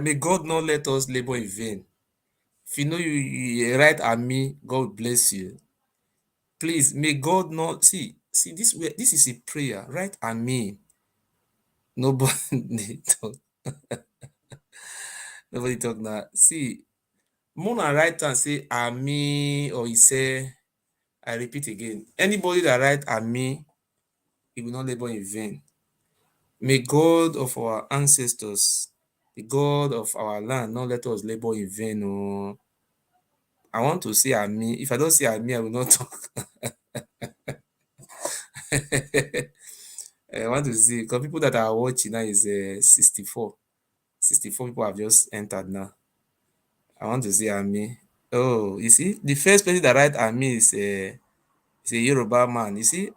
may God not let us labor in vain. If you know you write Ami, God bless you. Please, may God not see this way. This is a prayer. Write Ami. Nobody talk. Nobody talk now. See, Mona write and say Ami, or he say, I repeat again. Anybody that write Ami, he will not labor in vain. May God of our ancestors, the God of our land, not let us labor in vain. Oh. I want to say Ami. If I don't say Ami, I will not talk. I want to see, because people that are watching now is 64. 64 people have just entered now. I want to see Ami. Oh, you see, the first person that write Ami is a Yoruba man. You see,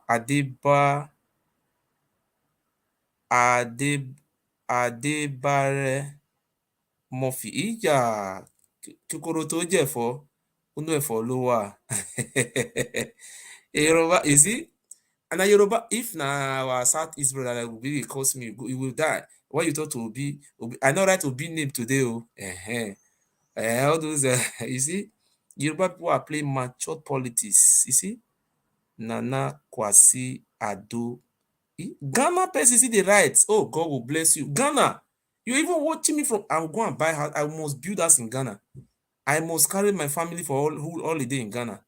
Adebare Murphy. Ija Kukoro to jẹ̀fọ́, unu ẹ̀fọ́ ló wà. Yoruba, you see? And a Yoruba, if na our Southeast brother that will be cause me, you will die. What you thought to be, I know right to be name today. Oh, all those, you see, Yoruba people are playing mature politics. You see, Nana Kwasi Ado. Ghana person see the rights. Oh, God will bless you. Ghana, you even watching me from, I'll go and buy house. I must build house in Ghana. I must carry my family for holiday in Ghana.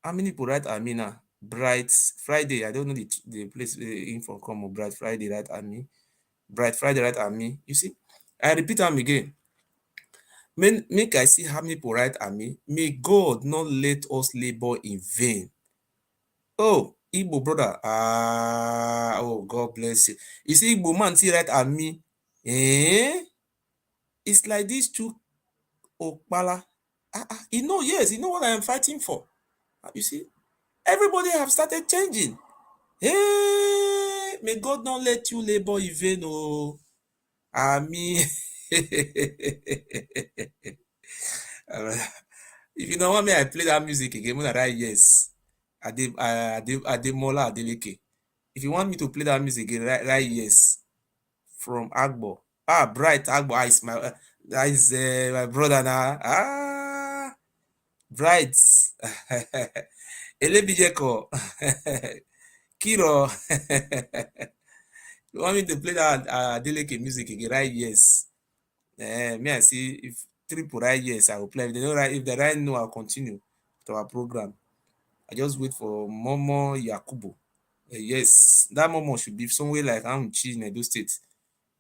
How many people write Amina? Bright Friday. I don't know the place info come. Bright Friday, right? Ami. Bright Friday, right? Ami. You see, I repeat them again. Make I see how many people write Ami. May God not let us labor in vain. Oh, Igbo brother. Oh, God bless you. You see, Igbo man see write Ami. It's like these two Okpala. You know, yes, you know what I am fighting for. You see, everybody have started changing. Hey, may God not let you labor in vain. Oh, Ami. If you don't want me, I play that music again. When I write yes, Ademola Adeleke. If you want me to play that music again, write yes. From Agbo. Bright Agbo. That is my brother now. Bright. Elebijeko. Kiro. You want me to play that Adeleke music again? Write yes. Me I see if 3 people write yes, I will play. If they don't write, if they write no, I'll continue to our program. I just wait for Momo Yakubu. Yes, that Momo should be somewhere like Amchi in Edo State.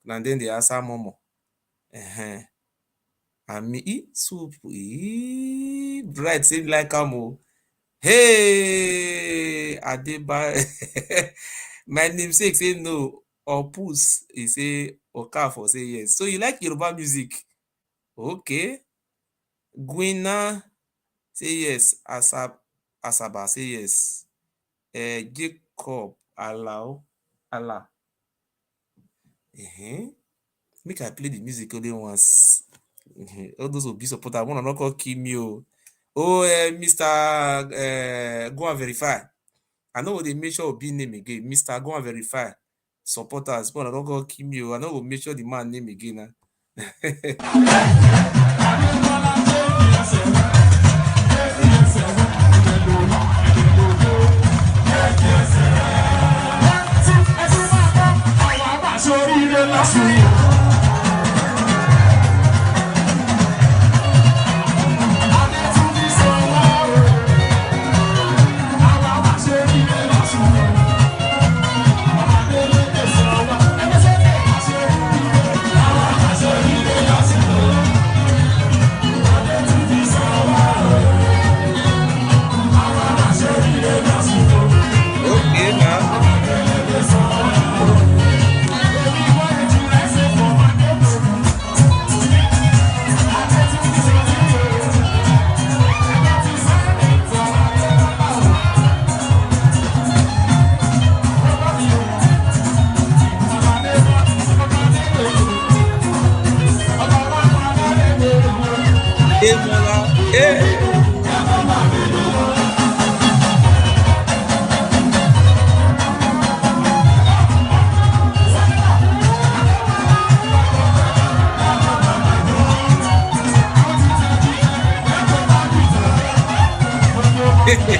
And then they answer Momo. And me so bright same like Amo. Hey, Adeba. My namesake say no. Opus, he say Okafor say yes. So you like Yoruba music? Okay. Gwina say yes. Asaba say yes. Jacob Allah. Make I play the music only once. All those will be supporters. I want to not call Kimio. Oh, Mr. Go and verify. I know they make sure be name again. Mr. Go and verify. Supporters. I want to not call Kimio. I know we'll make sure the man name again. Okay,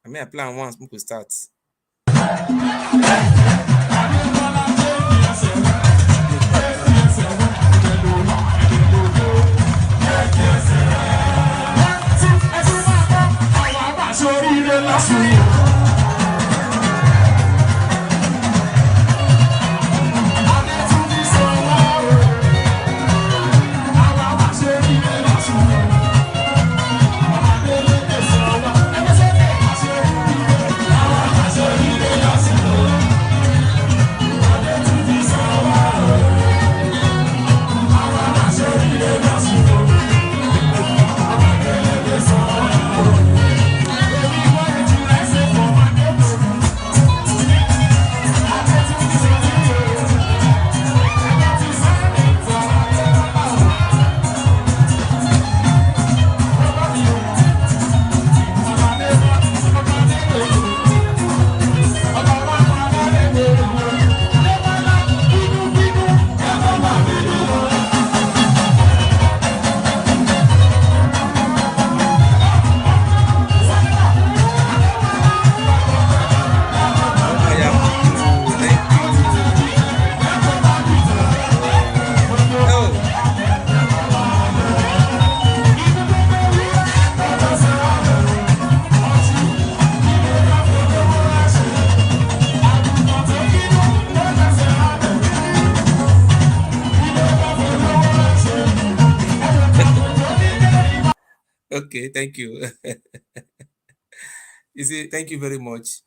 I mean I plan once, we could start. You start now. Oh, yeah, thank you, thank you. Oh, okay, thank you. You see, thank you very much.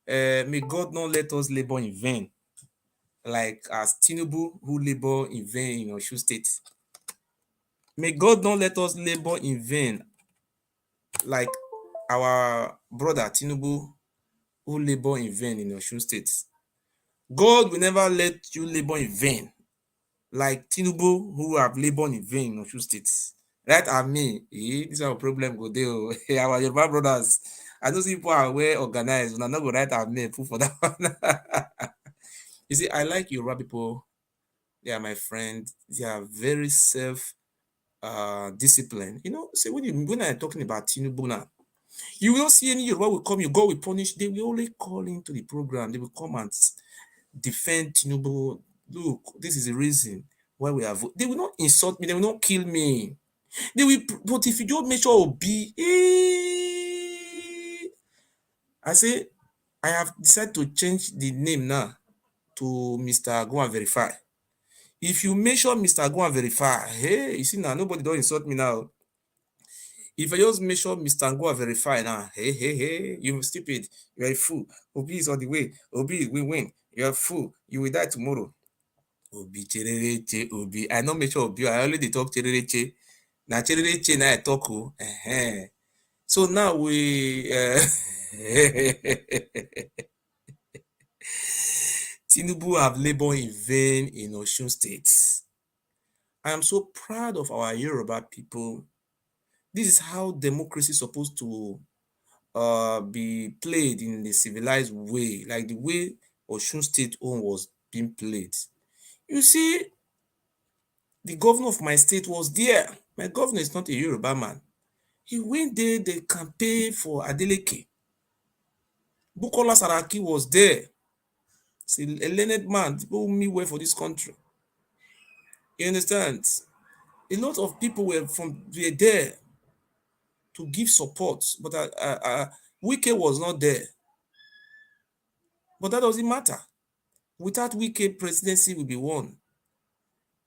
May God not let us labor in vain, like as Tinubu who labor in vain in Osun State. May God not let us labor in vain, like our brother Tinubu who labor in vain in Osun State. God will never let you labor in vain, like Tinubu who have labored in vain in Osun State. Right? I mean, this is our problem go there. Our Yoruba brothers. I know people are well organized. We're not go right at me put for that one. You see, I like Yoruba people. They are my friend. They are very self discipline. You know, say when I'm talking about Tinubu now, you will not see any Yoruba will come, you God will punish. They will only call into the program. They will come and defend Tinubu. Look, this is the reason why we have. They will not insult me. They will not kill me. They will. But if you don't make sure be, I say, I have decided to change the name now to Mr. Go and Verify. If you mention Mr. Go and Verify, hey, you see now, nobody don't insult me now. If I just mention Mr. Go and Verify now, hey, you stupid, you're a fool. Obi is on the way. Obi will win. You're a fool. You will die tomorrow. Obi, cherereche, Obi. I not mention Obi. I already talk cherereche. Now cherereche now I talk. So now we Tinubu have labored in vain in Osun State. I am so proud of our Yoruba people. This is how democracy is supposed to be played in the civilized way, like the way Osun State own was being played. You see, the governor of my state was there. My governor is not a Yoruba man. He went there, they campaign for Adeleke. Bukola Saraki was there. He's a learned man, people me well for this country. You understand? A lot of people were there to give support, but Wike was not there. But that doesn't matter. Without Wike, presidency will be won.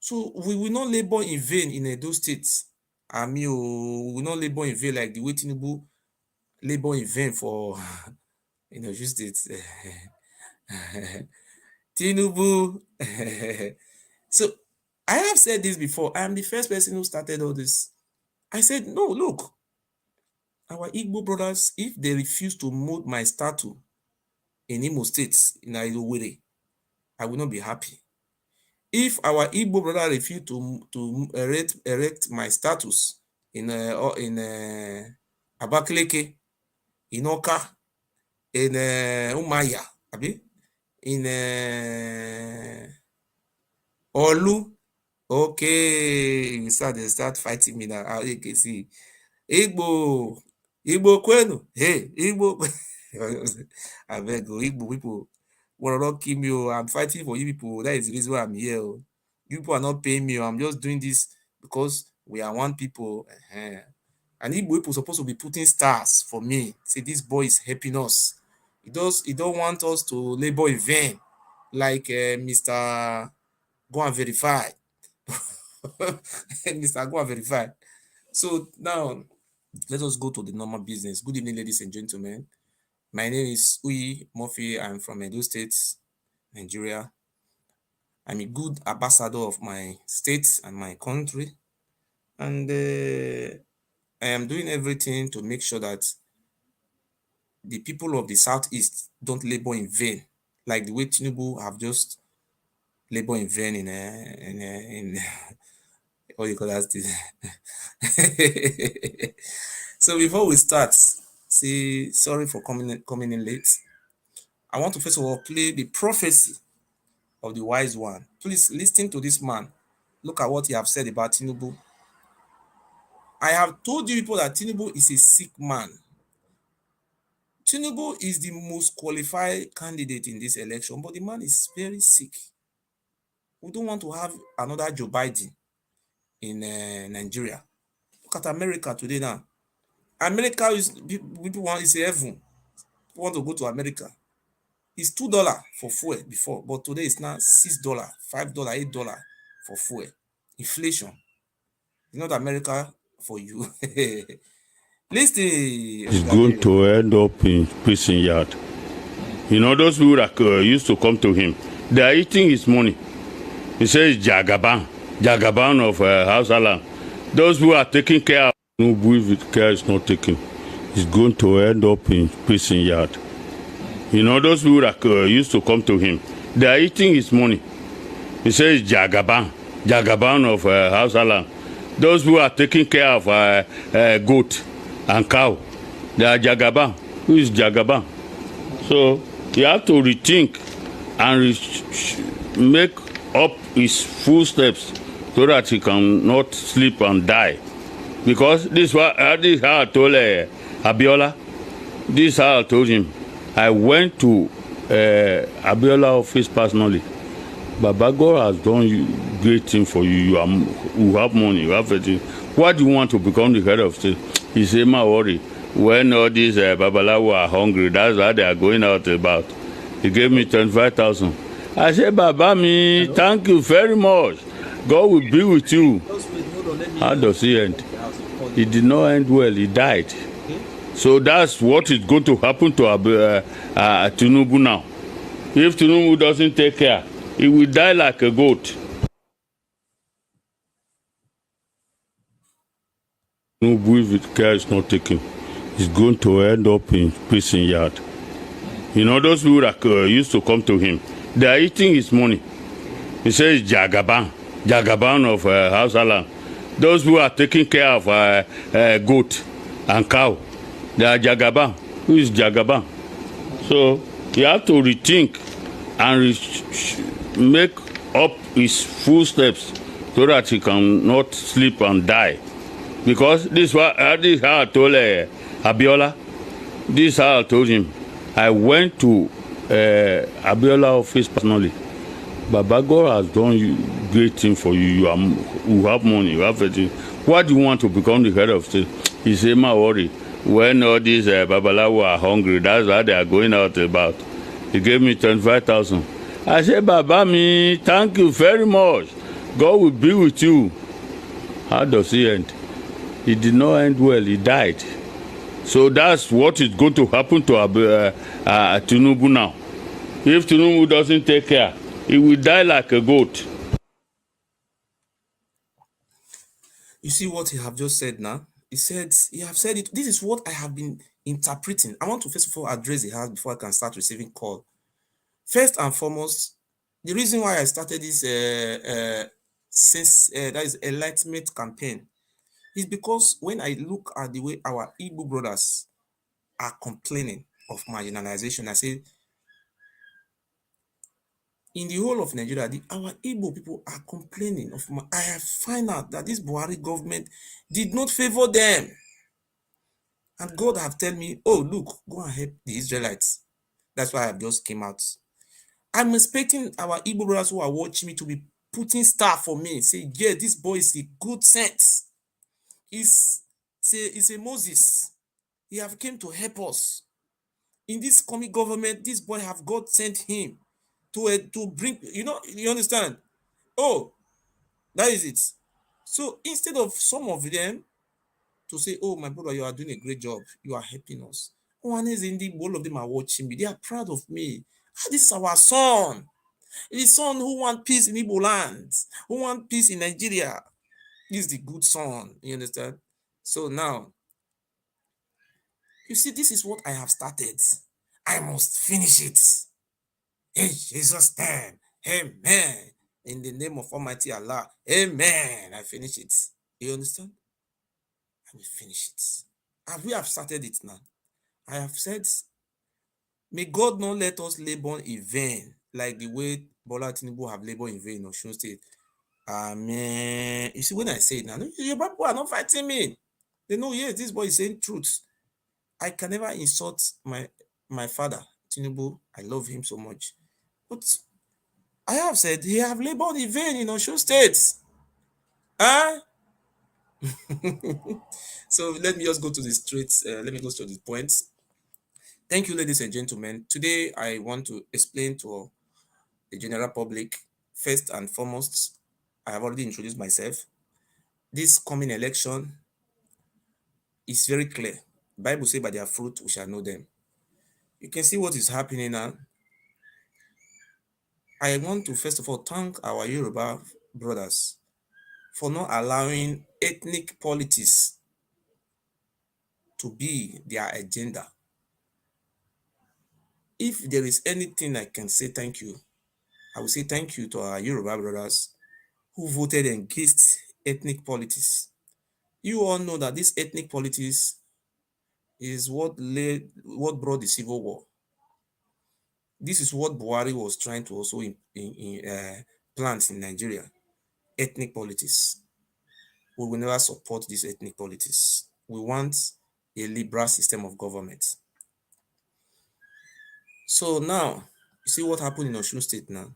So we will not labor in vain in Edo State. I mean, we will not labor in vain like the way Tinubu labor in vain for Osun State. Tinubu. So I have said this before. I am the first person who started all this. I said, no, look, our Igbo brothers, if they refuse to mold my statue in Imo State, in Idowere, I will not be happy. If our Igbo brother refuse to erect my status in Abakaliki, in Oka, in Umaya, abi, in Olu. Okay, they start fighting me now. You can see Igbo, Igbo kwenu, hey, Igbo. I beg you, Igbo people want to not kill me. I'm fighting for you people. That is the reason why I'm here. You people are not paying me. I'm just doing this because we are one people. And Igbo people supposed to be putting stars for me. See, this boy is helping us. He don't want us to labor in vain, like Mr. Go and verify. Mr. Go and verify. So now let us go to the normal business. Good evening, ladies and gentlemen. My name is Uyi Murphy. I'm from Edo State, Nigeria. I'm a good ambassador of my state and my country. And I am doing everything to make sure that the people of the Southeast don't labor in vain, like the way Tinubu have just labor in vain in what do you call that? So before we start, say sorry for coming in late. I want to first of all play the prophecy of the wise one. Please listen to this man. Look at what he have said about Tinubu. I have told you people that Tinubu is a sick man. Tinubu is the most qualified candidate in this election, but the man is very sick. We don't want to have another Joe Biden in Nigeria. Look at America today now. America is people want is a heaven. People want to go to America. It's $2 for fuel before, but today it's now $6, $5, $8 for fuel. Inflation. It's not America for you. Listen. He's going to end up in prison yard. You know, those people that used to come to him, they are eating his money. He says Jagaban of House Alarm. Those who are taking care of Tinubu, if care is not taken, he's going to end up in prison yard. You know, those people that used to come to him, they are eating his money. He says Jagaban of House Alarm. Those who are taking care of goat and cow, they are Jagaban. Who is Jagaban? So you have to rethink and make up his footsteps so that he cannot sleep and die. Because this is how I told Abiola. This is how I told him. I went to Abiola office personally. Baba God has done great thing for you. You have money, you have everything. Why do you want to become the head of state? He said, my worry. When all these Babalawo are hungry, that's why they are going out about. He gave me 25,000. I said, Baba me, thank you very much. God will be with you. How does he end? He did not end well. He died. So that's what is going to happen to Tinubu now. If Tinubu doesn't take care, he will die like a goat. Tinubu, if care is not taken, he's going to end up in prison yard. You know, those people that used to come to him, they are eating his money. He says Jagaban of House Alarm. Those who are taking care of goat and cow, they are Jagaban. Who is Jagaban? So you have to rethink and make up his footsteps so that he cannot sleep and die. Because this is how I told Abiola. This is how I told him. I went to Abiola office personally. Baba God has done great thing for you. You have money, you have everything. Why do you want to become the head of state? He said, my worry. When all these Babalawo are hungry, that's why they are going out about. He gave me 25,000. I said, Baba me, thank you very much. God will be with you. How does he end? He did not end well. He died. So that's what is going to happen to Tinubu now. If Tinubu doesn't take care, he will die like a goat. You see what he have just said now? He have said it. This is what I have been interpreting. I want to first of all address the house before I can start receiving call. First and foremost, the reason why I started this that is enlightenment campaign It's because when I look at the way our Igbo brothers are complaining of marginalization, I say, in the whole of Nigeria, our Igbo people are complaining of. I have found out that this Buhari government did not favor them. And God have told me, oh, look, go and help the Israelites. That's why I just came out. I'm expecting our Igbo brothers who are watching me to be putting star for me. Say, yeah, this boy is a good sense. He's a Moses. He have came to help us. In this coming government, this boy have God sent him to bring, you understand? Oh, that is it. So instead of some of them to say, oh, my brother, you are doing a great job. You are helping us. One is indeed, all of them are watching me. They are proud of me. This is our son. The son who want peace in Igbo land, who want peace in Nigeria. This is the good son. You understand? So now, you see, this is what I have started. I must finish it. In Jesus' name. Amen. In the name of Almighty Allah. Amen. I finish it. You understand? I will finish it. We have started it now. I have said, may God not let us labor in vain, like the way Bola Tinubu have labored in vain in Osun State. Amen. You see, when I say it now, your people are not fighting me. They know, yes, this boy is saying truth. I can never insult my father, Tinubu. I love him so much. But I have said he have labored in vain in Osun State. Huh? So let me just go to the straight, let me go to the point. Thank you, ladies and gentlemen. Today, I want to explain to the general public, first and foremost, I have already introduced myself. This coming election is very clear. Bible says, by their fruit we shall know them. You can see what is happening now. I want to first of all thank our Yoruba brothers for not allowing ethnic politics to be their agenda. If there is anything I can say thank you, I will say thank you to our Yoruba brothers who voted against ethnic politics. You all know that this ethnic politics is what brought the civil war. This is what Buhari was trying to also plant in Nigeria. Ethnic politics. We will never support this ethnic politics. We want a liberal system of government. So now, you see what happened in Osun State now.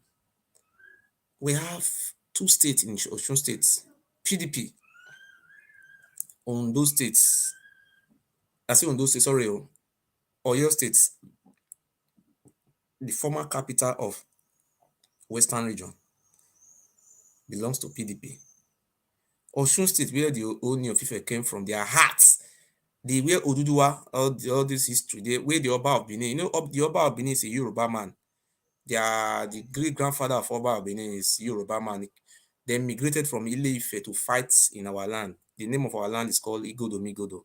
We have two states in Osun State, PDP. On those states, I say on those states, sorry, Oyo State, the former capital of Western region, belongs to PDP. Osun State, where the Ooni of Ife came from, their hearts, where Oduduwa, all this history, where the Oba of Benin, the Oba of Benin is a Yoruba man. The great grandfather of Oba of Benin is Yoruba man. They migrated from Ile-Ife to fight in our land. The name of our land is called Igodo,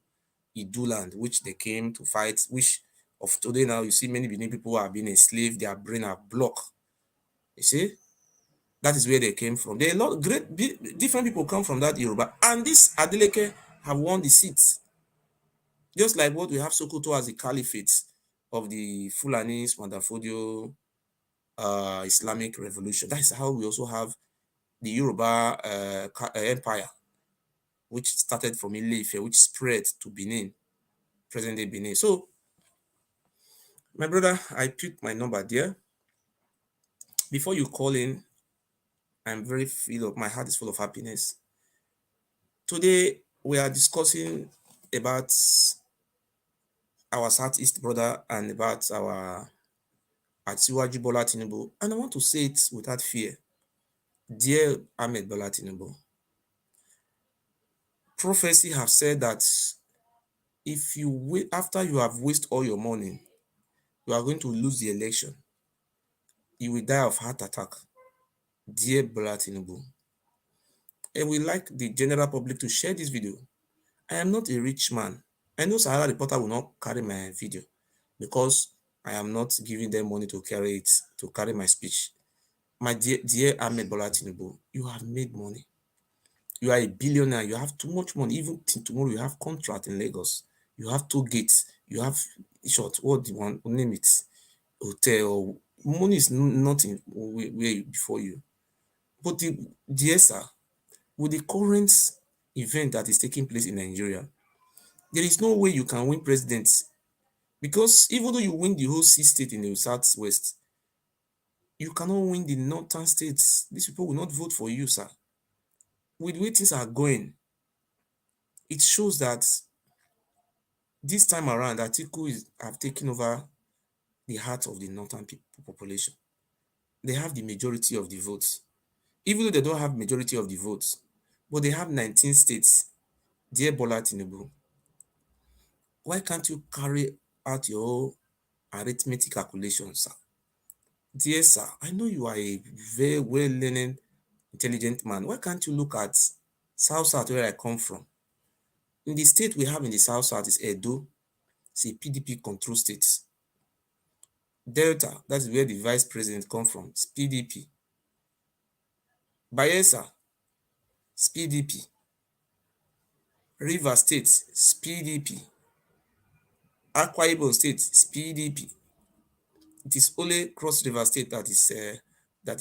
Idu land, which they came to fight, which of today now, you see many Benin people are being enslaved, their brain are blocked. You see? That is where they came from. There are a lot of different people come from that Yoruba. And this Adeleke have won the seats. Just like what we have Sokoto as the caliphate of the Fulanis, Mandafodio, Islamic revolution. That is how we also have the Yoruba empire, which started from Ile-Ife, which spread to Benin, present-day Benin. So, my brother, I put my number there. Before you call in, I'm very my heart is full of happiness. Today, we are discussing about our Southeast brother and about our Atiwaju Bola Tinubu. And I want to say it without fear. Dear Ahmed Bola Tinubu, prophecy have said that if you wait, after you have wasted all your money, you are going to lose the election. You will die of heart attack. Dear Bola Tinubu, I would like the general public to share this video. I am not a rich man. I know Sahara Reporter will not carry my video because I am not giving them money to carry my speech. My dear Ahmed Bola Tinubu, you have made money. You are a billionaire, you have too much money. Even till tomorrow, you have contract in Lagos, you have toll gates, you have short, what do you want, name it, hotel. Money is nothing where before you. But dear sir, with the current event that is taking place in Nigeria, there is no way you can win president, because even though you win the whole six state in the southwest, you cannot win the northern states. These people will not vote for you, sir. With the way things are going, it shows that this time around, Atiku have taken over the heart of the northern people population. They have the majority of the votes, even though they don't have majority of the votes, but they have 19 states. Dear Bola Tinubu, why can't you carry out your arithmetic calculations, sir? Dear sir, I know you are a very well-learned, intelligent man. Why can't you look at South, where I come from? In the state we have in the South is Edo. It's a PDP control state. Delta, that is where the vice president come from, it's PDP. Bayelsa, it's PDP. Rivers State, it's PDP. Akwa Ibom State, it's PDP. It is only Cross River State that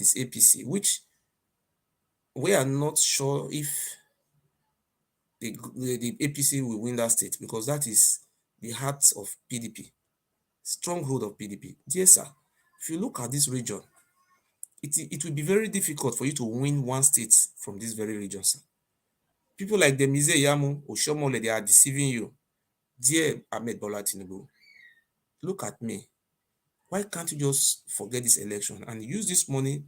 is APC, which we are not sure if the APC will win that state, because that is the heart of PDP, stronghold of PDP. Dear sir, if you look at this region, it will be very difficult for you to win one state from this very region, sir. People like Demize Yamu, Oshomole, they are deceiving you. Dear Ahmed Bola Tinubu, look at me. Why can't you just forget this election and use this money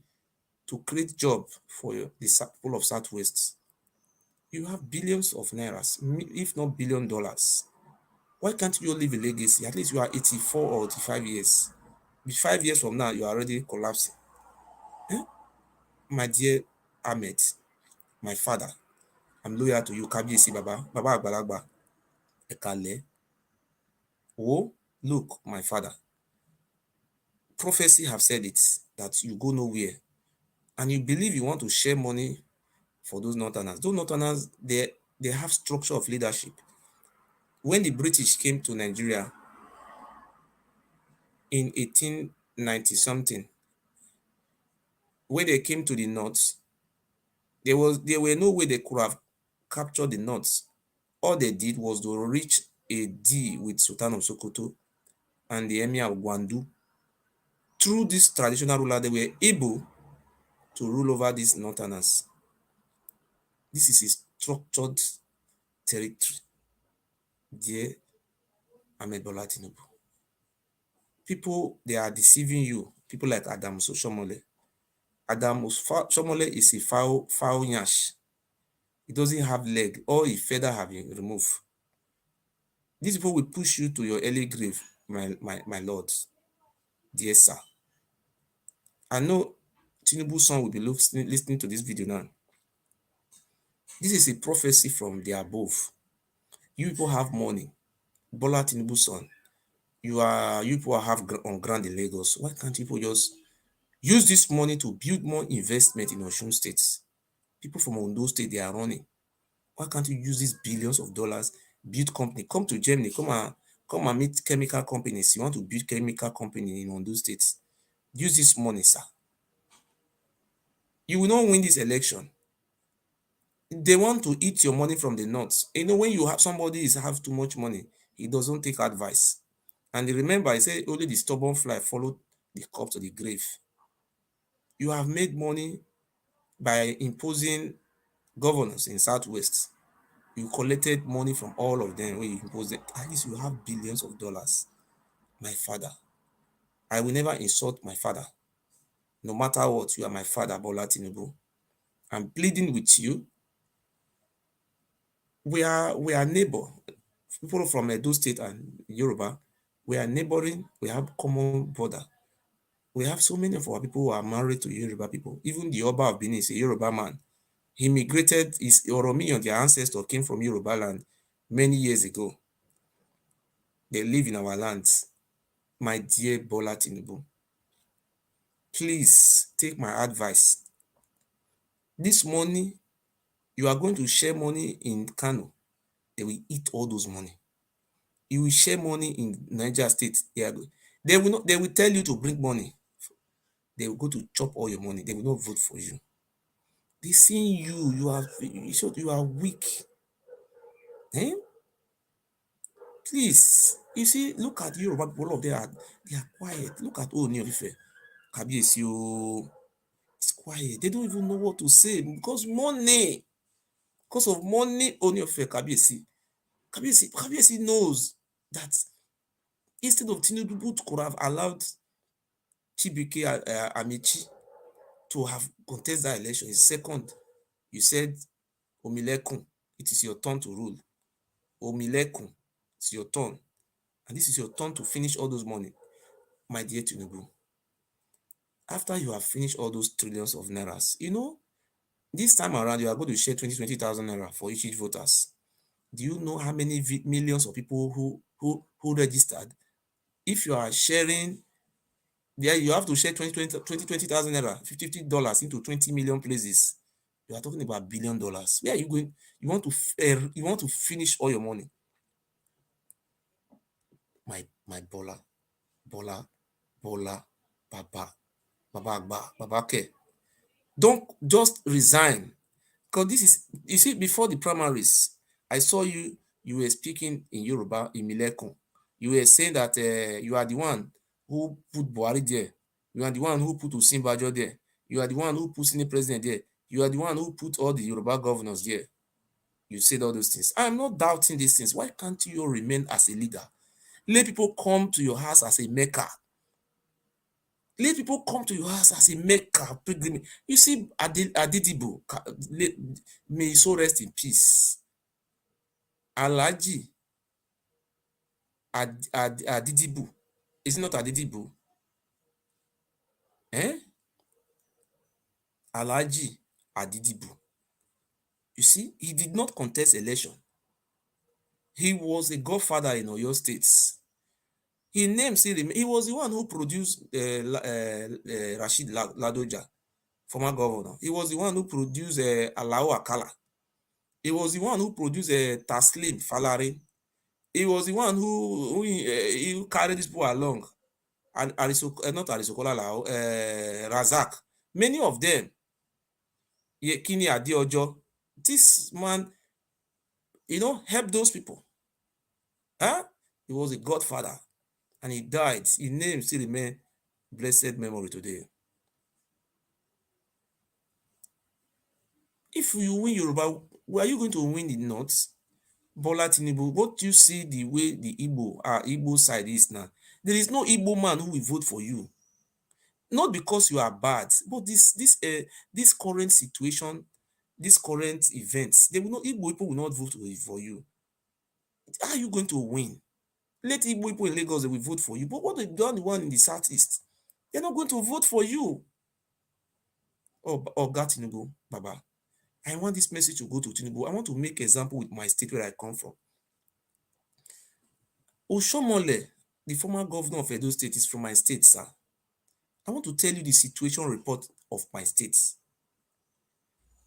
to create job for the people of Southwest? You have billions of nairas, if not $1 billion. Why can't you leave a legacy? At least you are 84 or 85 years. 5 years from now, you are already collapsing. Eh? My dear Ahmed, my father, I'm loyal to you. Kabiyesi Baba, Baba Agbalagba, Ekale. Oh, look, my father. Prophecy have said it, that you go nowhere. And you believe you want to share money for those northerners. Those northerners, they have structure of leadership. When the British came to Nigeria in 1890 something, when they came to the north, there were no way they could have captured the north. All they did was to reach a deal with Sultan of Sokoto and the Emir of Gwandu. Through this traditional ruler, they were able to rule over these northerners. This is a structured territory. Dear Ahmed Bola Tinubu, people, they are deceiving you. People like Adam Soshomole. Adam Soshomole is a foul nyash. He doesn't have leg. All his feather have been removed. These people will push you to your early grave, my lord. Dear sir, I know Tinubu's son will be listening to this video now. This is a prophecy from the above. You people have money. Bola Tinubu's son, you people have on ground in Lagos. Why can't people just use this money to build more investment in Osun State? People from Ondo State, they are running. Why can't you use these billions of dollars, build company, come to Germany, come and meet chemical companies. You want to build chemical company in Ondo State. Use this money, sir. You will not win this election. They want to eat your money from the north. You know, when you have somebody have too much money, he doesn't take advice. And remember, I say only the stubborn fly follow the corpse to the grave. You have made money by imposing governors in Southwest. You collected money from all of them when you imposed it. At least you have billions of dollars. My father, I will never insult my father. No matter what, you are my father, Bola Tinubu. I'm pleading with you. We are neighbor. People from Edo State and Yoruba, we are neighboring. We have common border. We have so many of our people who are married to Yoruba people. Even the Oba of Benin is a Yoruba man. He migrated, his Oromiyan, their ancestor came from Yoruba land many years ago. They live in our lands. My dear Bola Tinubu, please take my advice. This money You are going to share money in Kano, they will eat all those money. You will share money in Niger State, they will not, they will tell you to bring money. They will go to chop all your money. They will not vote for you. They see you are weak. Eh? Please, you see, look at Yoruba people, all of them they are quiet. Look at Ooni of Ife, Kabiyesi o, it's quiet. They don't even know what to say because money. Because of money, Ooni of Ife, Kabiyesi knows that instead of Tinubu could have allowed Chibike Amici to have contest that election. His second, you said, Omilekun, it is your turn to rule. Omilekun, it's your turn. And this is your turn to finish all those money. My dear Tinubu, after you have finished all those trillions of nairas, this time around you are going to share 20,000 naira for each voters. Do you know how many millions of people who registered? If you are sharing, yeah, you have to share 20,000 naira, $50 into 20 million places. You are talking about $1 billion. Where are you going? You want to finish all your money. My Bola, Baba, Baba Ke. Don't just resign. Because this is, you see, before the primaries, I saw you were speaking in Yoruba, in Milekun. You were saying that you are the one who put Buhari there. You are the one who put Osinbajo there. You are the one who put Senate President there. You are the one who put all the Yoruba governors there. You said all those things. I'm not doubting these things. Why can't you remain as a leader? Let people come to your house as a maker. Let people come to your house as a maker, pilgrimage. You see, Adidibu, may he so rest in peace. Alhaji Adidibu. Is it not Adidibu? Eh? Alhaji Adidibu. You see, he did not contest election. He was a godfather in Oyo State. His name still remains. He was the one who produced Rashid Ladoja, former governor. He was the one who produced Alao Akala. He was the one who produced Taslim Falare. He was the one who carried this people along. And not Arisokola Lao, Razak. Many of them, Kini Adeojo, this man, helped those people. Huh? He was a godfather and he died. His name still remains blessed memory today. If you win Yoruba, were you going to win the North? Bola Tinubu, what you see the way the Igbo side is now? There is no Igbo man who will vote for you. Not because you are bad, but this current situation, this current events, Igbo people will not vote for you. How are you going to win? Let Igbo people in Lagos, they will vote for you. But what they've done, the one in the southeast, they're not going to vote for you. Oga Tinubu, Baba, I want this message to go to Tinubu. I want to make example with my state where I come from. Oshomole, the former governor of Edo State, is from my state, sir. I want to tell you the situation report of my state.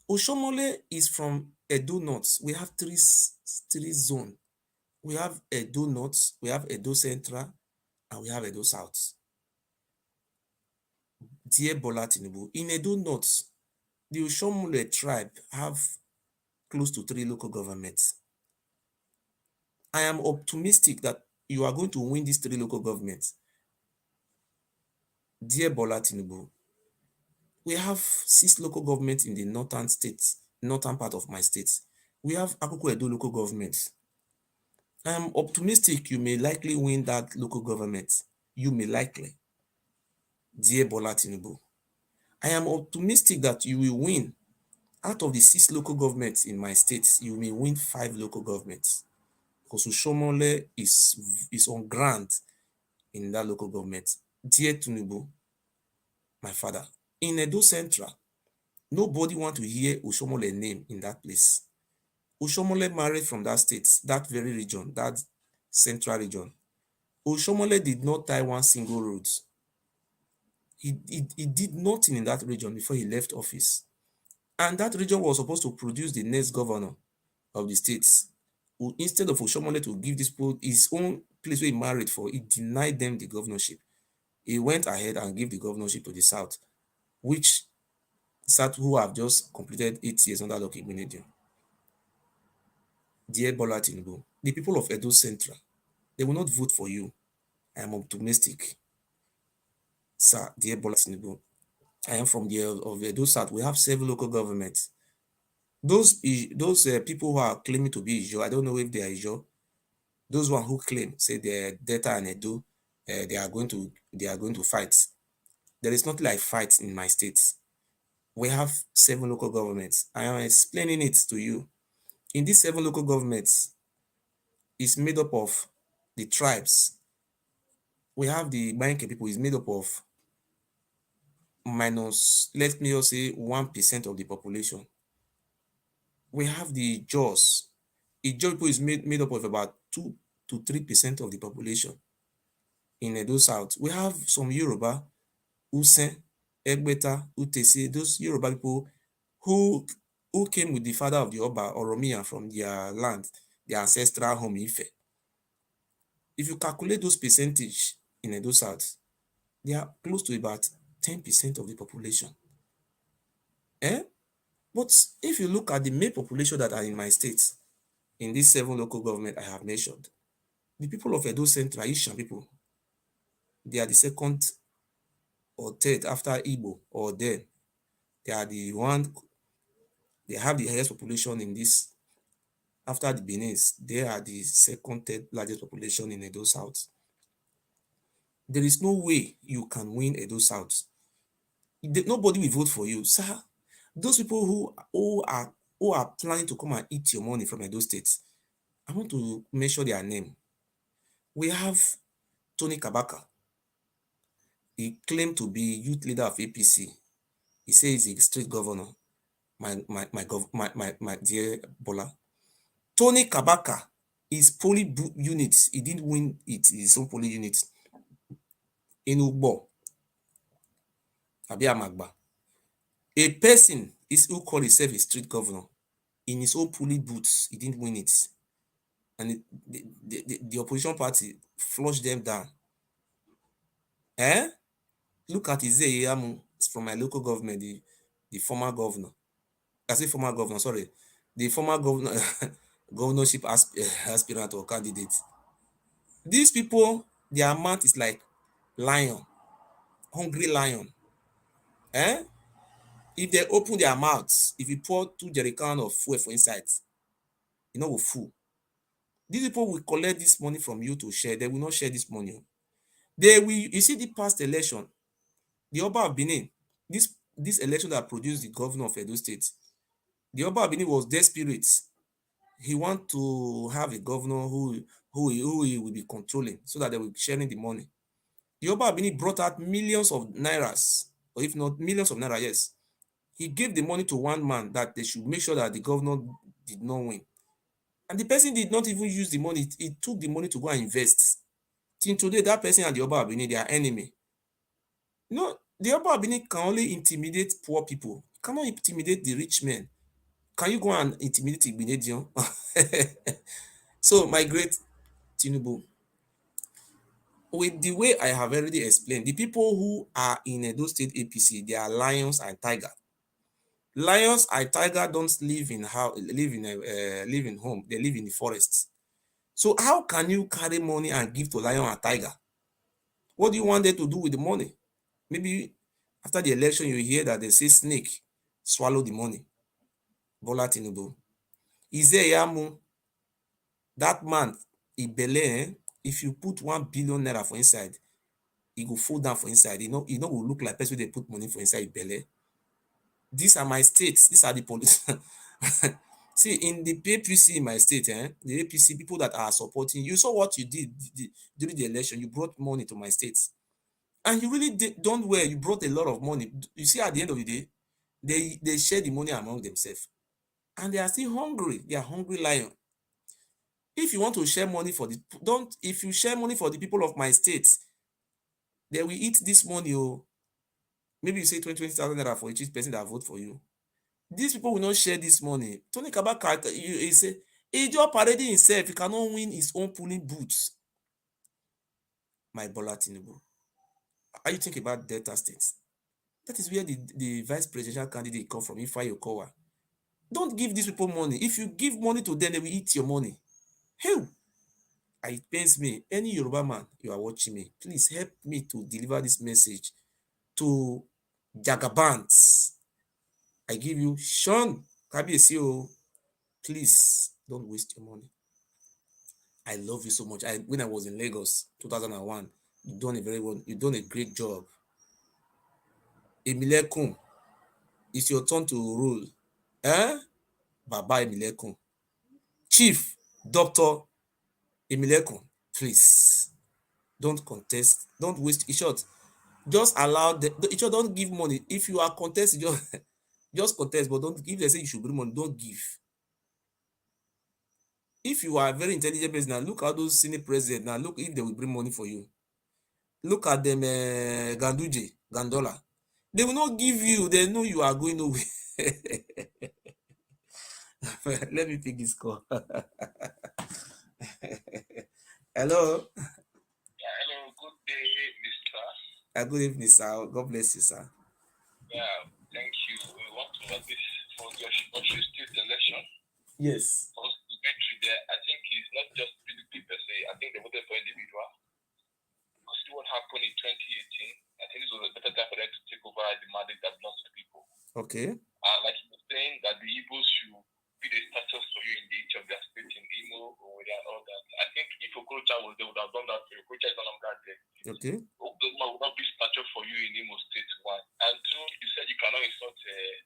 Oshomole is from Edo North. We have three zones. We have Edo North, we have Edo Central, and we have Edo South. Dear Bola Tinubu, in Edo North, the Oshomole tribe have close to 3 local governments. I am optimistic that you are going to win these 3 local governments. Dear Bola Tinubu, we have 6 local governments in the northern part of my state. We have Akoko Edo local government. I am optimistic you may likely win that local government. You may likely. Dear Bola Tinubu, I am optimistic that you will win. Out of the 6 local governments in my state, you may win 5 local governments. Because Oshomole is on grant in that local government. Dear Tinubu, my father, in Edo Central, nobody want to hear Oshomole name in that place. Oshomole married from that state, that very region, that central region. Oshomole did not tie one single road. He did nothing in that region before he left office. And that region was supposed to produce the next governor of the states. Who, instead of Oshomole to give this people his own place where he married for, he denied them the governorship. He went ahead and gave the governorship to the South, which South who have just completed 8 years under Lucky Benedict. Dear Bola Tinubu, the people of Edo Central, they will not vote for you. I am optimistic. Sir, dear Bola Tinubu, I am from the of Edo South. We have several local governments. Those people who are claiming to be Ijo, I don't know if they are Ijo. Those one who claim, say they're Delta and Edo, they are going to fight. There is nothing like fight in my state. We have 7 local governments. I am explaining it to you. In these 7 local governments, it's made up of the tribes. We have the Banke people is made up of minus, let me just say 1% of the population. We have the Jaws. Ijaw people is made up of about 2 to 3% of the population. In Edo South, we have some Yoruba, Usen, Egbeta, Utesi, those Yoruba people who came with the father of the Oba, Oromia, from their land, their ancestral home, Ife. If you calculate those percentage in Edo South, they are close to about 10% of the population. But if you look at the main population that are in my state, in these 7 local government I have mentioned, the people of Edo Central, Ishan people, they are the second or third after Igbo or then. They are the one, they have the highest population in this. After the Benin, they are the second, third largest population in Edo South. There is no way you can win Edo South. Nobody will vote for you, sir. Those people who are planning to come and eat your money from Edo State, I want to mention their name. We have Tony Kabaka. He claimed to be youth leader of APC. He says he's a state governor. My dear Bola. Tony Kabaka, his polling unit, he didn't win it, his own polling unit in Ugbo, Abiamagba. A person is who called himself a street governor. In his own polling booths, he didn't win it. And the opposition party flushed them down. Look at Izeye Yamu, it's from my local government, the former governor. I say former governor, sorry. The former governor, governorship aspirant or candidate. These people, their amount is like lion, hungry lion. If they open their mouths, if you pour 2 jerrycan of fuel for inside, you know, will full. These people will collect this money from you to share. They will not share this money. They will, you see the past election, the Oba of Benin, this election that produced the governor of Edo State, the Oba of Benin was desperate. He want to have a governor who he will be controlling so that they will be sharing the money. The Oba of Benin brought out millions of nairas, or if not millions of naira, yes. He gave the money to one man that they should make sure that the governor did not win. And the person did not even use the money. He took the money to go and invest. Till today, that person and the Oba of Benin, they are enemy. You know, the Oba of Benin can only intimidate poor people. He cannot intimidate the rich men. Can you go and intimidate Igbinedion? So, my great Tinubu, with the way I have already explained, the people who are in Edo State APC, they are lions and tiger. Lions and tiger don't live in home. They live in the forest. So how can you carry money and give to lion and tiger? What do you want them to do with the money? Maybe after the election, you hear that they say snake swallow the money. Bola Tinubu. Izeyamu, that man, Ibele, if you put 1 billion naira for inside, he go fall down for inside. Will look like person they put money for inside Ibele. These are my states. These are the police. See, in the APC in my state, the APC people that are supporting, you saw what you did during the election. You brought money to my state. And you really done well. You brought a lot of money. You see, at the end of the day, they share the money among themselves. And they are still hungry. They are hungry lion. If you want to share money for if you share money for the people of my state, they will eat this money. Maybe you say 20,000 naira for each person that vote for you. These people will not share this money. Tony Kabaka, he say, he just parading himself. He cannot win his own polling booths. My Bola Tinubu. How you think about Delta State? That is where the vice presidential candidate come from, Ifeanyi Okowa. Don't give these people money. If you give money to them, they will eat your money. Hell, it pains me. Any Yoruba man, you are watching me, please help me to deliver this message to Jagabans. I give you Sean Kabiyesi o. Please don't waste your money. I love you so much. When I was in Lagos, 2001, you done a great job. Emilekun, it's your turn to rule. Baba Emilekun. Chief Dr. Emilekun, please don't contest. Don't waste. In short, just allow don't give money. If you are contesting, just contest, but don't give. They say you should bring money, don't give. If you are a very intelligent person, now look at those senior presidents. Now look if they will bring money for you. Look at them, Ganduje, Gandola. They will not give you. They know you are going nowhere. Let me pick this call. Hello. Yeah, hello. Good day, Mr. Good evening, sir. God bless you, sir. Yeah, thank you. We want to know this for your Osun State election. Yes. For the victory there, I think it's not just PDP per se. I think they voted for individual. Because see what happened in 2018. I think this was a better time for them to take over the mandate that belongs to the people. Okay. Like you were saying, that the Igbos should be the status for you in each of their states, in Imo, Owerri, and all that. I think if Okorocha was there, would have done that for you. Okorocha is no longer there. Okay. Oklahoma will not be stature for you in Imo State, one. And two, you said you cannot insult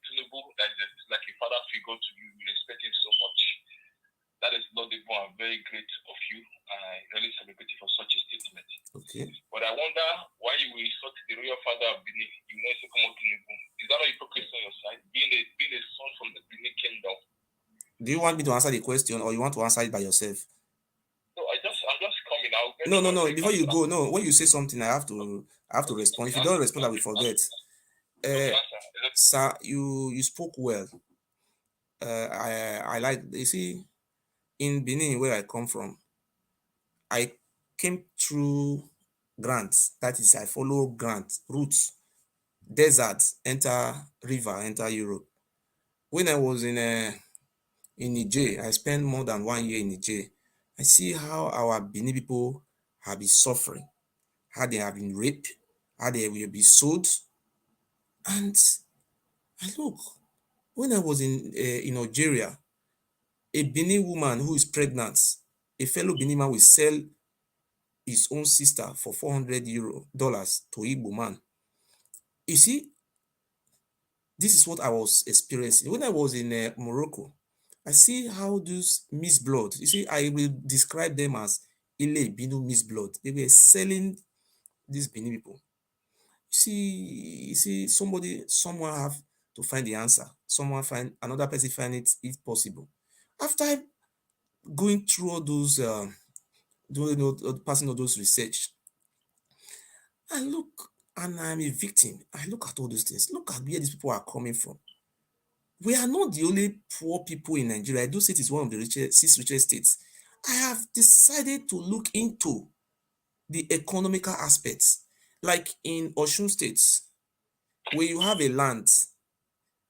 Tinubu, that is like a father figure to you. You respect him so much. That is laudable and very great of you. I really celebrate you for such a statement. Okay. But I wonder why you will insult the royal father of Benin. You know, come on, Tinubu. Is that not hypocrisy on your side? Being a son from the Benin kingdom. Do you want me to answer the question, or you want to answer it by yourself? No, I'm just coming out. No. Before you go, no. When you say something, I have to respond. If you don't respond, I will forget. Sir, you spoke well. I like. You see, in Benin, where I come from, I came through grants. That is, I follow grants, routes, deserts, enter river, enter Europe. When I was in Niger, I spent more than 1 year in Niger. I see how our Benin people have been suffering, how they have been raped, how they will be sold. And look, when I was in Algeria, a Benin woman who is pregnant, a fellow Benin man will sell his own sister for $400 to Igbo man. You see, this is what I was experiencing. When I was in Morocco, I see how those Miss Blood, you see, I will describe them as Ile Binu Miss Blood. They were selling these Benin people. You see, someone have to find the answer. Another person find it if possible. After going through all those, passing all those research, I look and I'm a victim. I look at all those things. Look at where these people are coming from. We are not the only poor people in Nigeria. Edo State is one of the 6 richest states. I have decided to look into the economical aspects. Like in Osun State, where you have a land,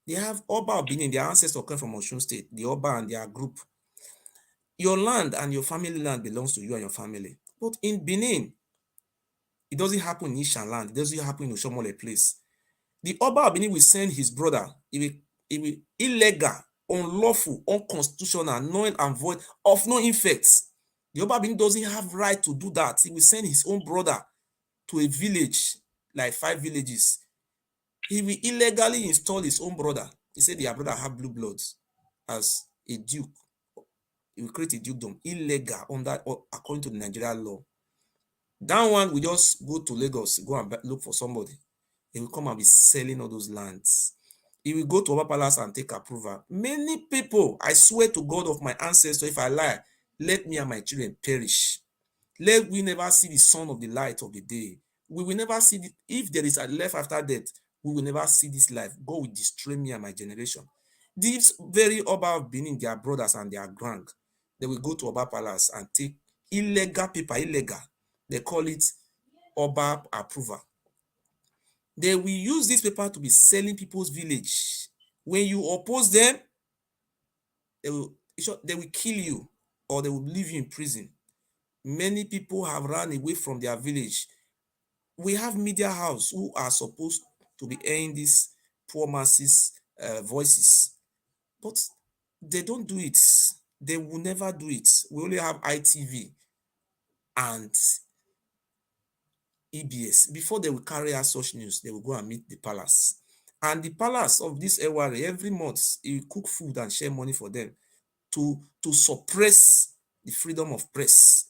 they have Oba of Benin, their ancestors come from Osun State, the Oba and their group. Your land and your family land belongs to you and your family. But in Benin, it doesn't happen in Ishan land. It doesn't happen in Oshomole place. The Oba of Benin will send his brother. It will illegal, unlawful, unconstitutional, null and void, of no effect. The Oba of Benin doesn't have right to do that. He will send his own brother to a village, like 5 villages. He will illegally install his own brother. He said their brother have blue bloods as a duke. He will create a dukedom, illegal according to the Nigerian law. That one, we just go to Lagos, go and look for somebody. He will come and be selling all those lands. He will go to Oba Palace and take approval. Many people, I swear to God of my ancestors, if I lie, let me and my children perish. Let we never see the sun of the light of the day. We will never see if there is a life after death, we will never see this life. God will destroy me and my generation. These very Oba of Benin, their brothers and their grand, they will go to Oba Palace and take illegal paper, illegal. They call it Oba approval. They will use this paper to be selling people's village. When you oppose them, they will kill you or they will leave you in prison. Many people have run away from their village. We have media house who are supposed to be airing these poor masses voices, but they don't do it. They will never do it. We only have ITV and EBS. Before they will carry out such news, they will go and meet the palace. And the palace of this area, every month, he will cook food and share money for them to suppress the freedom of press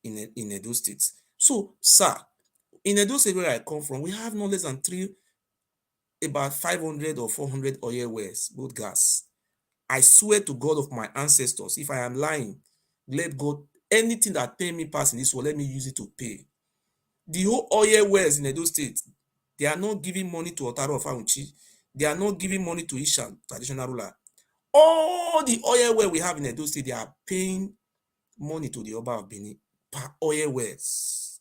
in Edo State. So, sir, in Edo State where I come from, we have no less than about 500 or 400 oil wells, both gas. I swear to God of my ancestors, if I am lying, let God, anything that pay me pass in this world, let me use it to pay. The whole oil wells in Edo State, they are not giving money to Otaro of Awuchi. They are not giving money to Ishan, traditional ruler. All the oil well we have in Edo State, they are paying money to the Oba of Benin per oil wells.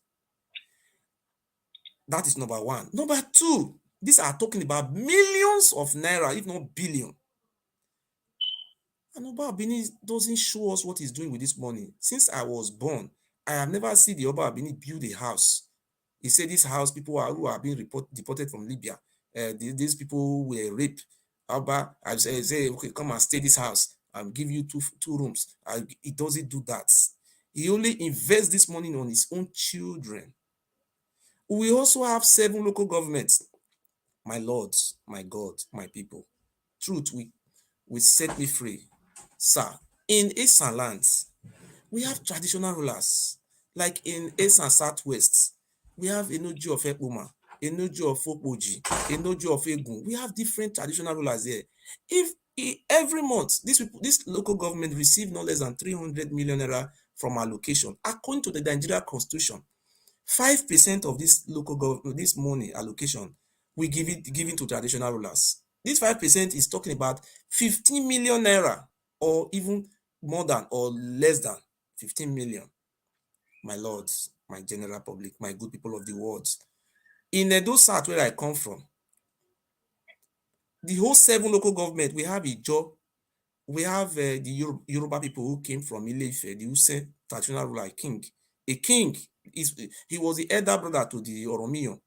That is number one. Number two, these are talking about millions of naira, if not billion. And Oba of Benin doesn't show us what he's doing with this money. Since I was born, I have never seen the Oba of Benin build a house. He said this house, people who are being deported from Libya, these people were raped. Oba, I say, okay, come and stay this house. I'll give you two rooms. He doesn't do that. He only invests this money on his own children. We also have 7 local governments. My lords, my God, my people. Truth will set me free. Sir, in Eastern lands, we have traditional rulers. Like in East and Southwest, we have Enoju of Ekpoma, Enoju of Okpoji, Enoju of Egun. We have different traditional rulers here. If every month, this local government receive no less than 300 million naira from allocation, according to the Nigeria Constitution, 5% of this local government, this money allocation, we given to traditional rulers. This 5% is talking about 15 million naira, or even more than or less than 15 million. My lords, my general public, my good people of the world. In Edo South, where I come from, the whole 7 local government, we have Ijo, we have the Yoruba people who came from Ile-Ife, the Usen traditional ruler, king. A king, he was the elder brother to the Oromiyan.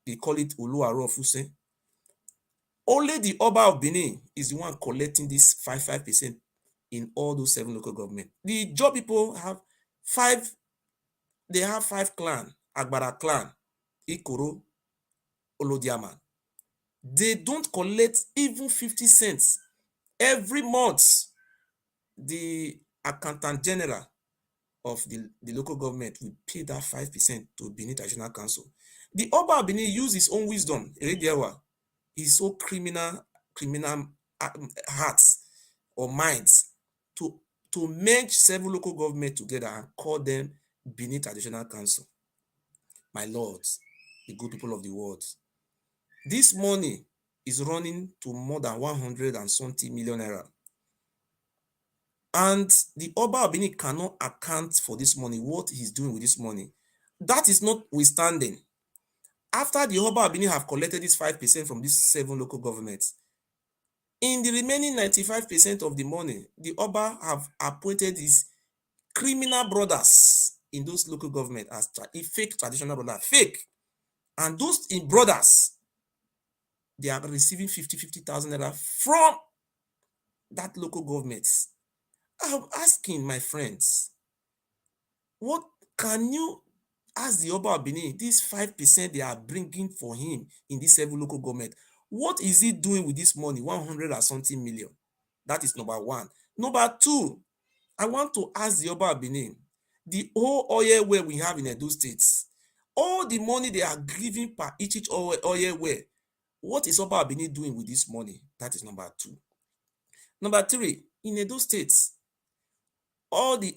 They call it Oluwaro of Usen. Only the Oba of Benin is the one collecting this 5% in all those 7 local government. The Ijo people have 5 clans: Agbara clan, Ikoro, Olodiaman. They don't collect even 50 cents. Every month, the accountant general of the local government will pay that 5% to Benin Traditional Council. The Oba of Benin use his own wisdom, his so criminal hearts or minds to merge 7 local government together and call them Benin Traditional Council. My lords, the good people of the world, this money is running to more than 100 and something million naira. And the Oba of Benin cannot account for this money, what he's doing with this money. That is notwithstanding, after the Oba of Benin have collected this 5% from these 7 local governments, in the remaining 95% of the money, the Oba have appointed his criminal brothers in those local government as fake traditional brothers, fake. And those brothers, they are receiving 50,000 naira from that local government. I'm asking my friends, what can you ask the Oba of Benin, this 5% they are bringing for him in this 7 local government, what is he doing with this money, 100 or something million? That is number one. Number two, I want to ask the Oba of Benin, the whole oil well we have in Edo State, all the money they are giving per each oil well, what is Oba of Benin doing with this money? That is number two. Number three, in Edo State, all the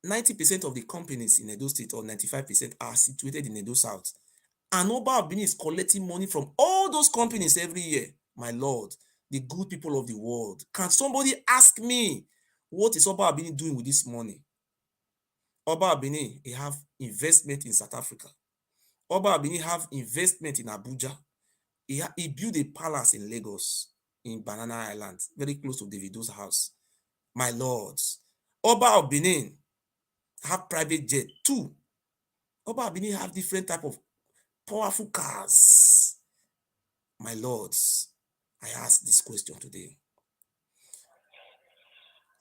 90% of the companies in Edo State, or 95%, are situated in Edo South. And Oba of Benin is collecting money from all those companies every year. My lord, the good people of the world, can somebody ask me what is Oba Abini doing with this money? Oba Abini, he have investment in South Africa. Oba Abini have investment in Abuja. He built a palace in Lagos, in Banana Island, very close to Davido's house. My lords, Oba of Benin have private jet too. Oba of Benin have different type of powerful cars. My lords, I ask this question today.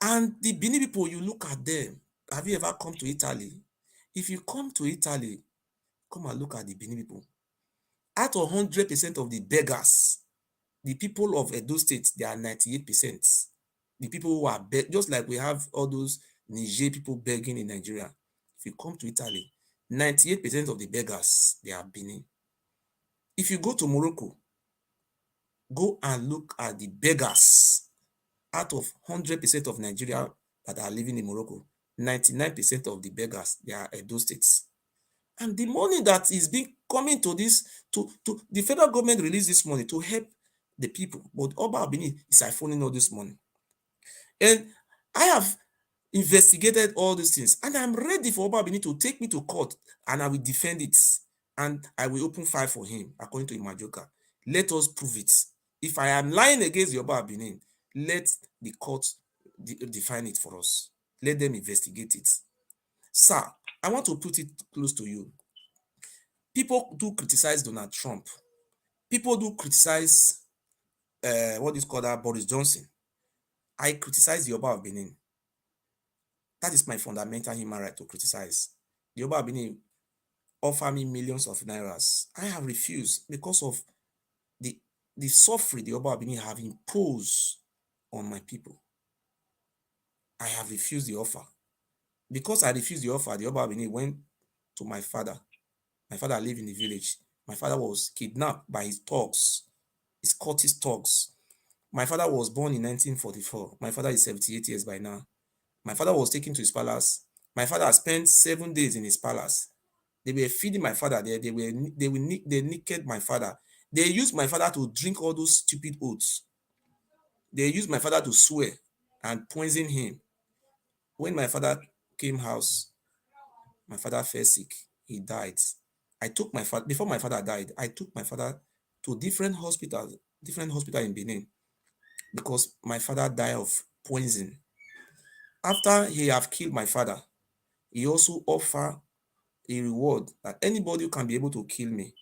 And the Benin people, you look at them. Have you ever come to Italy? If you come to Italy, come and look at the Benin people. Out of 100% of the beggars, the people of Edo State, they are 98%. The people who are just like we have all those Niger people begging in Nigeria. If you come to Italy, 98% of the beggars, they are Benin. If you go to Morocco, go and look at the beggars. Out of 100% of Nigeria that are living in Morocco, 99% of the beggars, they are Edo States. And the money that is being coming to this, to the federal government release this money to help the people, but Oba Abini is siphoning all this money. And I have investigated all these things, and I'm ready for Oba Abini to take me to court, and I will defend it, and I will open fire for him, according to Imajoka. Let us prove it. If I am lying against the Oba Abini, let the court define it for us. Let them investigate it. Sir, I want to put it close to you. People do criticize Donald Trump. People do criticize what is called Boris Johnson. I criticize the Oba of Benin. That is my fundamental human right to criticize. The Oba of Benin offer me millions of nairas. I have refused because of the suffering the Oba of Benin have imposed on my people. I have refused the offer. Because I refused the offer, the Oba of Benin went to my father. My father lived in the village. My father was kidnapped by his thugs, his cultist thugs. My father was born in 1944. My father is 78 years by now. My father was taken to his palace. My father spent 7 days in his palace. They were feeding my father there. They naked my father. They used my father to drink all those stupid oaths. They used my father to swear and poison him. When my father came house, my father fell sick. He died. I took my father, before my father died, I took my father to different hospitals in Benin, because my father died of poison. After he have killed my father, he also offered a reward that anybody who can be able to kill me.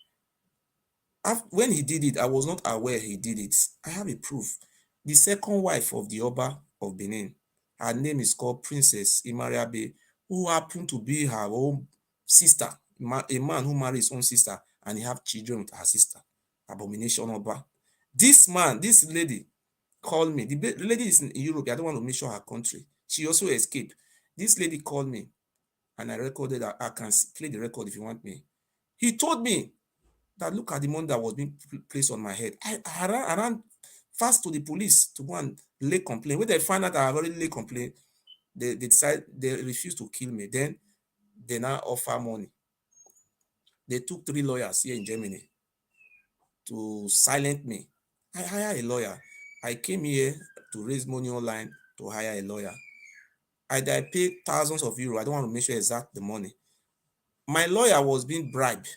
When he did it, I was not aware he did it. I have a proof. The second wife of the Oba of Benin, her name is called Princess Imariabe, who happened to be her own sister, a man who married his own sister, and he have children with her sister. Abomination Oba. This lady called me. The lady is in Europe. I don't want to mention her country. She also escaped. This lady called me, and I recorded that. I can play the record if you want me. He told me that look at the money that was being placed on my head. I ran fast to the police to go and lay complaint. When they find out I have already laid complaint, they refuse to kill me. Then they now offer money. They took 3 lawyers here in Germany to silence me. I hire a lawyer. I came here to raise money online to hire a lawyer. I paid thousands of euros. I don't want to mention exact the money. My lawyer was being bribed.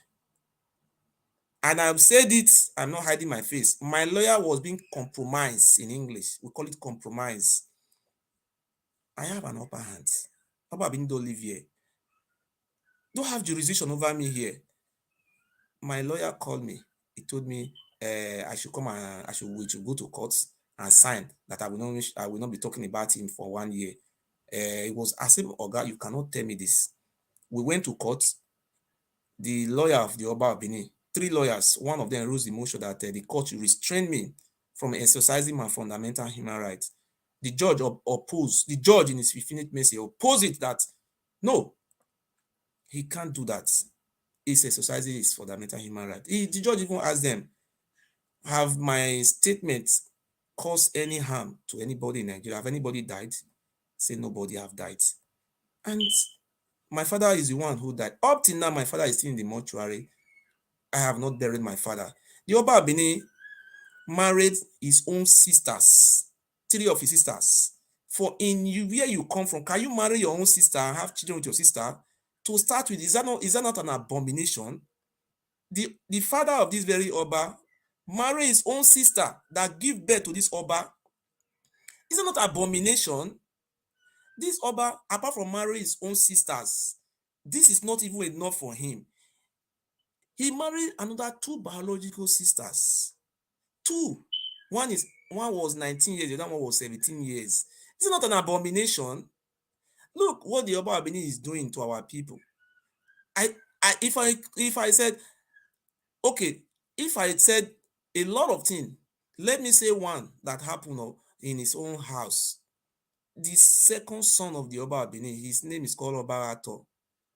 And I've said it, I'm not hiding my face. My lawyer was being compromised in English. We call it compromise. I have an upper hand. Papa Abini don't live here. Don't have jurisdiction over me here. My lawyer called me. He told me I should come and we should go to court and sign that I will not be talking about him for 1 year. It was as if, Oga, you cannot tell me this. We went to court. The lawyer of the Oba of Benin, 3 lawyers, one of them rose the motion that the court should restrain me from exercising my fundamental human rights. The judge opposed. The judge in his infinite mercy opposed it, that no, he can't do that. He's exercising his fundamental human right. The judge even asked them, have my statements caused any harm to anybody in Nigeria? Have anybody died? Say nobody have died. And my father is the one who died. Up till now, my father is still in the mortuary. I have not buried my father. The Oba Abini, married his own sisters, 3 of his sisters. For in you where you come from, can you marry your own sister and have children with your sister? To start with, is that not an abomination? The father of this very Oba marry his own sister that give birth to this Oba. Is it not abomination? This Oba, apart from marrying his own sisters, this is not even enough for him. He married another 2 biological sisters. 2. One was 19 years, the other one was 17 years. Is it not an abomination? Look what the Oba Abini is doing to our people. If I said, okay, if I said a lot of things, let me say one that happened in his own house. The second son of the Oba Abini, his name is called Obarato.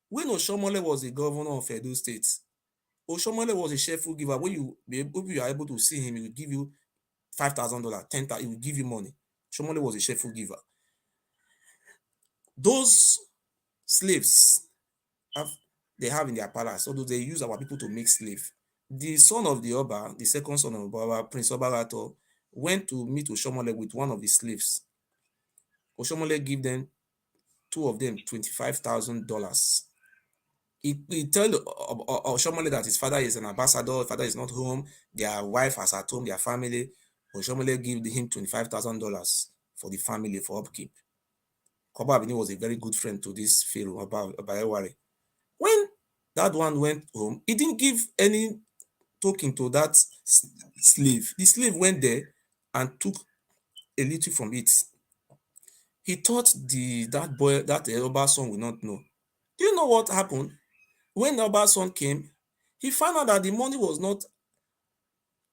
When Oshomole was the governor of Edo State, Oshomole was a cheerful giver. When you are able to see him, he will give you $5,000, $10,000, he will give you money. Oshomole was a cheerful giver. Those slaves they have in their palace, although they use our people to make slaves. The son of the Oba, the second son of Oba, Prince Obarato, went to meet Oshomole with one of the slaves. Oshomole gave them, 2 of them, $25,000. He told Oshomole that his father is an ambassador, his father is not home, their wife is at home, their family. Oshomole gave him $25,000 for the family, for upkeep. Oba Abini was a very good friend to this Pharaoh, Oba Eware. When that one went home, he didn't give any token to that slave. The slave went there and took a little from it. He thought that boy, that Oba's son will not know. Do you know what happened? When Oba's son came, he found out that the money was not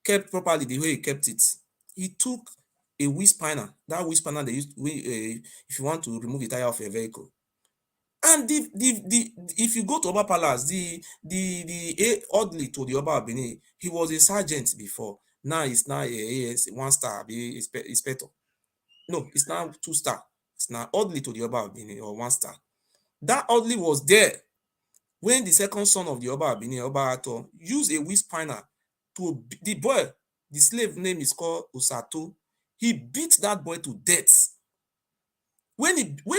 kept properly the way he kept it. He took a wheel spanner, that wheel spanner they use if you want to remove the tire of a vehicle. And if you go to Oba Palace, oddly to the Oba Abini, he was a sergeant before. Now he's now a 1-star inspector. No, it's now 2-star. It's now oddly to the Oba Abini, or 1-star. That oddly was there when the second son of the Oba Abini, Oba Ato, used a wheel spanner to the boy. The slave name is called Usato. He beat that boy to death. When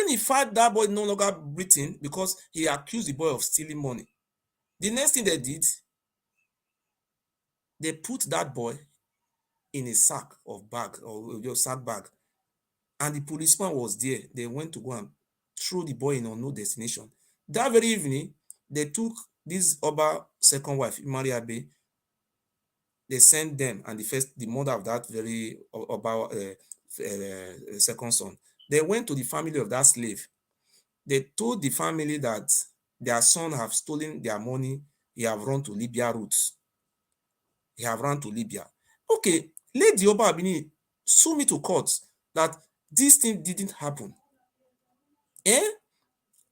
he found that boy no longer breathing because he accused the boy of stealing money, the next thing they did, they put that boy in a sack of bag, or your sack bag, and the policeman was there. They went to go and throw the boy in unknown destination. That very evening, they took this Oba second wife, Mariabe. They sent them, and the mother of that very Oba second son, they went to the family of that slave. They told the family that their son have stolen their money. He have run to Libya routes. He have run to Libya. Okay, let the Oba Abini sue me to court that this thing didn't happen. I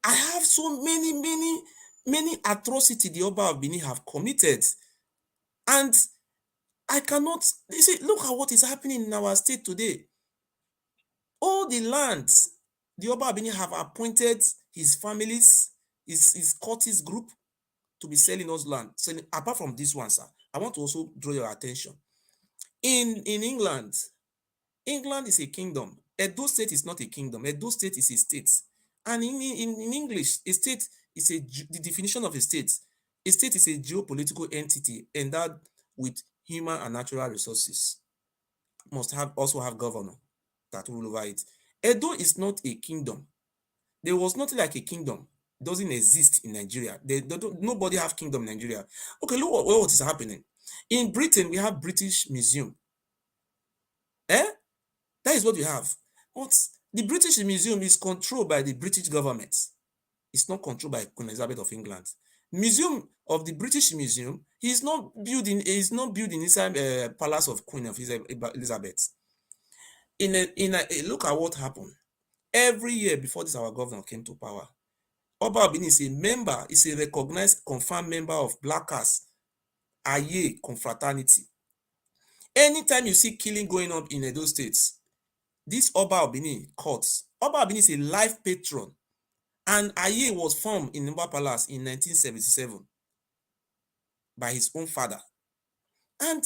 have so many atrocities the Oba Abini have committed, and I cannot. You see, look at what is happening in our state today. All the lands the Oba Abini have appointed his families, his courtists group, to be selling us land. Selling, apart from this one, sir, I want to also draw your attention. In England is a kingdom. Edo State is not a kingdom. Edo State is a state. And in English, a state is the definition of a state. A state is a geopolitical entity endowed with human and natural resources. Must also have governor that rule over it. Edo is not a kingdom. There was nothing like a kingdom. It doesn't exist in Nigeria. Nobody have kingdom in Nigeria. Okay, look what is happening. In Britain, we have British Museum. That is what we have. But the British Museum is controlled by the British government. It's not controlled by Queen Elizabeth of England. Museum of the British Museum is not built inside Palace of Queen of Elizabeth. Look at what happened. Every year before this, our governor came to power, Oba Abini is a recognized, confirmed member of Blackers Aye confraternity. Anytime you see killing going on in Edo states, this Oba Abini courts. Oba Abini is a life patron, and Aye was formed in Oba Palace in 1977 by his own father. And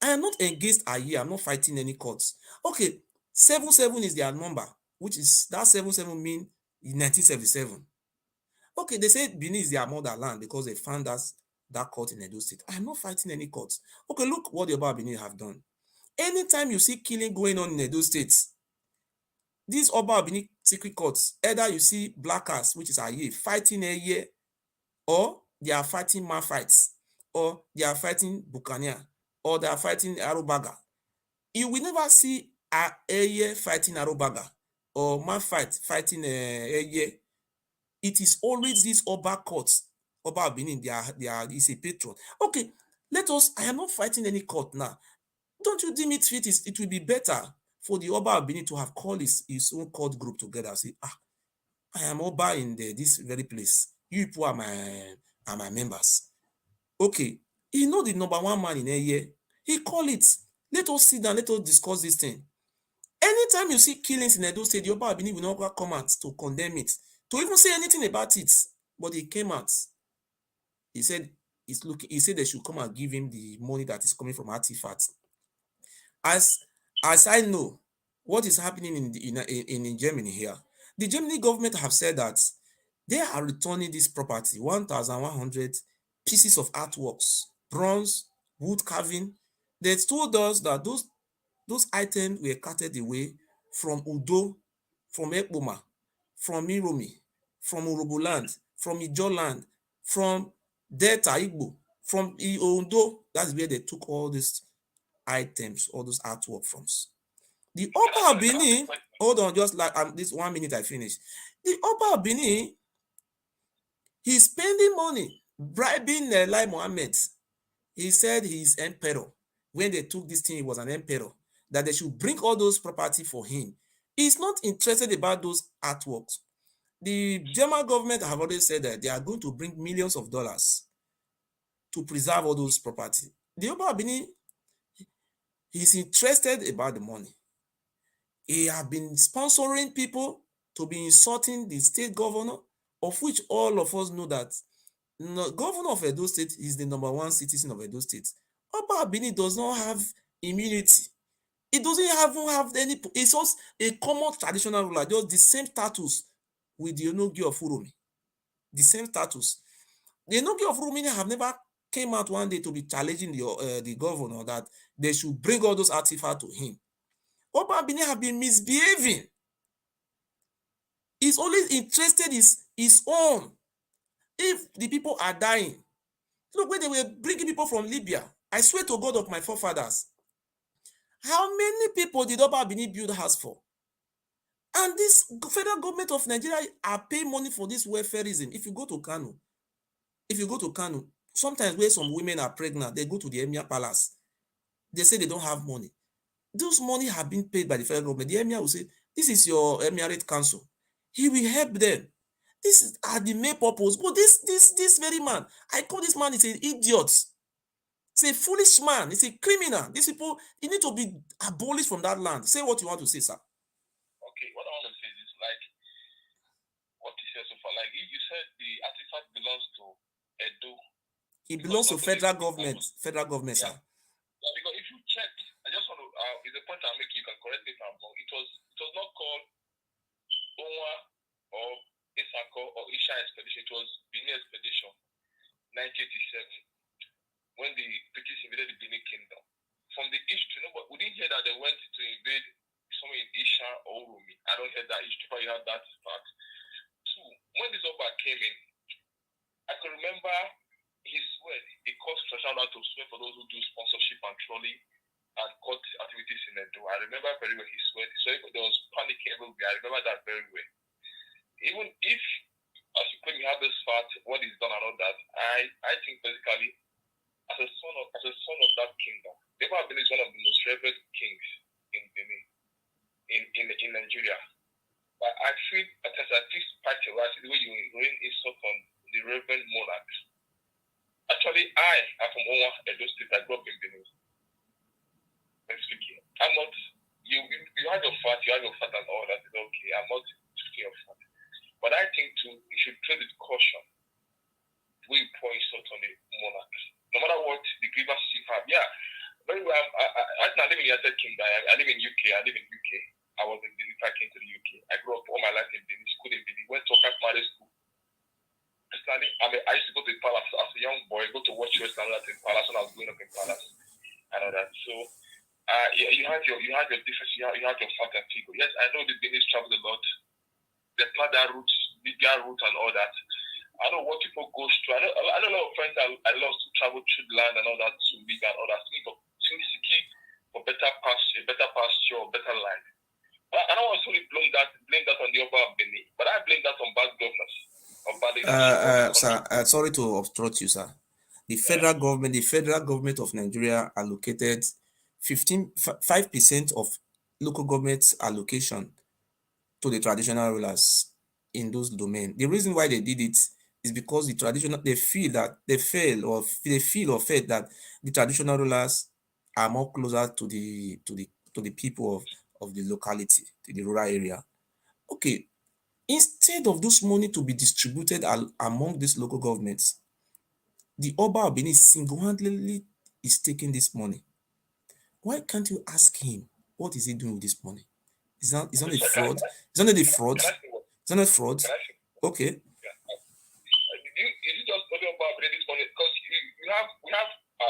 I am not against Aye. I'm not fighting any courts. Okay, 77 is their number, which is that 77 mean in 1977. Okay, they say Benin is their motherland because they found that court in Edo State. I'm not fighting any courts. Okay, look what the Oba of Benin have done. Anytime you see killing going on in Edo State, these Oba of Benin secret courts, either you see blackers, which is Aye, fighting Eye, or they are fighting man fights, or they are fighting Buccaneer, or they are fighting Arubaga. You will never see Eye fighting Arubaga or man fighting Eye. It is always these Oba courts. Oba of Benin, they are is a patron. Okay, I am not fighting any court now. Don't you deem it fit? It will be better for the Oba of Benin to have called his own court group together. Say, I am Oba in this very place. You people are my members. Okay, he know the number one man in a year. He call it. Let us sit down. Let us discuss this thing. Anytime you see killings in Edo State, the Oba of Benin will not come out to condemn it, to even say anything about it. But he came out. He said he said they should come and give him the money that is coming from artifacts. As I know what is happening in Germany here, the Germany government have said that they are returning this property, 1,100 pieces of artworks, bronze, wood carving. They told us that those items were carted away from Udo, from Ekpoma, from Iromi, from Uroboland, from Ijoland, from Delta Igbo, from Ondo. That's where they took all these items, all those artwork from. The Oba of Benin, hold on, just like this 1 minute I finish. The Oba of Benin, he's spending money, bribing Lai Mohammed. He said he's emperor. When they took this thing, he was an emperor, that they should bring all those property for him. He's not interested about those artworks. The German government have already said that they are going to bring millions of dollars to preserve all those property. The Oba of Benin, he's interested about the money. He have been sponsoring people to be insulting the state governor, of which all of us know that governor of Edo State is the number one citizen of Edo State. Oba Benin does not have immunity. It doesn't even have any. It's just a common traditional ruler, just the same status with the Enogi of Uromi. The same status. The Enogi of Uromi have never came out one day to be challenging the governor that they should bring all those artifacts to him. Oba Benin have been misbehaving. He's always interested in his own. If the people are dying, look, when they were bringing people from Libya, I swear to God of my forefathers, how many people did Oba Benin build house for? And this federal government of Nigeria are paying money for this welfareism. If you go to Kano, sometimes where some women are pregnant, they go to the Emir Palace. They say they don't have money. Those money have been paid by the federal government. The Emir will say, this is your Emirate Council. He will help them. This is the main purpose. But this very man, I call this man is an idiot. It's a foolish man. It's a criminal. These people, you need to be abolished from that land. Say what you want to say, sir. Okay, what I want to say is like what you said so far. Like you said, the artifact belongs to Edo. It belongs to federal government. Federal government, yeah. Sir. Yeah, because if you check, I just want to. It's a point I'm making. You can correct me if I'm wrong. It was not called Onwa or Isako or Isha expedition. It was Benin expedition, 1987, when the British invaded the Benin Kingdom. From the east, but we didn't hear that they went to invade somewhere in Isha or Urumi. I don't hear that east. You have that fact. Two, when this Oba came in, I can remember he swear he caused Shashana to swear for those who do sponsorship and trolley and court activities in Edo. I remember very well he swear. So there was panic everywhere. I remember that very well. Even if, as you claim, you have this fact, what is done and all that, I think basically, as a son of that kingdom, Oba Benin is one of the most revered kings in Benin, in Nigeria. But I feel spite the way you insult on the reverend monarchs. Actually, I am from Onwa, Edo State. I grew up in Benin. Speaking, I'm not. You have your fat, and all that is okay. I'm not speaking of fat, but I think too you should tread with caution. We pour insult on the monarchs, no matter what the grievance you have. Yeah, When I live in the United Kingdom, I live in UK. I live in UK. I was in Benin. I came to the UK. I grew up all my life in Benin. School in Benin. Went to Okak school. Personally, I used to go to the palace as a young boy. Go to watch Western in palace when I was growing up in palace and all that. So, you have your difference. You have your fat and figure. Yes, I know the Benin travel a lot. They plan that route, Libyan route, and all that. I know what people go through. I know a lot of friends I lost to travel through the land and all that to Libya and all that. Seeking for better pasture, better life. But I don't want to really blame that on the Oba of Benin, but I blame that on bad governance or bad leadership. Sir, sorry to obstruct you, sir. The federal government of Nigeria allocated 5% of local government allocation to the traditional rulers in those domains. The reason why they did it is because they feel that the traditional rulers are more closer to the people of the locality, to the rural area. Okay, instead of those money to be distributed among these local governments, the Oba of Benin single-handedly is taking this money. Why can't you ask him what is he doing with this money? Is that a fraud? Is that not a fraud? Is that not fraud? Okay. Is it just only about this money? Because we have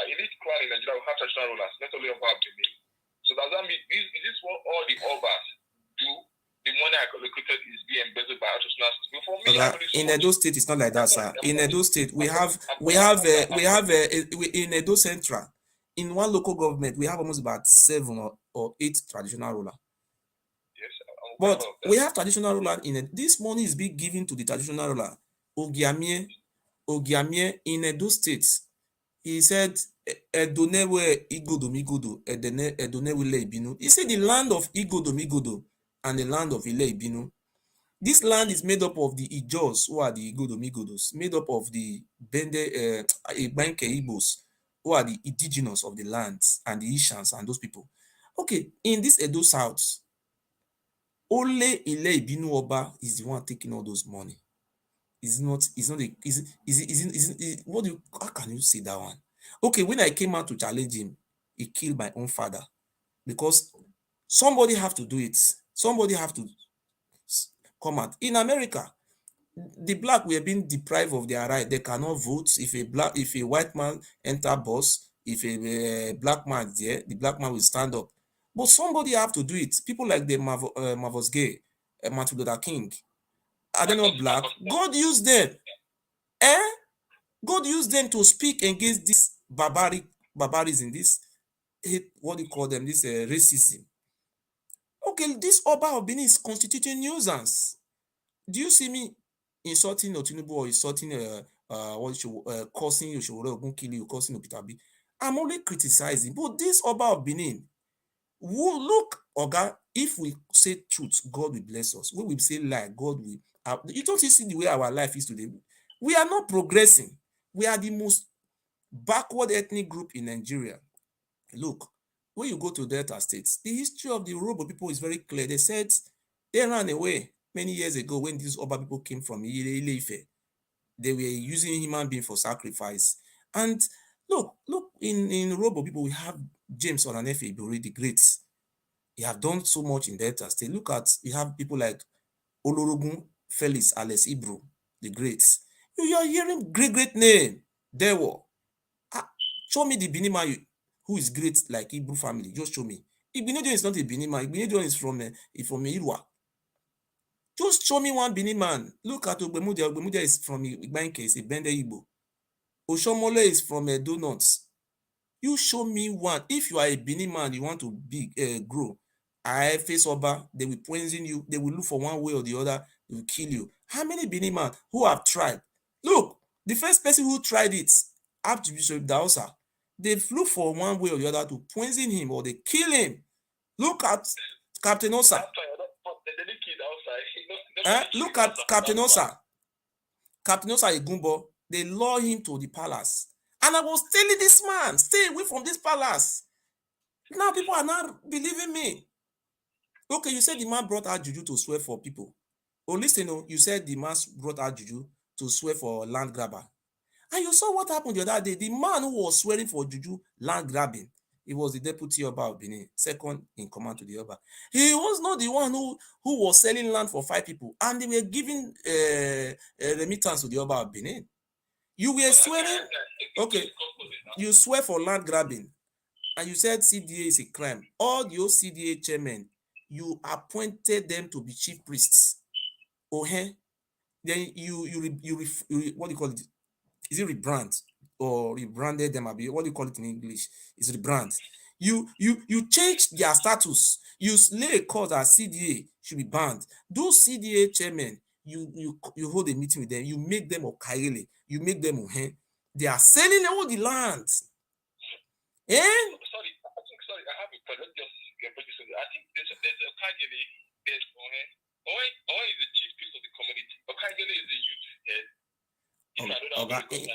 elite clan in Nigeria, we have traditional rulers, not only about Benin. So does that mean is this what all the Obas do? The money allocated is being embezzled by traditional. For me, in Edo State, it's not like that, sir. In Edo State, we have in Edo Central, in one local government, we have almost about 7 or 8 traditional rulers. Yes, but we have traditional ruler in it. This money is being given to the traditional ruler. Ogiamie in Edo State. He said, Edonewe Igodo Edonewile Ibinu. He said the land of Igodo and the land of Ile Ibinu. This land is made up of the Ijos, who are the Igodos, made up of the Bende Igbanke Igbos, who are the indigenous of the lands, and the Ishans and those people. Okay, in this Edo South, only Ile Ibinu Oba is the one taking all those money. How can you say that one? Okay, when I came out to challenge him, he killed my own father because somebody have to do it. Somebody have to come out. In America, the black were being deprived of their right. They cannot vote. If a white man enter bus, if a black man is there, the black man will stand up. But somebody have to do it. People like the Marvus Gay, Martin Luther King, are they not black? God used them. God used them to speak against this barbarism, this hate, what do you call them, this racism. Okay, this Oba of Benin is constituting nuisance. Do you see me insulting Tinubu or insulting cursing Oshowore Ogunkili, cursing Opitabi? I'm only criticizing. But this Oba of Benin, look, Oga, if we say truth, God will bless us. When we say lie, God will. You don't see the way our life is today. We are not progressing. We are the most backward ethnic group in Nigeria. Look, when you go to Delta States, the history of the Yoruba people is very clear. They said they ran away many years ago when these Oba people came from Ile-Ife. They were using human being for sacrifice. And look, in Yoruba people, we have James Onanefe Ibori the Great. He have done so much in Delta State. Look at, we have people like Olorogun Felix Alex Ibro the Great. You are hearing great name. Dewo. Show me the Benin man who is great like Ibro family. Just show me. Ibinijo is not a Benin man. Ibinijo is from Irua. Just show me one Benin man. Look at Ogbemudia. Ogbemudia is from Igbanke, it's a Bende Igbo. Oshomole is from Edo North. You show me one. If you are a Benin man, you want to grow. I face Oba, they will poison you. They will look for one way or the other. They will kill you. How many Benin man who have tried? Look, the first person who tried it, Archbishop Daosa, they flew for one way or the other to poison him or they kill him. Look at Captain Osa. Look at Captain Osa. Captain Osa Egumbo, they lure him to the palace. And I was telling this man, stay away from this palace. Now people are not believing me. Okay, you said the man brought out juju to swear for people. Oh, listen, you said the man brought out juju to swear for land grabber. And you saw what happened the other day. The man who was swearing for juju land grabbing, He was the deputy Oba of Benin, second in command to the Oba. He was not the one who was selling land for 5 people, and they were giving remittance to the Oba of Benin. You were swearing, okay, you swear for land grabbing, and you said CDA is a crime. All your CDA chairmen, you appointed them to be chief priests. Okay, then you what do you call it? Is it rebrand or rebranded them? What do you call it in English? Is rebrand. You changed their status. You lay a cause that CDA should be banned. Those CDA chairmen, you hold a meeting with them. You make them Okaile. You make them Ohen. They are selling all the land. Sorry, I have a point. Let's just get this. I think there's a Okaile. There's Ohen. Ohen is the chief priest of the community. Okaile is the youth head.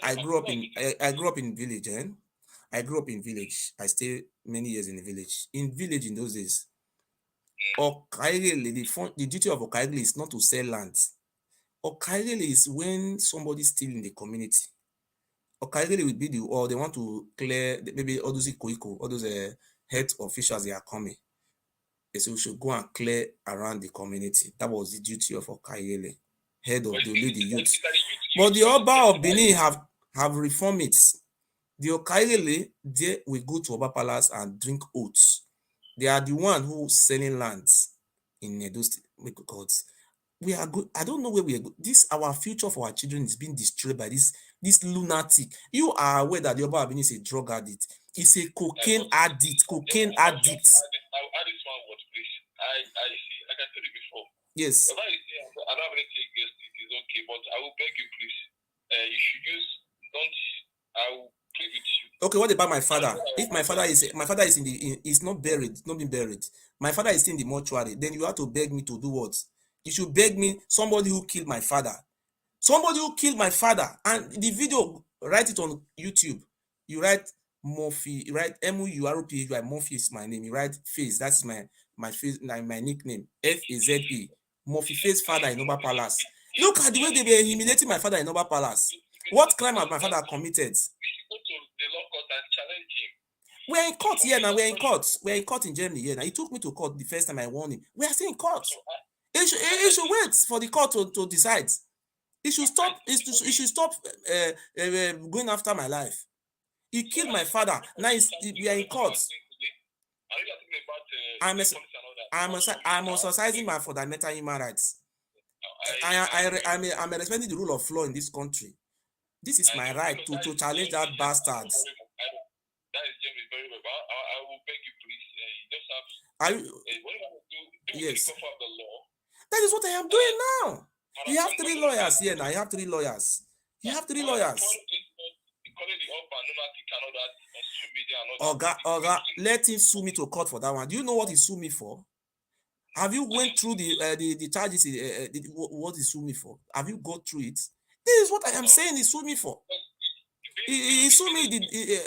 I grew up in village, I grew up in village. I stayed many years in the village. In village in those days, Okaile, the duty of Okaile is not to sell land. Okaile is when somebody steal in the community. Okaile will be or they want to clear maybe all those Ikoiko, all those health officials, they are coming. They say we should go and clear around the community. That was the duty of Okaile, head of the lady youth. But the Oba of Benin have reformed it. The Okaile, they will go to Oba Palace and drink oats. They are the one who selling lands in Edo State. We are good. I don't know where we are good. Our future for our children is being destroyed by this lunatic. You are aware that the Oba of Benin is a drug addict. He's a cocaine addict. Cocaine addict. I'll add this one word, please. I see. Like I told you before. Yes. I don't have anything against it. It's okay, but I will beg you, please. You should use. I will plead with you. Okay, what about my father? If my father is is not buried, not been buried. My father is still in the mortuary. Then you have to beg me to do what? You should beg me, somebody who killed my father. Somebody who killed my father. And the video, write it on YouTube. You write Murphy, you write Murphy, you write Murphy is my name. You write Face, that's my face, my nickname. Faze. Murphy Face father in Oba Palace. Look at the way they were humiliating my father in Oba Palace. What crime has my father committed? We should go to the law court and challenge him. We're in court here now. We're in court. We're in court in Germany here now. He took me to court the first time I warned him. We are still in court. He should wait for the court to decide. He should stop. He should stop going after my life. He killed my father. Now we are in court. I'm exercising my fundamental human rights. I'm respecting the rule of law in this country. This is my right to challenge that bastard. That is James very well. I will beg you, please. You just have. What do you yes. Cover the law? That is what I am doing now. You have 3 lawyers here now. You have 3 lawyers. Oga, let him sue me to court for that one. Do you know what he sued me for? Have you went through the charges? What he sued me for? Have you gone through it? This is what I am saying. He sued me for. He sued me.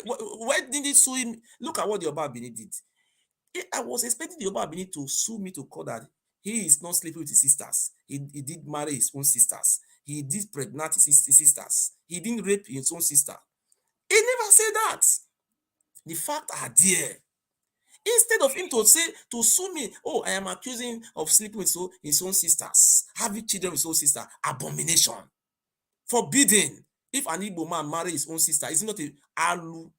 Why didn't he sue him? Look at what the Oba Benin did. I was expecting the Oba Benin to sue me to court that he is not sleeping with his sisters. He did marry his own sisters. He did pregnant his sisters. He didn't rape his own sister. He never said that. The facts are there. Instead of him to sue me, oh, I am accusing of sleeping with his own sisters, having children with his own sister, abomination, forbidden. If an Igbo man marry his own sister, it's not a alu.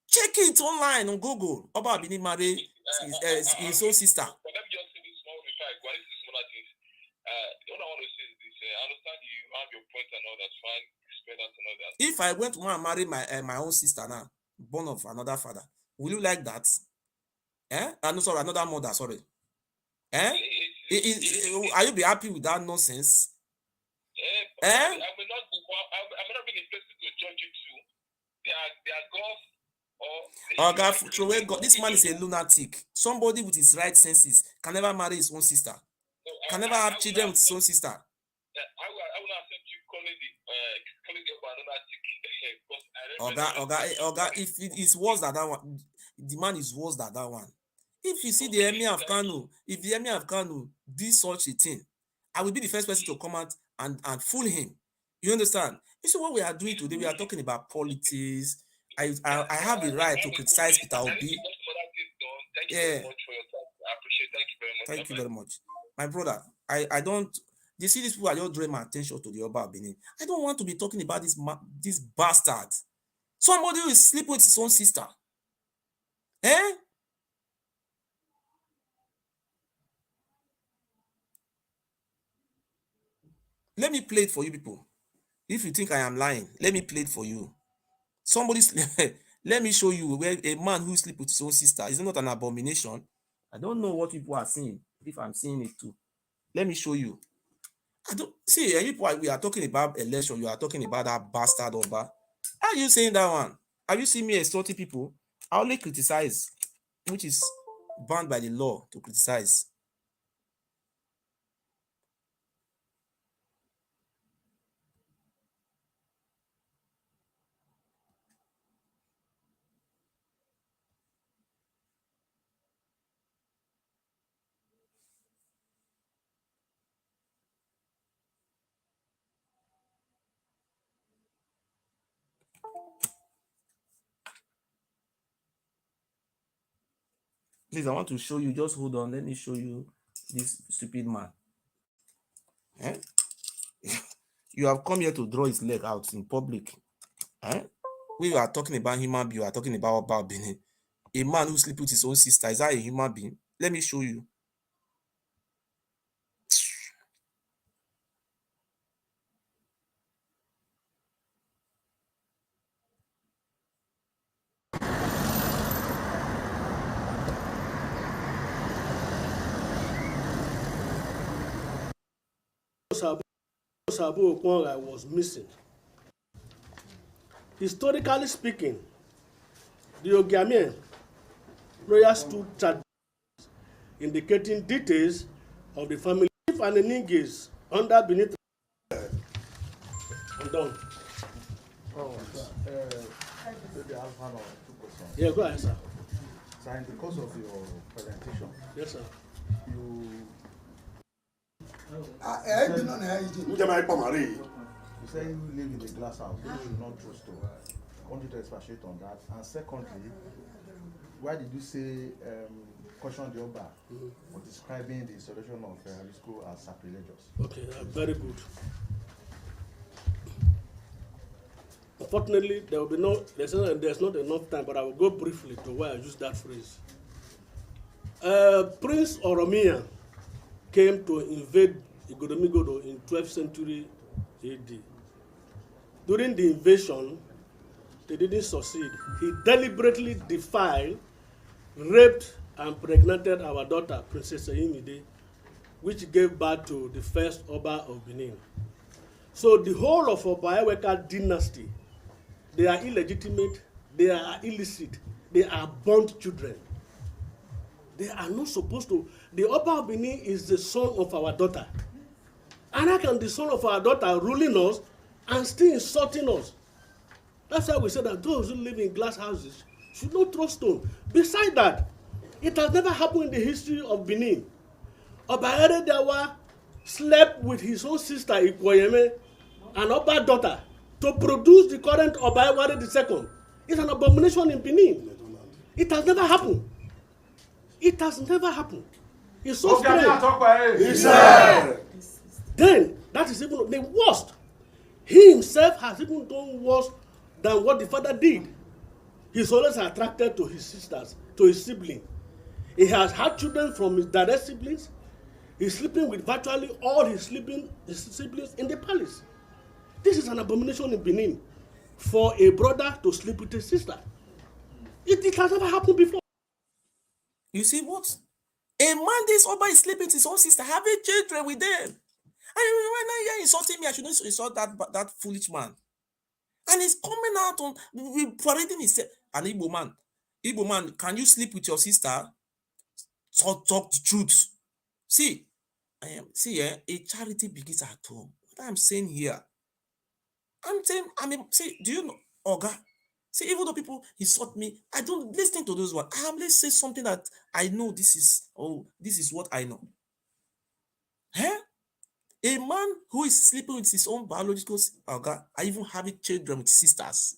Check it online on Google. Oba Benin marry his own sister. But let me just say this small before I go into smaller things. What I want to say is this: I understand you have your point and all that's fine. Explain that and all that. If I went to want to marry my own sister now, born of another father, will you like that? No, sorry, another mother. Sorry. Are you be happy with that nonsense? I may not be in a place to judge you too. They are gods. God, this man is a lunatic. Somebody with his right senses can never marry his own sister. Can never have children with his own sister. I will accept you calling the Oga, if it is worse than that one, the man is worse than that one. If you see the Emir of Kano, if the Emir of Kano did such a thing, I will be the first person to come out and fool him. You understand? This is what we are doing today. We are talking about politics I have a right to criticize Peter Obi. Thank you Yeah. very much for your time. I appreciate it. Thank you very much. Thank you very much. My brother, I don't, you see these people are just drawing my attention to the Oba of Benin. I don't want to be talking about this bastard. Somebody who is sleeping with his own sister. Eh? Let me play it for you people. If you think I am lying, let me play it for you. Let me show you where a man who sleeps with his own sister is not an abomination. I don't know what people are seeing, if I'm seeing it too. Let me show you. I don't see we are talking about election, you are talking about that bastard Oba. Are you saying that one? Have you seen me extorting people? I only criticize, which is banned by the law to criticize. Please, I want to show you. Just hold on. Let me show you this stupid man. Eh? You have come here to draw his leg out in public. Eh? We are talking about human being. We are talking about Benin. A man who sleeps with his own sister. Is that a human being? Let me show you. Sabu Okwonga was missing. Historically speaking, the Ogiamien royal stood tradition indicating details of the family and the Ningis under beneath. I'm done. Oh, maybe I have one or two questions. Yeah, go ahead, sir. So, in the course of your presentation, Yes, sir. you say you live in a glass house, you should not trust to. I want you to expatiate on that. And secondly, why did you say caution the Oba for describing the installation of school as sacrilegious? Okay, very good. Unfortunately, there will be there's not enough time, but I will go briefly to why I use that phrase. Prince Oromia came to invade Igodomigodo in 12th century AD. During the invasion, they didn't succeed. He deliberately defiled, raped, and impregnated our daughter, Princess Eyimide, which gave birth to the first Oba of Benin. So the whole of Oba dynasty, they are illegitimate, they are illicit, they are burnt children. They are not supposed to. The Oba of Benin is the son of our daughter. And how can the son of our daughter ruling us and still insulting us? That's why we say that those who live in glass houses should not throw stone. Besides that, it has never happened in the history of Benin. Oba Eredawa slept with his own sister Ikoyeme, an Oba daughter, to produce the current Oba Eware II. It's an abomination in Benin. It has never happened. It has never happened. It's so strange. Then, that is even the worst. He himself has even done worse than what the father did. He's always attracted to his sisters, to his siblings. He has had children from his direct siblings. He's sleeping with virtually all his siblings in the palace. This is an abomination in Benin for a brother to sleep with his sister. It has never happened before. You see what? A man, this Oba is sleeping with his own sister, having children with them. And when you're insulting me, I should not insult that foolish man. And he's coming out on parading himself. An Igbo man. Igbo man, can you sleep with your sister? Talk the truth. See, a charity begins at home. What I'm saying here, see, do you know, Oga? See, even though people insult me, I don't listen to those words. I am let's say something that I know this is what I know. Huh? A man who is sleeping with his own biological Oga, I even having children with sisters.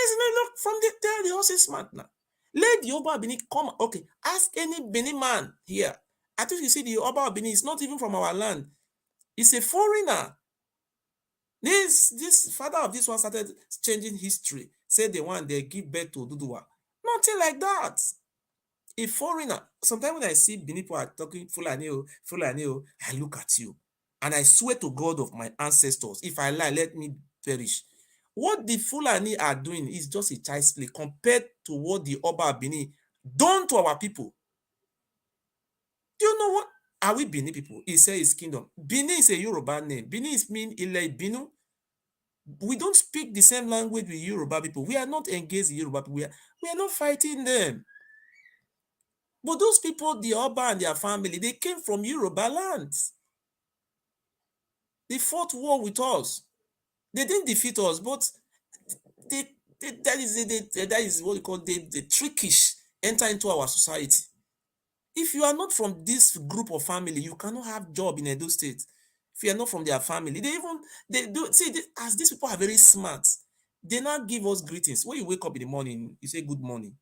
Yes, no, look, from the tell the horse is smart now. Let the Oba Bini come. Okay, ask any Bini man here. I think you see the Oba Bini is not even from our land. He's a foreigner. This father of this one started changing history. Say the one they give birth to Duduwa. Nothing like that. A foreigner. Sometimes when I see Bini people are talking Fulani, I look at you. And I swear to God of my ancestors, if I lie, let me perish. What the Fulani are doing is just a child's play compared to what the Oba Bini done to our people. Do you know what? Are we Bini people? He said his kingdom. Bini is a Yoruba name. Bini is mean Ile Binu. We don't speak the same language with Yoruba people. We are not engaged in Yoruba people. We are not fighting them. But those people, the Oba and their family, they came from Yoruba land. They fought war with us. They didn't defeat us, but that is what we call the trickish enter into our society. If you are not from this group of family, you cannot have job in Edo State. If you are not from their family, they do see as these people are very smart. They now give us greetings. When you wake up in the morning, you say good morning.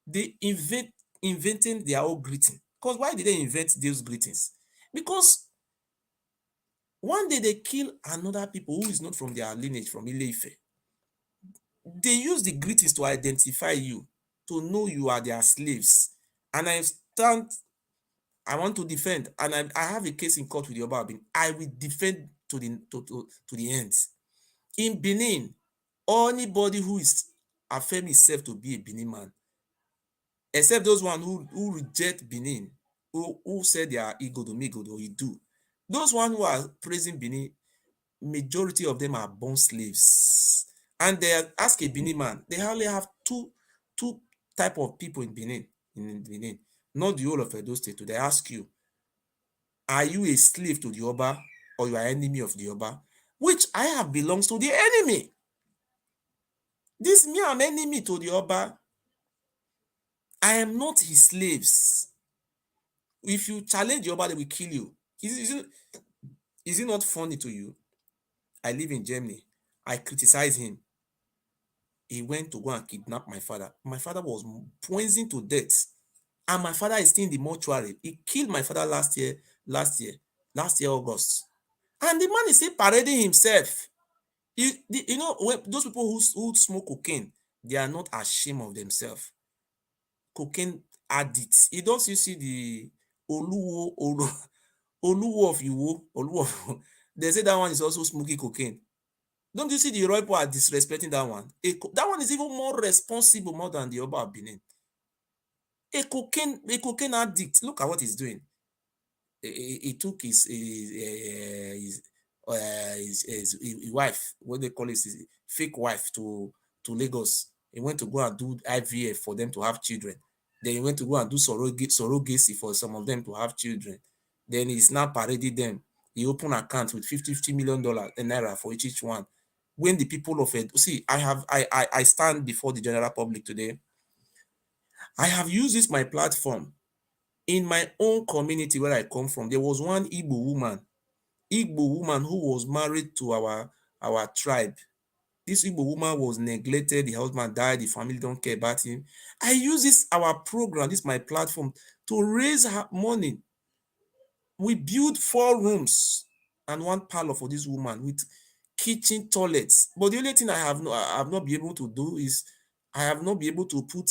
They inventing their own greeting. Because why did they invent those greetings? Because one day they kill another people who is not from their lineage, from Ile-Ife. They use the greetings to identify you, to know you are their slaves. And I want to defend, and I have a case in court with the Oba Benin. I will defend to the end. In Benin, anybody who is affirm himself to be a Benin man, except those one who reject Benin, who say they are Igodo, or Idu. Those one who are praising Benin, majority of them are born slaves. And they ask a Benin man, they only have two type of people in Benin, not the whole of Edo State. They ask you, are you a slave to the Oba or you are enemy of the Oba? Which I have belongs to the enemy. This me, I'm enemy to the Oba. I am not his slaves. If you challenge the Oba, they will kill you. Is it not funny to you? I live in Germany. I criticize him. He went to go and kidnap my father. My father was poisoned to death. And my father is still in the mortuary. He killed my father last year, August. And the man is still parading himself. You know, when those people who smoke cocaine, they are not ashamed of themselves. Cocaine addicts. You don't see the Oluwo of Iwo. They say that one is also smoking cocaine. Don't you see the Yoruba people are disrespecting that one? That one is even more responsible more than the Oba of Benin. A cocaine addict. Look at what he's doing. He took his wife, what they call it, his fake wife to Lagos. He went to go and do IVF for them to have children. Then he went to go and do surrogacy for some of them to have children. Then he's now parading them. He opened accounts with $50 million naira for each one. When the people of it, see, I stand before the general public today. I have used this my platform. In my own community where I come from, there was one Igbo woman who was married to our tribe. This Igbo woman was neglected. The husband died. The family don't care about him. I use this our program, this my platform, to raise her money. We built 4 rooms and 1 parlor for this woman with kitchen, toilets. But the only thing I have not been able to do is I have not been able to put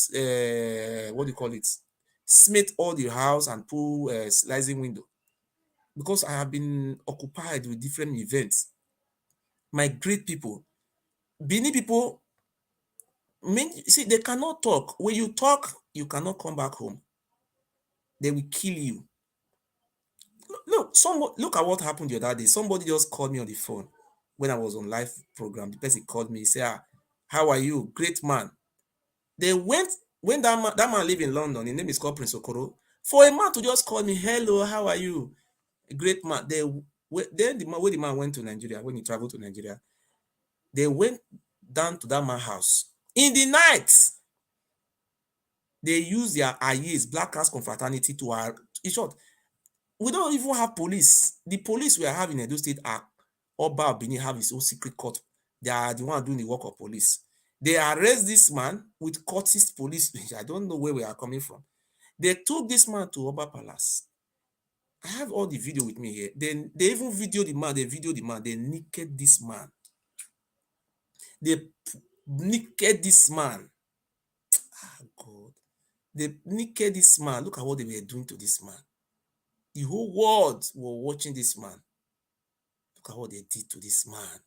what do you call it, smith all the house and pull sliding window, because I have been occupied with different events. My great people, Bini people, see, they cannot talk. When you talk, you cannot come back home. They will kill you. Look at what happened the other day. Somebody just called me on the phone when I was on live program. The person called me. He said, how are you? Great man. They went, when that man live in London, his name is called Prince Okoro. For a man to just call me, hello, how are you? A great man. Then when the man went to Nigeria, when he traveled to Nigeria, they went down to that man's house. In the night, they used their IAs, Black House Confraternity, in short, we don't even have police. The police we have in Edo State are Oba Benin have his own secret court. They are the one doing the work of police. They arrest this man with courtesy police. I don't know where we are coming from. They took this man to Oba Palace. I have all the video with me here. Then they even videoed the man. They videoed the man. They naked this man. They naked this man. Ah, God. They naked this man. Look at what they were doing to this man. The whole world were watching this man. Look at what they did to this man.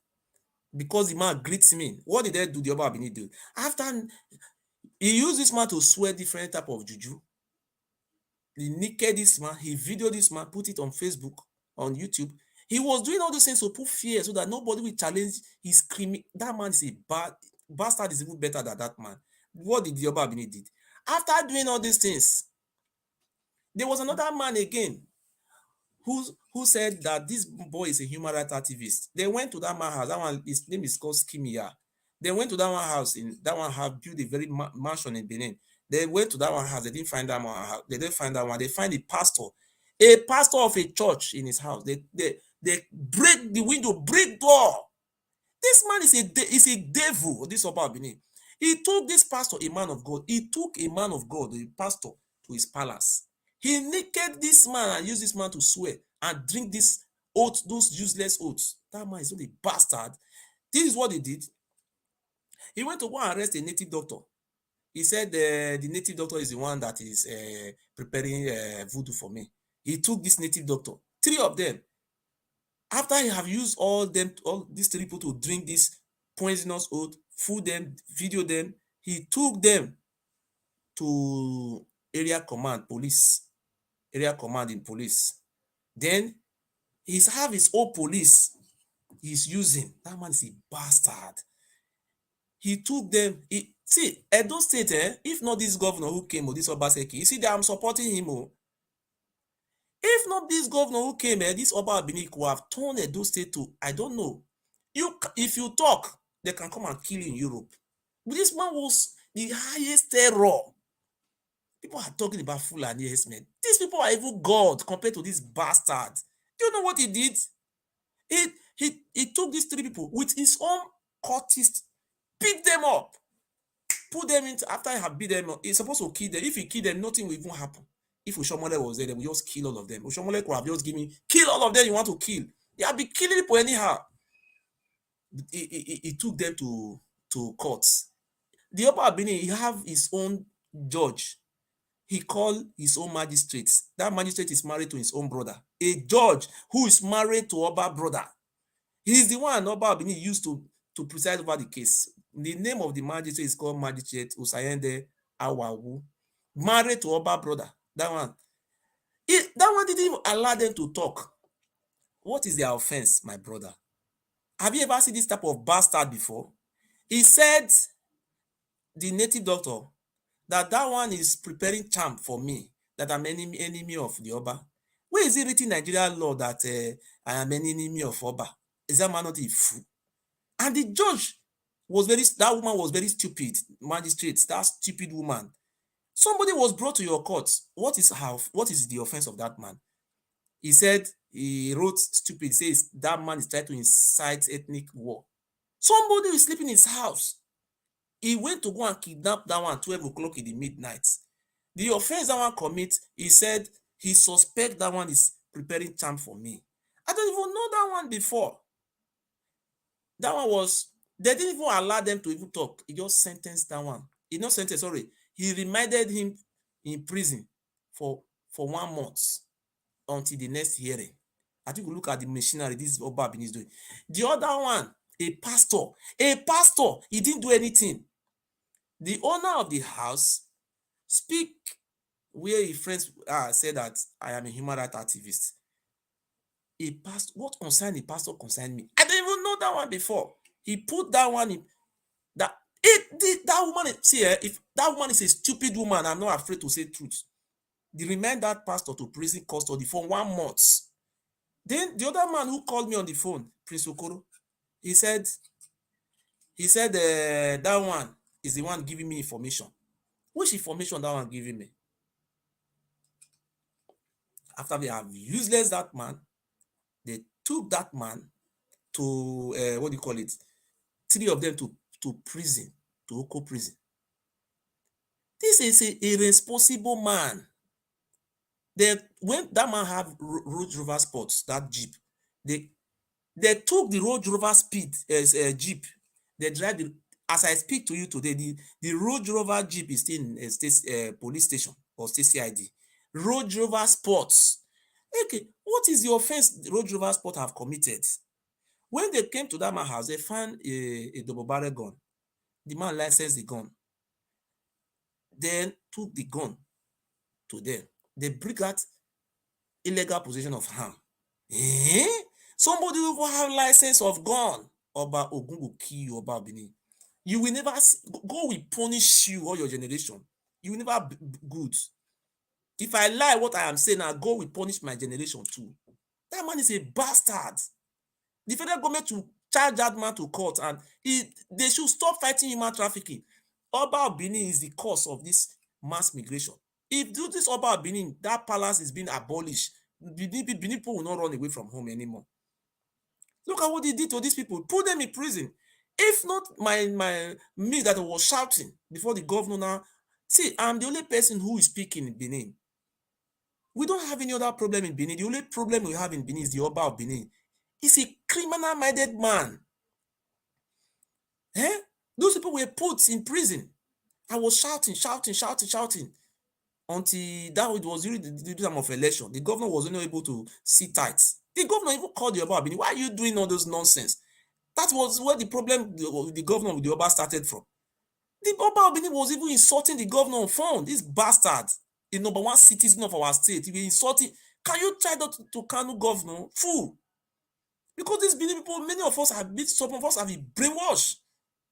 Because the man greets me. What did they do? The Oba Abini do? After he used this man to swear different type of juju. He naked this man. He videoed this man, put it on Facebook, on YouTube. He was doing all those things to put fear so that nobody will challenge his screaming. That man is a bastard is even better than that man. What did the Oba Abini did? After doing all these things, there was another man again who said that this boy is a human rights activist. They went to that man's house. That one, his name is called Skimia. They went to that one house. That one have built a very mansion in Benin. They went to that one house. They didn't find that one house. They didn't find that one. They find a pastor of a church in his house. They break the window, break door. This man is a devil. This Oba Abini. He took this pastor, a man of God. He took a man of God, a pastor, to his palace. He naked this man and used this man to swear and drink this oath, those useless oaths. That man is not a bastard. This is what he did. He went to go and arrest a native doctor. He said the native doctor is the one that is preparing voodoo for me. He took this native doctor, 3 of them. After he have used all these 3 people to drink this poisonous oath, food them, video them, he took them to area command in police. Then he's have his own police he's using. That man is a bastard. He took them. See, Edo State, if not this governor who came, or this Obaseki, you see that I'm supporting him. If not this governor who came, this Oba Abini could have turned Edo State to, I don't know. If you talk, they can come and kill you in Europe. But this man was the highest terror. People are talking about Fulani herdsmen. These people are even God compared to this bastard. Do you know what he did? He took these 3 people with his own courtist, beat them up, put them into, after he had beat them up, he's supposed to kill them. If he kill them, nothing will even happen. If Oshomole was there, they will just kill all of them. Oshomole could have just given me, kill all of them you want to kill. They have been killing people anyhow. He took them to courts. The Oba Abini, he have his own judge. He called his own magistrates. That magistrate is married to his own brother. A judge who is married to Oba brother. He is the one Oba Abini used to preside over the case. The name of the magistrate is called Magistrate Usayende Awawu. Married to Oba brother. That one. That one didn't even allow them to talk. What is their offense, my brother? Have you ever seen this type of bastard before? He said, the native doctor, that one is preparing charm for me, that I'm enemy of the Oba. Where is it written in Nigerian law that I am an enemy of Oba? Is that man not a fool? And the judge that woman was very stupid, magistrate, that stupid woman. Somebody was brought to your court. What is the offense of that man? He said, he wrote stupid, says that man is trying to incite ethnic war. Somebody is sleeping in his house. He went to go and kidnap that one 12 o'clock in the midnight. The offense that one commits, he said he suspect that one is preparing charm for me. I don't even know that one before. That one was, they didn't even allow them to even talk. He just sentenced that one. He not sentenced, sorry. He reminded him in prison for 1 month until the next hearing. I think we look at the machinery this Oba Abini is doing. The other one, a pastor, he didn't do anything. The owner of the house speak where his friends said that I am a human rights activist. A pastor, what concerned the pastor concerned me. I didn't even know that one before. He put that one in that woman. See, if that woman is a stupid woman, I'm not afraid to say truth. They remained that pastor to prison custody for 1 month. Then the other man who called me on the phone, Prince Okoro, he said that one is the one giving me information. Which information that one giving me? After they have useless that man, they took that man to 3 of them to prison to Oko prison. This is a irresponsible man. When that man have Range Rover Sports, that Jeep, they took the Range Rover speed as a Jeep. They drive the. As I speak to you today, the Range Rover Jeep is still in a state, police station or state CID. Range Rover Sports. Okay, what is the offense the Range Rover Sport have committed? When they came to that man's house, they found a double barrel gun. The man licensed the gun. Then took the gun to them. They bring out illegal possession of arm. Somebody who have license of gun, Oba Ogun will kill you, Oba Benin. You will never see, God will punish you or your generation. You will never be good. If I lie what I am saying now, God will punish my generation too. That man is a bastard. The federal government to charge that man to court, and they should stop fighting human trafficking. Oba Benin is the cause of this mass migration. If this Oba Benin, that palace is being abolished, Benin people will not run away from home anymore. Look at what they did to these people. Put them in prison. If not me that was shouting before the governor now, see, I'm the only person who is speaking in Benin. We don't have any other problem in Benin. The only problem we have in Benin is the Oba of Benin. He's a criminal-minded man. Those people were put in prison. I was shouting until that it was during the time of election. The governor was only able to sit tight. The governor even called the Oba of Benin. Why are you doing all those nonsense? That was where the problem the governor with the Oba started from. The Oba of Benin was even insulting the governor on phone. This bastard, the number one citizen of our state, he was insulting. Can you try that to Kanu governor? Fool. Because these Benin people, many of us have been, some of us have been brainwashed.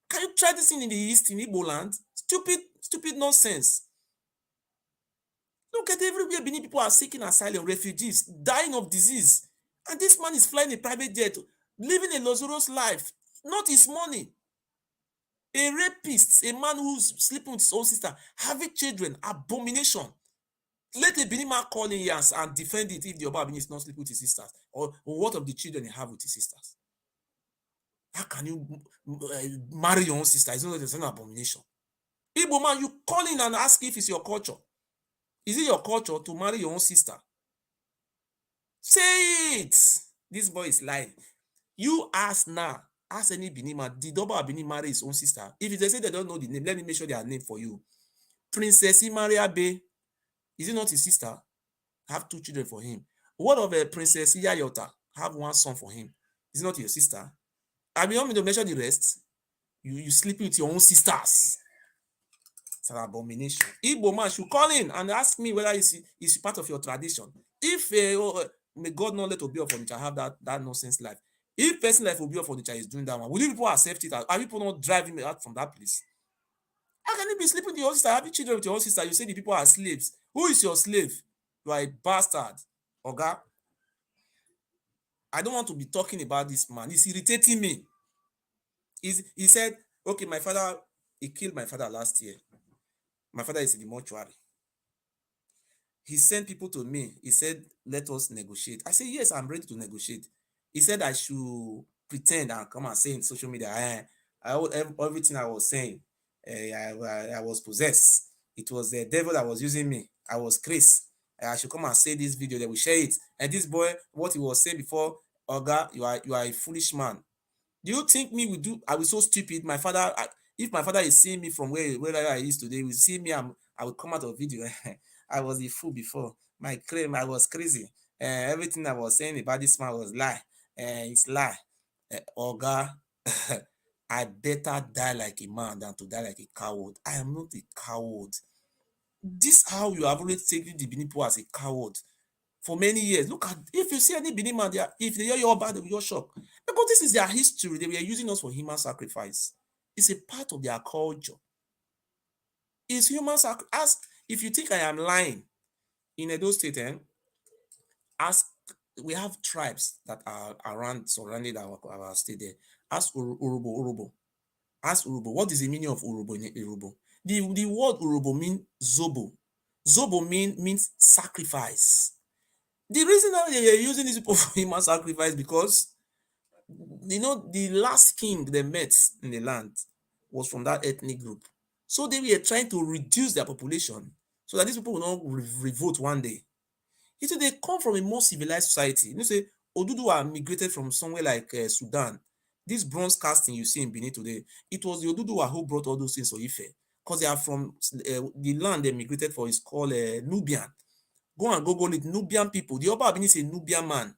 Can you try this in the East, in Igbo land? Stupid nonsense. Look at everywhere Benin people are seeking asylum, refugees, dying of disease. And this man is flying a private jet, living a luxurious life, not his money. A rapist, a man who's sleeping with his own sister, having children, abomination. Let the Benin man call in here and defend it if the Oba Benin is not sleeping with his sisters. Or what of the children he have with his sisters? How can you marry your own sister? It's not an abomination. Igbo man, you call in and ask if it's your culture. Is it your culture to marry your own sister? Say it. This boy is lying. You ask now. Ask any Benin man. Did Oba Benin marry his own sister? If they say they don't know the name, let me make sure their name for you. Princess Imaria Bay. Is it not his sister? Have 2 children for him. What of a Princess Iyayota? Have 1 son for him. Is it not your sister? I mean, you want me to measure the rest? You sleep with your own sisters. It's an abomination. Igbo man should call in and ask me whether it's part of your tradition. If may God not let Obi of Onitsha have that nonsense life. If person like Obi of Onitsha is doing that one, will you people accept it? Are people not driving out from that place? How can you be sleeping with your sister, having children with your sister? You say the people are slaves. Who is your slave? You are a bastard. Oga, I don't want to be talking about this man. He's irritating me. He said, okay, he killed my father last year. My father is in the mortuary. He sent people to me. He said, let us negotiate. I said, yes, I'm ready to negotiate. He said I should pretend and come and say in social media, everything I was saying, I was possessed. It was the devil that was using me. I was Chris. I should come and say this video. They will share it. And this boy, what he was saying before, Oga, you are a foolish man. Do you think me will do? I was so stupid. My father, if my father is seeing me from where I is today, he will see me. I will come out of video. I was a fool before. My claim, I was crazy. Everything I was saying about this man was lie. It's lie. Oga, I better die like a man than to die like a coward. I am not a coward. This how you have already taken the Benin people as a coward for many years. Look at, if you see any Benin man there, if they hear your bad, they will shock. Because this is their history. They were using us for human sacrifice. It's a part of their culture. It's human sacrifice. If you think I am lying, in Edo State, ask, we have tribes that are around, surrounding our state there. Ask Urobo. Ask Urobo, what is the meaning of Urobo in Urobo? The word Urobo means Zobo. Zobo means sacrifice. The reason that they are using this people for human sacrifice because, the last king they met in the land, was from that ethnic group. So they were trying to reduce their population so that these people will not revolt one day. You see, they come from a more civilized society. You know, say Oduduwa migrated from somewhere like Sudan. This bronze casting you see in Benin today, it was the Oduduwa who brought all those things to Ife, because they are from the land they migrated for is called Nubian. Go and Google it, Nubian people. The Oba Abini is a Nubian man.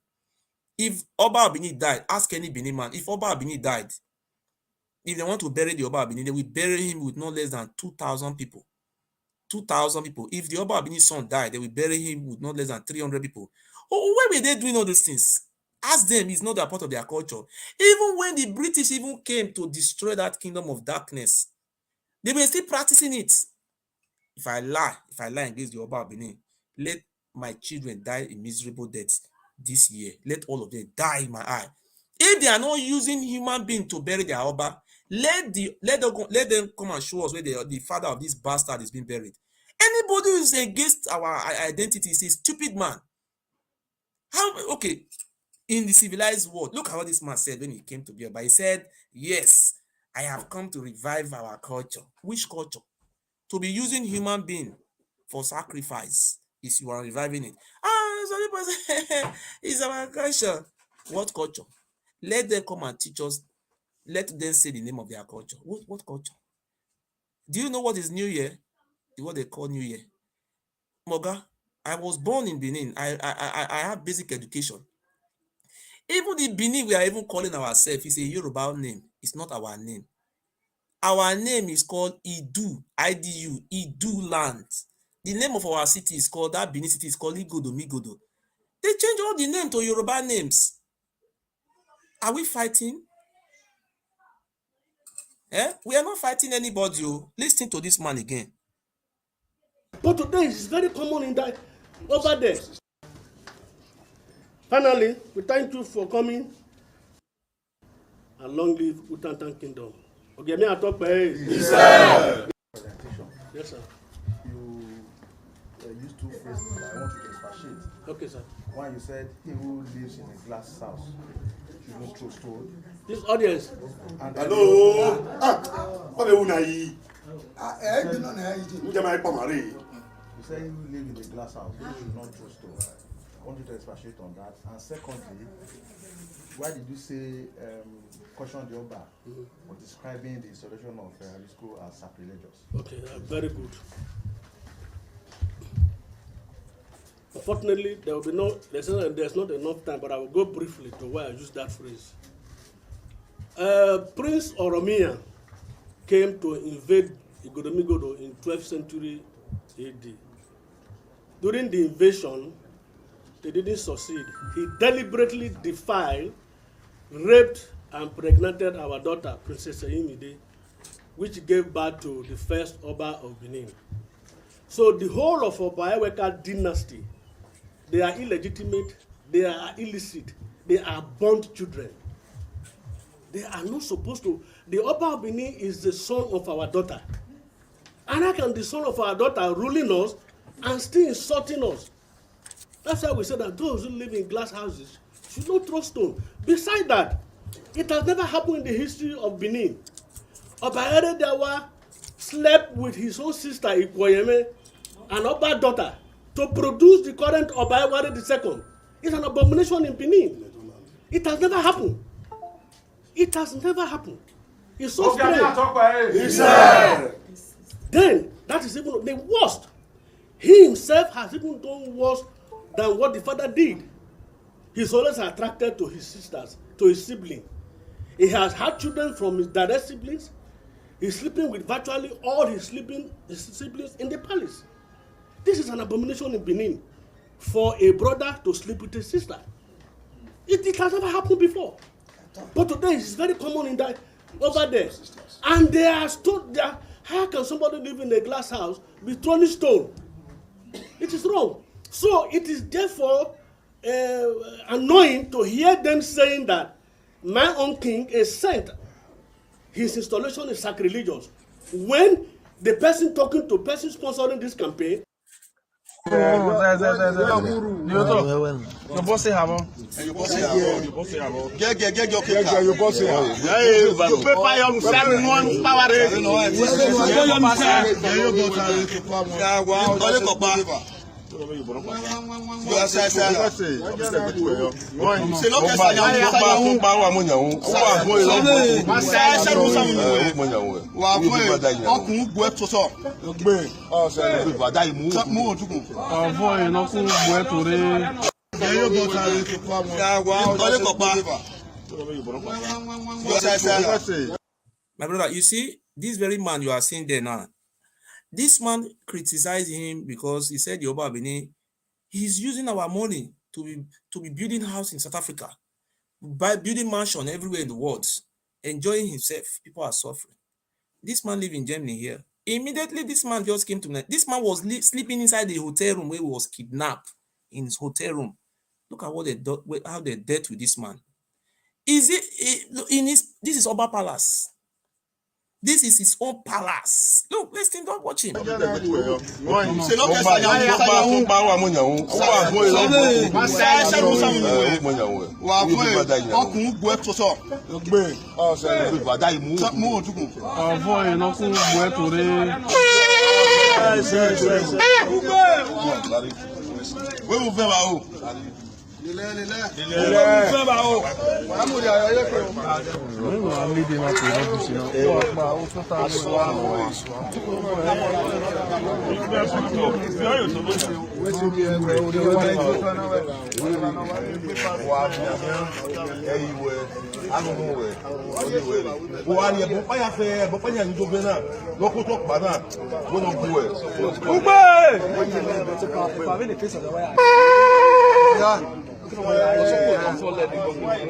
If Oba Abini died, ask any Benin man. If Oba Abini died, if they want to bury the Oba Abini, they will bury him with no less than 2,000 people. 2,000 people. If the Oba Abini's son died, they will bury him with no less than 300 people. Oh, why were they doing all those things? Ask them, it's not a part of their culture. Even when the British even came to destroy that kingdom of darkness, they were still practicing it. If I lie against the Oba Abini, let my children die a miserable death this year. Let all of them die in my eye. If they are not using human being to bury their Oba, let them come and show us where the father of this bastard is being buried. Anybody who is against our identity is a stupid man. How? Okay, in the civilized world, look at what this man said when he came to Bioba. He said, yes, I have come to revive our culture. Which culture? To be using human being for sacrifice is you are reviving it. Some people say it's our culture. What culture? Let them come and teach us. Let them say the name of their culture. What culture? Do you know what is New Year? What they call New Year? Moga, I was born in Benin. I have basic education. Even the Benin we are even calling ourselves is a Yoruba name. It's not our name. Our name is called Idu, IDU, Idu land. The name of our city is called, that Benin city is called Igodo, Migodo. They change all the name to Yoruba names. Are we fighting? We are not fighting anybody. Listen to this man again. But today it's very common in that over there. Finally, we thank you for coming. And long live Utantan Kingdom. Okay, may I talk by Yes, sir. Presentation. Yes, sir. You used two phrases that I want you to expatiate. Okay, sir. One, you said, he who lives in a glass house should not throw stone. This audience. And Hello. What are you doing? You said, he who lives in a glass house should not throw stone. I want you to expatiate on that. And secondly, why did you say caution the Oba for describing the installation of school as sacrilegious? Okay, very good. Unfortunately, there will be there's not enough time, but I will go briefly to why I use that phrase. Prince Oromia came to invade Igodomigodo in 12th century AD. During the invasion, they didn't succeed. He deliberately defiled, raped, and impregnated our daughter, Princess Eyimide, which gave birth to the first Oba of Benin. So the whole of Oba-Eweka dynasty, they are illegitimate, they are illicit, they are burnt children. They are not supposed to. The Oba of Benin is the son of our daughter. And how can the son of our daughter ruling us and still insulting us? That's why we say that those who live in glass houses should not throw stone. Besides that, it has never happened in the history of Benin. Oba Eredewa slept with his own sister Ikoyeme, an Oba daughter, to produce the current Oba Eware II. It's an abomination in Benin. It has never happened. It has never happened. It's so strange. Then, that is even the worst. He himself has even done worse than what the father did. He's always attracted to his sisters, to his siblings. He has had children from his direct siblings. He's sleeping with virtually all his siblings in the palace. This is an abomination in Benin for a brother to sleep with his sister. It has never happened before. But today it's very common in that over there. And they are stood there. How can somebody live in a glass house with throwing stone? It is wrong. So it is therefore annoying to hear them saying that my own king is sent. His installation is sacrilegious. When the person talking to person sponsoring this campaign My brother, you see, this very man you are seeing there now, this man criticized him because he said Yoruba Benin, he's using our money to be building house in South Africa, by building mansion everywhere in the world, enjoying himself. People are suffering. This man live in Germany here. Immediately, this man just came to me. This man was sleeping inside the hotel room where he was kidnapped in his hotel room. Look at what they do, how they dealt with this man. Is it in his? This is Oba Palace. This is his own palace. Look, listen, don't watch him.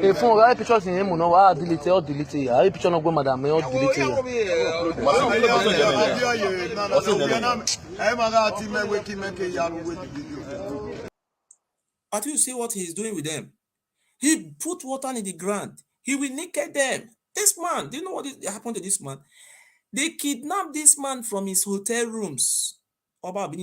Et font regarder picture c'est mon nom va deleter ah picture non go madame mais on deleter But you see what he's doing with them? He put water in the ground. He will naked them. This man, do you know what happened to this man? They kidnapped this man from his hotel rooms. Broke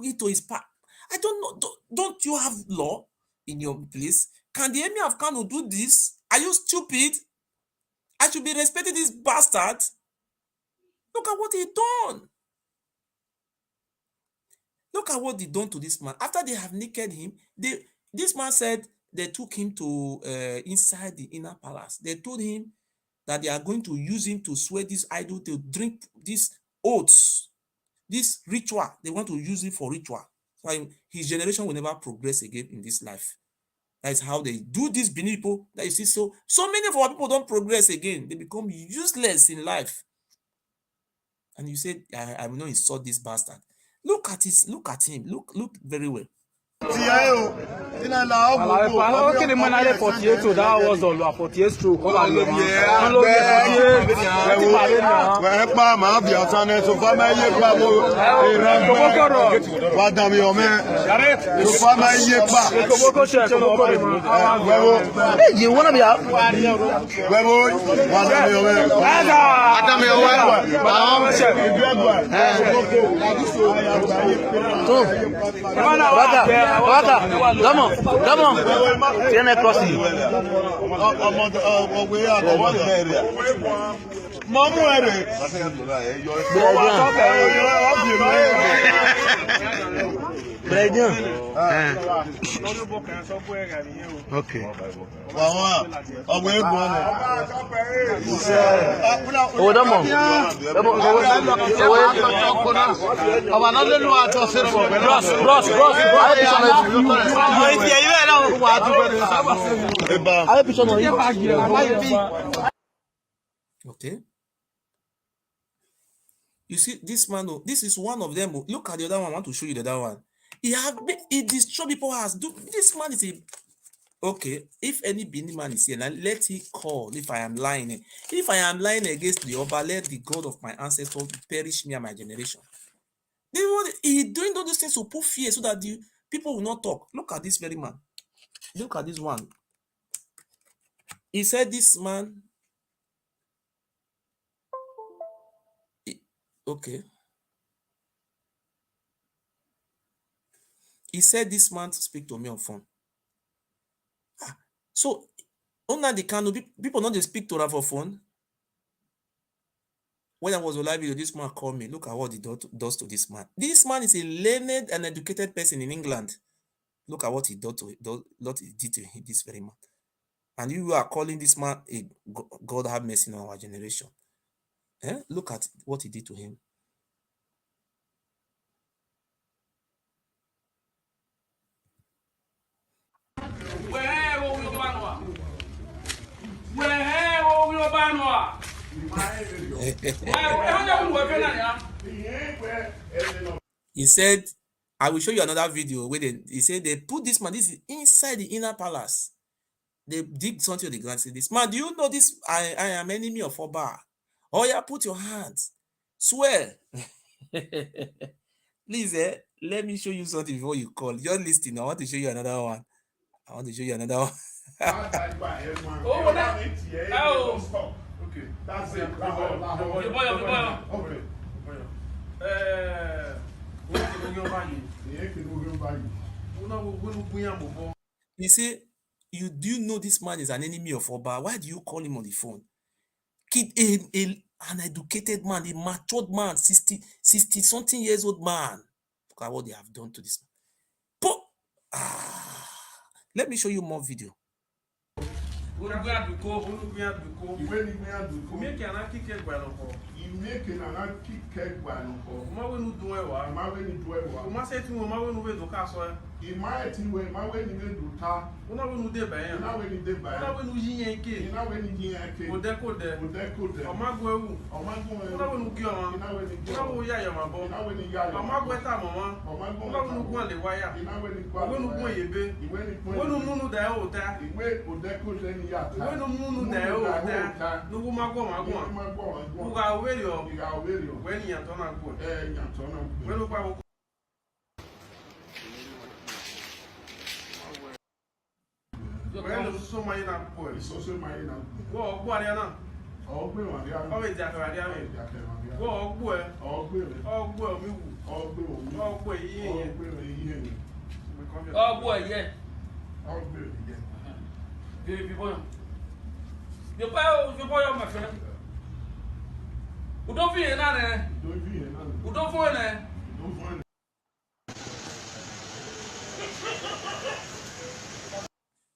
into his park. I don't know. Don't you have law in your place? Can the Emir of Kano do this? Are you stupid? I should be respecting this bastard. Look at what he done. Look at what they done to this man. After they have naked him, this man said they took him to inside the inner palace. They told him that they are going to use him to swear this idol, to drink these oaths, this ritual. They want to use it for ritual. So his generation will never progress again in this life. That is how they do this Benin people. That you see, so many of our people don't progress again. They become useless in life. And you said, I will not insult this bastard. Look at him. Look very well. Okay, the man had 48 so that was all 48 stroke. You wanna be out? Waka, come on. Tiene crossing. Okay. Okay. You see, this man, this is one of them. Look at the other one. I want to show you the other one. He destroyed people's house. This man is a... Okay, if any Benin man is here, now let he call if I am lying. If I am lying against the Oba, let the God of my ancestors perish me and my generation. He doing all these things to put fear so that the people will not talk. Look at this very man. Look at this one. He said this man... Okay. He said this man to speak to me on phone. So, under the Kanu, people not they speak to her for phone. When I was on live video, this man called me. Look at what he does to this man. This man is a learned and educated person in England. Look at what he did to him, this very man. And you are calling this man a God have mercy on our generation. Look at what he did to him. He said, I will show you another video where he said they put this man, this is inside the inner palace. They dig something on the ground. Say, this man, do you know this? I am enemy of Oba. Oh yeah, put your hands. Swear. Please, let me show you something before you call. Just listen. I want to show you another one. Okay. That's it. You see, do you know this man is an enemy of Oba? Why do you call him on the phone? An educated man, a matured man, 60-something years old man. Look at what they have done to this man. Let me show you more video.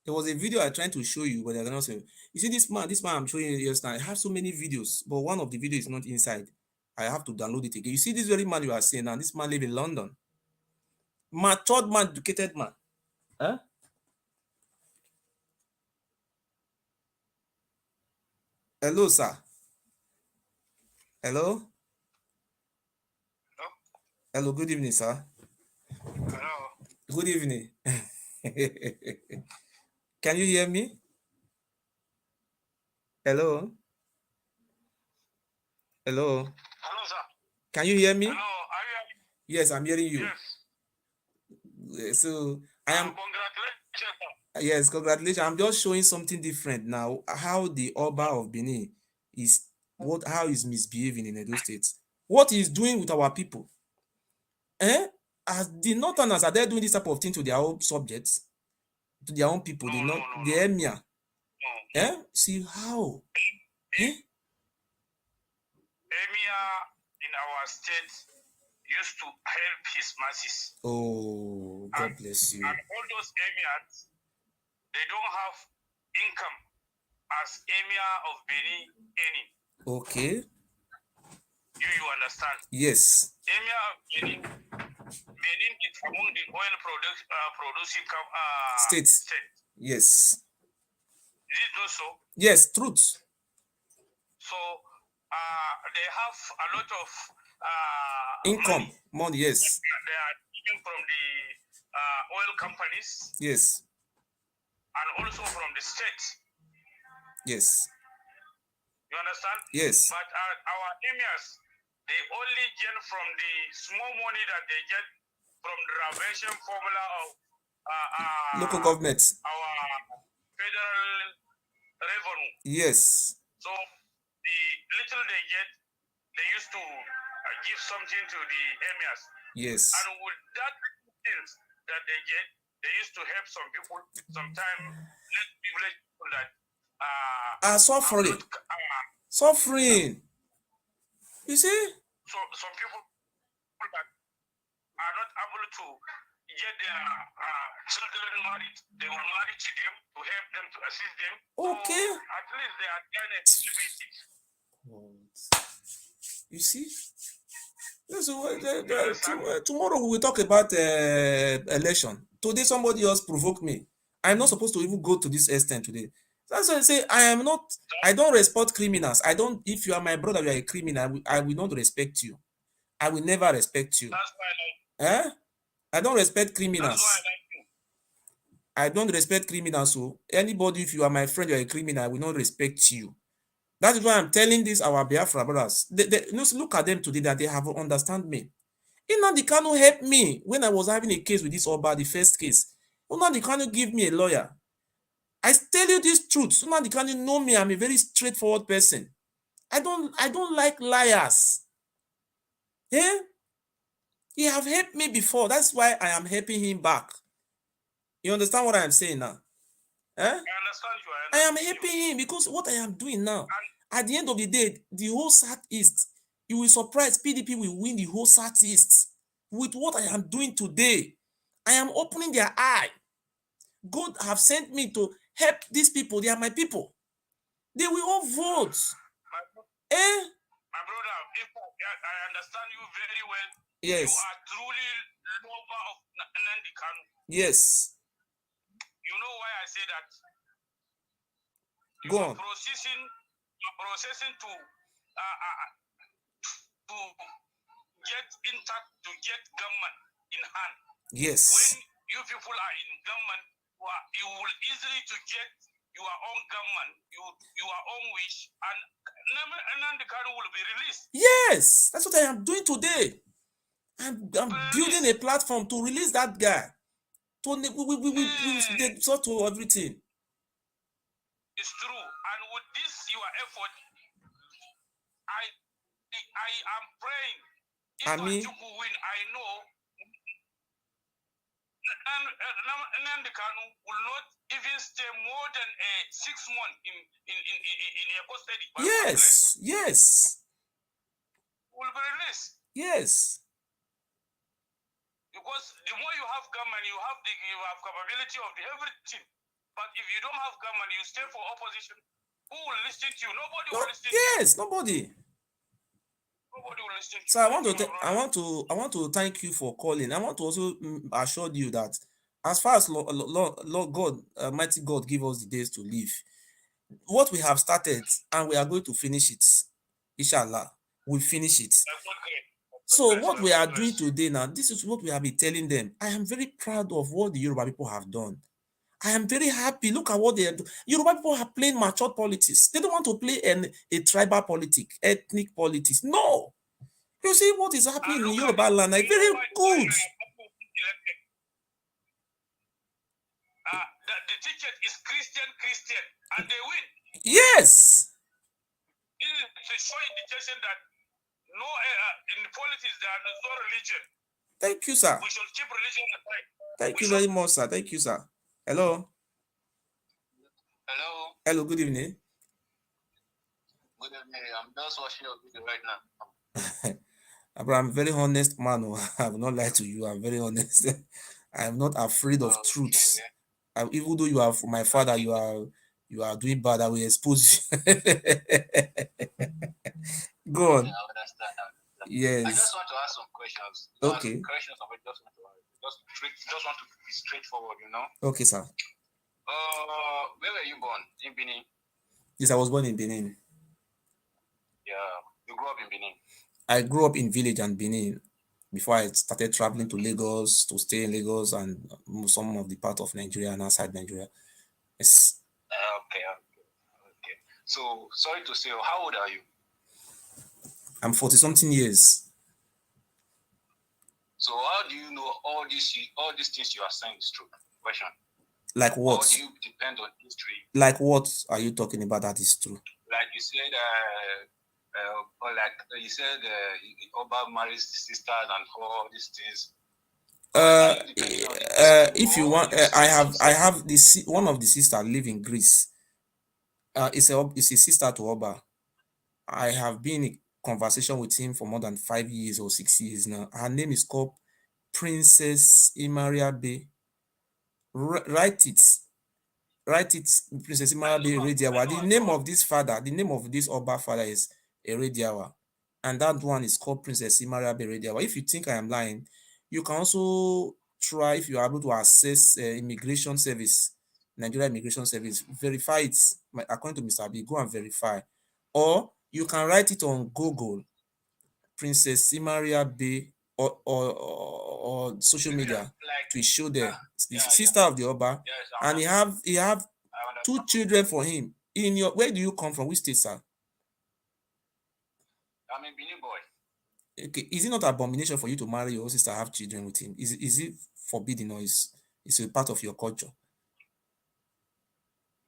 There was a video I tried to show you, but I cannot say. You see this man I'm showing you just now. I have so many videos, but one of the videos is not inside. I have to download it again. You see this very man you are seeing now. This man live in London. Matured man, educated man. Huh? Hello, sir. Hello? Hello, good evening, sir. Hello. Good evening. Can you hear me? Hello? Hello? Hello, sir. Can you hear me? Hello, are you hearing me? Yes, I'm hearing you. Yes. So I am. Congratulations, sir. Yes, congratulations. I'm just showing something different now. How the Oba of Benin is how he's misbehaving in Edo State. What he's doing with our people. As the Northerners, are they doing this type of thing to their own subjects, to their own people? The emir. See how? Emir in our state used to help his masses. Oh, God bless you. And all those emirs, they don't have income as emir of Benin any. Okay. You understand? Yes. Emir of Benin is among the oil producing states. Yes. Is it not so? Yes, truth. So they have a lot of income, money, yes. They are taking from the oil companies. Yes. And also from the state. Yes. You understand? Yes. But our emirs, they only get from the small money that they get from the reversion formula of local government. Our federal revenue. Yes. So the little they get, they used to give something to the emirs. Yes. And with that things, that they get, they used to help some people, sometimes less privileged people that are suffering. Suffering. You see? So some people that are not able to get their children married, they will marry to them to help them, to assist them. Okay. So at least they are done a little bit. You see? Tomorrow we will talk about election. Today somebody else provoked me. I'm not supposed to even go to this extent today. That's why I say I don't respect criminals. If you are my brother, you are a criminal, I will not respect you. I will never respect you. That's why I like I don't respect criminals. That's why I like you. I don't respect criminals. So anybody, if you are my friend, you are a criminal, I will not respect you. That is why I'm telling this our Biafra brothers. Look at them today that they have understand me. Nnamdi Kanu helped me when I was having a case with this Oba, the first case. Nnamdi Kanu give me a lawyer. I tell you this truth. Nnamdi Kanu know me. I'm a very straightforward person. I don't like liars. Yeah? He have helped me before. That's why I am helping him back. You understand what I am saying now? I understand you. I am helping him because what I am doing now, at the end of the day, the whole Southeast, you will surprise PDP will win the whole Southeast with what I am doing today. I am opening their eye. God have sent me to help these people. They are my people. They will all vote. My brother, if I understand you very well. Yes. You are truly lover of Nnamdi Kanu. Yes. You know why I say that? Go on. Processing to get intact, to get government in hand. Yes. When you people are in government, you will easily to get your own government, your own wish, and Nnamdi Kanu will be released. Yes, that's what I am doing today. I'm building a platform to release that guy. We sort to everything. It's true, and with this your effort, I am praying. If Atiku win, I know Nnamdi Kanu will not even stay more than 6 months in a custody. Yes, yes. Will be released. Yes. Because the more you have government, you have capability of everything. But if you don't have government, you stay for opposition. Who will listen to you? Nobody will listen to you. Yes, nobody. Nobody will listen to you. So I want to thank you for calling. I want to also assure you that as far as Lord God, mighty God, give us the days to live, what we have started and we are going to finish it. Inshallah, we'll finish it. So what we are doing today now, this is what we have been telling them. I am very proud of what the Yoruba people have done. I am very happy. Look at what they are doing. Yoruba people are playing mature politics. They don't want to play a tribal politics, ethnic politics. No. You see what is happening in Yoruba land. Like, very good. The ticket is Christian, and they win. Yes. This is a show indication that no, in politics there is no religion. Thank you, sir. We should keep religion aside. Thank you very much, sir. Thank you, sir. Hello. Hello. Hello. Good evening. Good evening. I'm just watching your video right now. But I'm a very honest man. I will not lie to you. I'm very honest. I'm not afraid of truths. Even though you are my father, you are doing bad. I will expose you. Go on. Yeah, I understand. Yes. I just want to ask some questions. Okay. Questions of it. Just want to be straightforward, you know. Okay, sir. Where were you born? In Benin? Yes, I was born in Benin. Yeah, you grew up in Benin. I grew up in village and Benin before I started traveling to Lagos to stay in Lagos and some of the part of Nigeria and outside Nigeria. Yes. Okay. So, sorry to say, how old are you? I'm 40-something years. So, how do you know all these things you are saying is true? Question. Like what? Or do you depend on history? Like what are you talking about that is true? Like you said, Oba marries sisters and all these things. If you want, I have this one of the sister live in Greece. It's a sister to Oba. I have been in conversation with him for more than 5 years or 6 years now. Her name is called Princess Imariabe. Write it. Write it, Princess Imariabe Rediawa. The name of this father, the name of this Oba father is Erediawa. And that one is called Princess Imariabe Rediawa. If you think I am lying, you can also try, if you are able to access immigration service, Nigeria Immigration Service, verify it. According to Mr. B, go and verify. Or you can write it on Google, Princess Imariabe, or social media to show there. The sister of the Oba, and he have 2 children for him. In your, where do you come from? Which state, sir? I'm a Benin boy. Okay, is it not abomination for you to marry your sister, have children with him? Is it forbidden, or is a part of your culture?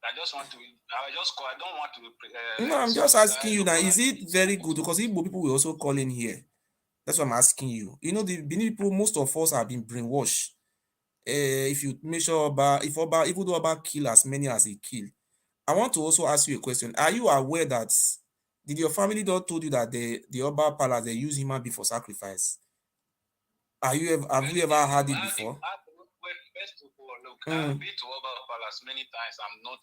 I just want to. I don't want to. No, I'm just asking you now. Is it very good? Because Igbo people will also call in here. That's what I'm asking you. You know, the Benin people, most of us have been brainwashed. If you make sure Oba, even though Oba kill as many as he kill, I want to also ask you a question. Are you aware that did your family not told you that the Oba palace they use human being for sacrifice? Have you ever heard it before? First of all, look, I've been to Oba Palace many times. I'm not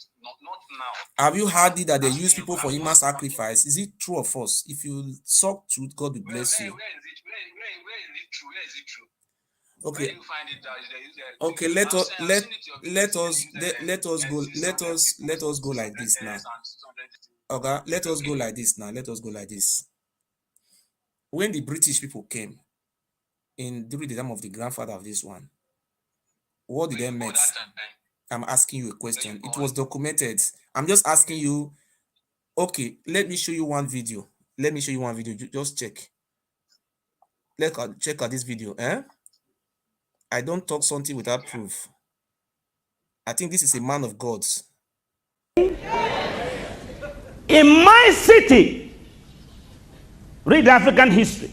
now. Have you heard it that they use people for human sacrifice? Is it true or false? If you suck truth, God will bless you. Where is it true? Where is it true? Okay. Where do you find it that okay, let us go like this now. Okay, let us go like this now. Let us go like this. When the British people came during the time of the grandfather of this one, what did they met? I'm asking you a question. It was documented. I'm just asking you. Okay, let me show you one video. Just check. Let's check out this video. I don't talk something without proof. I think this is a man of God. In my city, read African history.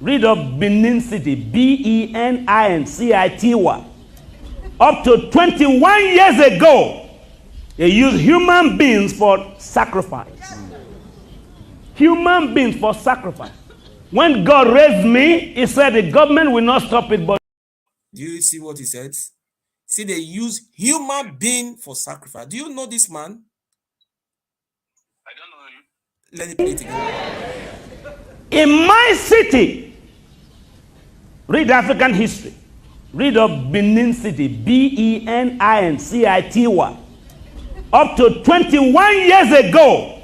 Read of Benin City, Benincity. Up to 21 years ago, they used human beings for sacrifice. Human beings for sacrifice. When God raised me, he said the government will not stop it. But do you see what he said? See, they use human being for sacrifice. Do you know this man? I don't know you. Let me play it again. In my city, read African history. Read of Benin City, Benincity. Up to 21 years ago,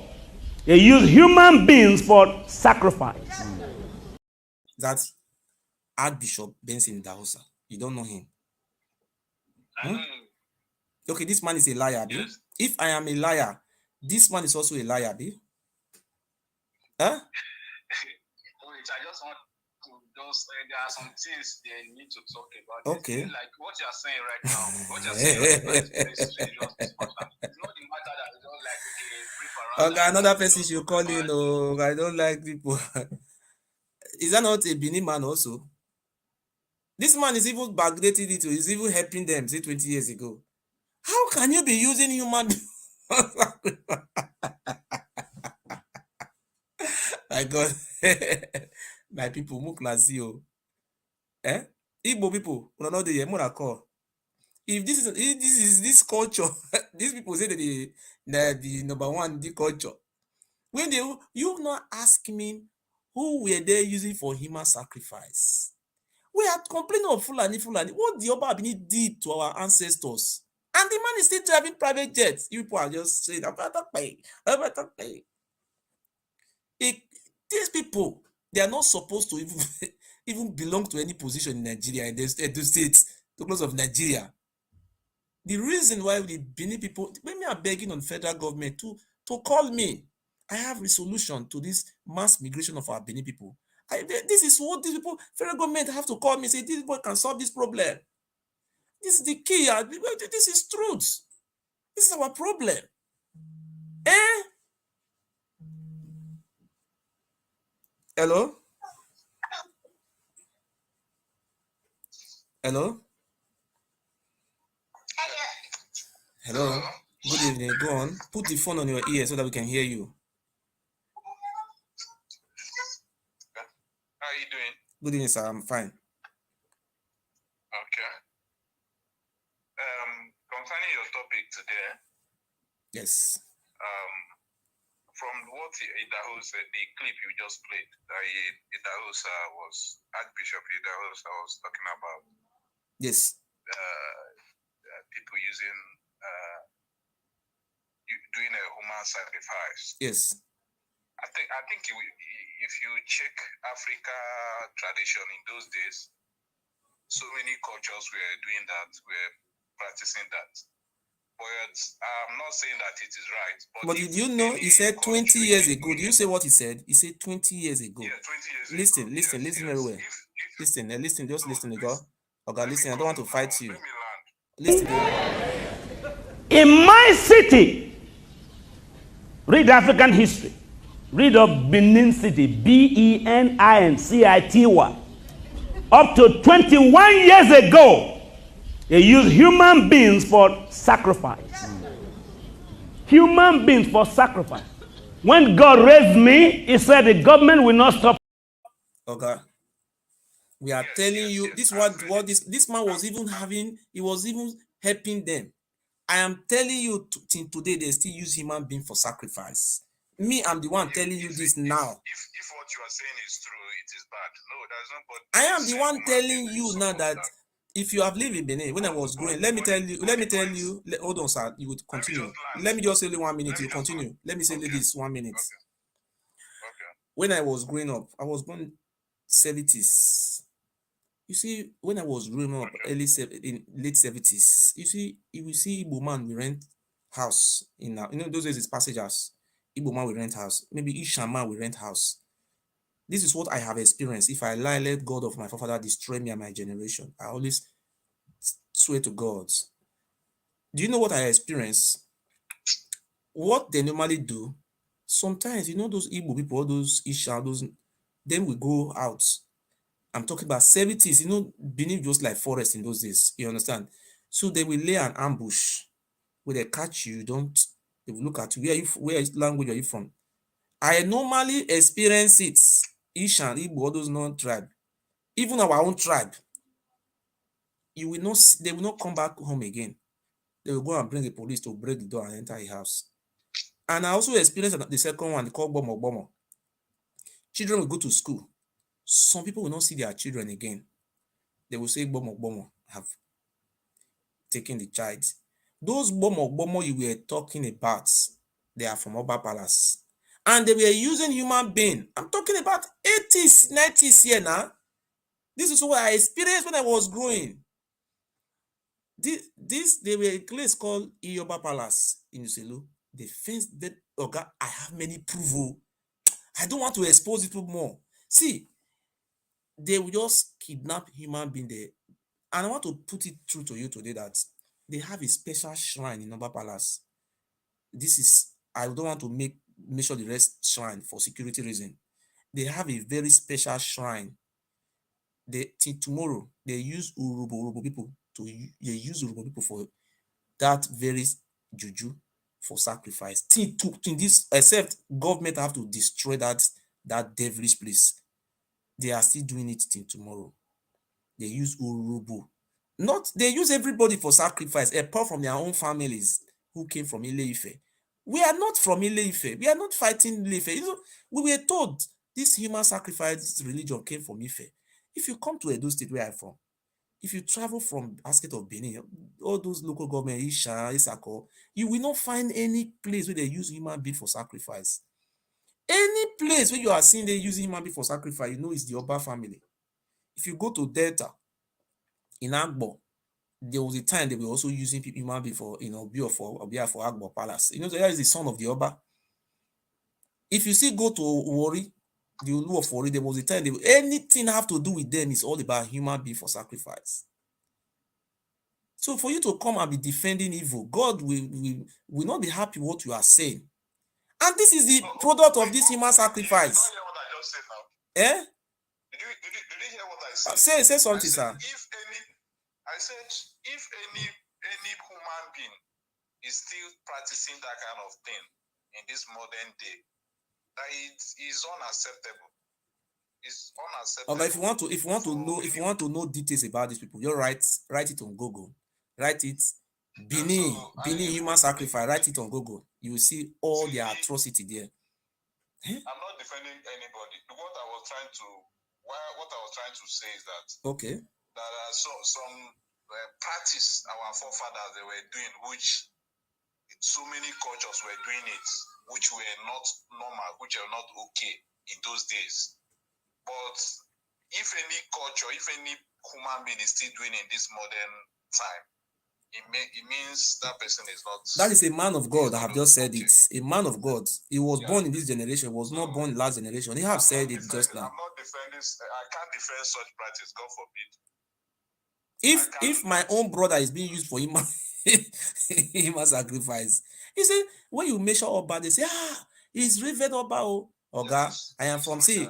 they used human beings for sacrifice. That's Archbishop Benson Dahosa. You don't know him? Okay, this man is a liar, B. Yes. If I am a liar, this man is also a liar, B. Huh? I just want to there are some things they need to talk about. Okay. Like what you are saying right now. What you are saying right now is very serious. It's not the matter that you don't like brief around. Okay, another person should call in. Oh, I don't like people. Is that not a Benin man also? This man is even backdated it. He's even helping them, say 20 years ago. How can you be using human? My God. My people, Muklazio. Igbo people, if this is this culture, these people say that the number one, the culture. When you not ask me who were they using for human sacrifice? We are complaining of Fulani. What the Oba Abini did to our ancestors. And the man is still driving private jets. You people are just saying, I better pay. These people, they are not supposed to even belong to any position in Nigeria, in the states, the close of Nigeria. The reason why the Benin people, when we are begging on federal government to call me, I have a solution to this mass migration of our Benin people. This is what these people, federal government have to call me and say, this boy can solve this problem. This is the key. This is truth. This is our problem. Hello? Hello? Hello? Good evening. Go on. Put the phone on your ear so that we can hear you. How are you doing? Good evening, sir. I'm fine. Okay. Concerning your topic today, Yes. from what Idaho said, the clip you just played, Idaho was Archbishop Idaho was talking about. Yes. People using doing a human sacrifice. Yes. I think if you check Africa tradition in those days, so many cultures were doing that, were practicing that. But I'm not saying that it is right. But did you know he said 20 years ago? Did you say what he said? He said 20 years ago. Yeah, 20 years listen, ago. Listen, listen very well. Listen, just listen, God. Okay, listen, I don't want to fight you. Listen. In my city, read African history. Read of Benin City, Benin-City. Up to 21 years ago, they used human beings for sacrifice. Human beings for sacrifice. When God raised me, he said the government will not stop. Okay. We are telling you, this what this man was even having, he was even helping them. I am telling you today they still use human being for sacrifice. Me, I'm the one telling you this now. If what you are saying is true, it is bad. No, there's nobody. I am the one telling you now that if you have lived in Benin when I was growing, let me tell you, hold on, sir, you would continue. Let me just say 1 minute, you continue. Let me say this 1 minute. Okay. When I was growing up, I was born 70s. You see, when I was growing up, in late 70s, you will see Igbo man we rent house in those days it's passage house. Igbo man we rent house. Maybe Isha man we rent house. This is what I have experienced. If I lie, let God of my forefather destroy me and my generation. I always swear to God. Do you know what I experienced? What they normally do, sometimes, those Igbo people, all those Isha, then we go out. I'm talking about 70s, Benin just like forest in those days, you understand? So they will lay an ambush. When they catch you, they will look at you. Where language are you from? I normally experience it. Ishan, Igbo, all those non-tribe. Even our own tribe. They will not come back home again. They will go and bring the police to break the door and enter a house. And I also experienced the second one, called Bomo. Children will go to school. Some people will not see their children again. They will say Bomo have taken the child. Those Bomo you were talking about, they are from Oba Palace. And they were using human being. I'm talking about 80s, 90s here now. This is what I experienced when I was growing. They were a place called Ioba Palace in Uselu. The fence that I have many proof. I don't want to expose it more. See, they will just kidnap human being there. And I want to put it through to you today that they have a special shrine in Ioba Palace. I don't want to make sure the rest shrine for security reason. They have a very special shrine. Till tomorrow, they use Urubo people for that very juju for sacrifice. Except government have to destroy that devilish place. They are still doing it till tomorrow. They use Urubo. They use everybody for sacrifice, apart from their own families who came from Ile-Ife. We are not from Ile-Ife. We are not fighting Ile-Ife. We were told this human sacrifice religion came from Ife. If you come to Edo State, where I'm from, if you travel from Basket of Benin, all those local government, Isha, Isako, you will not find any place where they use human being for sacrifice. Any place where you are seeing they use human being for sacrifice, it's the Oba family. If you go to Delta, in Agbo, there was a time they were also using human being for, for Agbo Palace. There is the son of the Oba. If you see go to Wari, the Olu of Wari, there was a time anything have to do with them is all about human being for sacrifice. So for you to come and be defending evil, God will not be happy with what you are saying. And this is the product of this human sacrifice. Did you hear what I just said now? Eh? Did you hear what I said? Say something, sir. I said, if any human being is still practicing that kind of thing in this modern day, that it is unacceptable. It's unacceptable. Okay, if you want to know details about these people, you write it on Google. Write it Benin human sacrifice. Write it on Google. You will see all the atrocity there. I'm not defending anybody. What I was trying to say is that okay, there are some practice our forefathers they were doing, which so many cultures were doing it, which were not normal, which are not okay in those days. But if any culture, if any human being is still doing in this modern time, it means that person is not. That is a man of God. I have just said it. A man of God. He was born in this generation. Was not born in last generation. He have said it just now. I'm not defending. I can't defend such practice. God forbid. If my own brother is being used for human human sacrifice, he said when you measure Oba, they say he's Reverend Oba. Oga, yes, I am from say.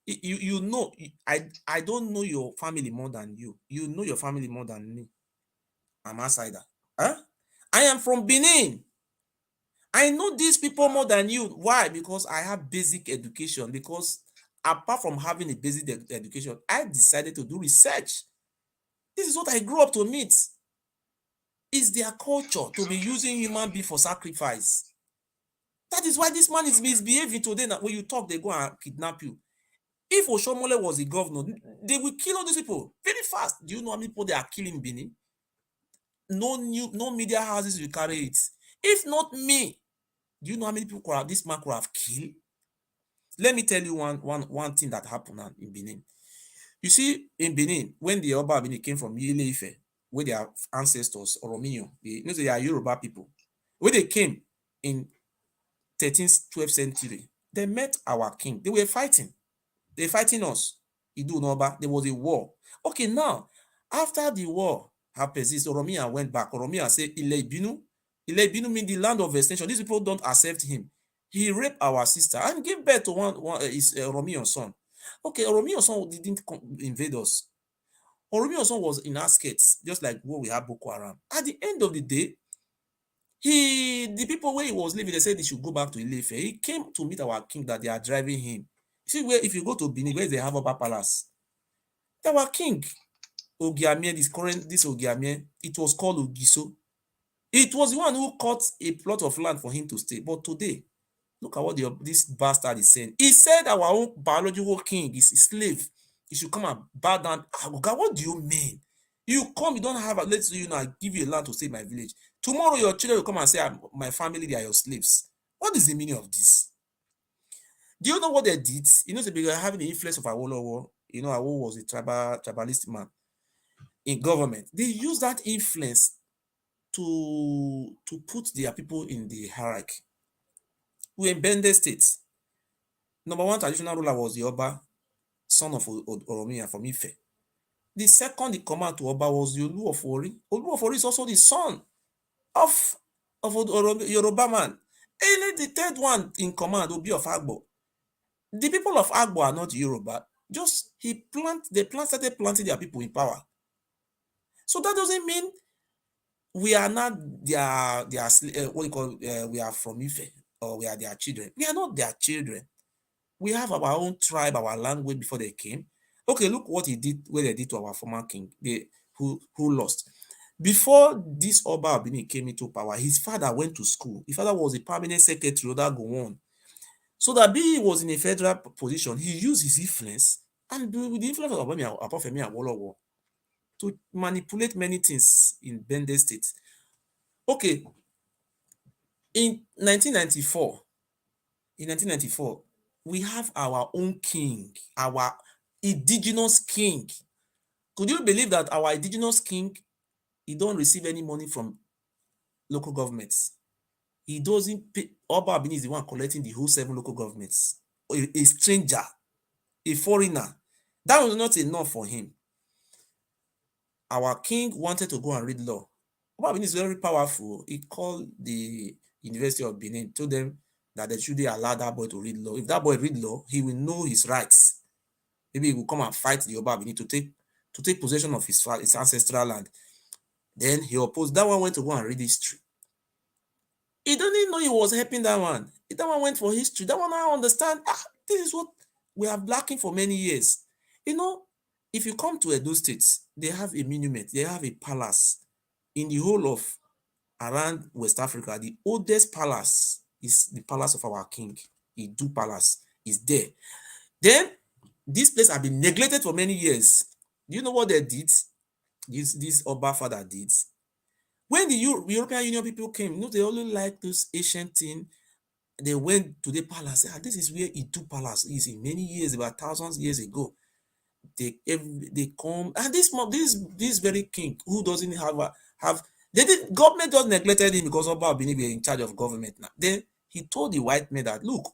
You know, I don't know your family more than you. You know your family more than me. I'm outsider. Huh? I am from Benin. I know these people more than you. Why? Because I have basic education. Because apart from having a basic education, I decided to do research. This is what I grew up to meet. It's their culture to be using human being for sacrifice. That is why this man is misbehaving today. Now, when you talk, they go and kidnap you. If Oshomole was the governor, they will kill all these people very fast. Do you know how many people they are killing in Benin? No media houses will carry it. If not me, do you know how many people this man could have killed? Let me tell you one thing that happened now in Benin. You see, in Benin, when the Oba Benin came from Ile-Ife, where their ancestors, Oromiyo, they are Yoruba people. When they came in 13th, 12th century, they met our king. They were fighting. They were fighting us. Idu Noba. There was a war. Okay, now, after the war had persisted, Oromiya went back. Oromiya said, Ile-Ibinu. Ile-Ibinu means the land of extension. These people don't accept him. He raped our sister and gave birth to his Oromiya's son. Okay, Oromiya's son didn't invade us. Oromiya's son was in our skirts, just like what we have Boko Haram. At the end of the day, the people where he was living, they said they should go back to Ile-Ife. He came to meet our king that they are driving him. See, where if you go to Benin, where they have Oba Palace, our king, Ogiamie, this Ogiamie, it was called Ogiso. It was the one who cut a plot of land for him to stay. But today, look at what this bastard is saying. He said our own biological king is a slave. He should come and bow down. God, what do you mean? You come, you don't have a, let's say, I give you a land to stay in my village. Tomorrow, your children will come and say, my family, they are your slaves. What is the meaning of this? Do you know what they did? They were having the influence of Awolowo. Awolowo was a tribalist man in government. They used that influence to put their people in the hierarchy. We in Bende State. Number one traditional ruler was the Oba, son of Oromiya from Ife. The second in command to Oba was the Olu of Ori. Olu of Ori is also the son of Yoruba man. And the third one in command will be of Agbo. The people of Agbo are not Yoruba. Just they started planting their people in power. So that doesn't mean we are not their we are from Ife or we are their children. We are not their children. We have our own tribe, our language before they came. Okay, look what they did to our former king, who lost. Before this Oba Abini came into power, his father went to school. His father was a permanent secretary of that Gowon. So that he was in a federal position, he used his influence and with the influence of Abofemi Awolowo to manipulate many things in Bende State. Okay, in 1994, we have our own king, our indigenous king. Could you believe that our indigenous king, he don't receive any money from local governments? He doesn't pay. Oba Abini is the one collecting the whole 7 local governments. A stranger, a foreigner. That was not enough for him. Our king wanted to go and read law. Oba Abini is very powerful. He called the University of Benin, told them that they should allow that boy to read law. If that boy read law, he will know his rights. Maybe he will come and fight the Oba Abini to take possession of his ancestral land. Then he opposed. That one went to go and read history. He didn't know he was helping that one. That one went for history. That one I understand. This is what we have lacking for many years. You know, if you come to Edo State, they have a monument, they have a palace in the whole of around West Africa. The oldest palace is the palace of our king. Idu Palace is there. Then this place has been neglected for many years. Do you know what they did? This Oba father did. When the European Union people came, you know, they only like those ancient things. They went to the palace. This is where Idu Palace is. In many years, about thousands of years ago, they come, and this very king who doesn't have government just neglected him because Oba Obini were in charge of government now. Then he told the white men that, look,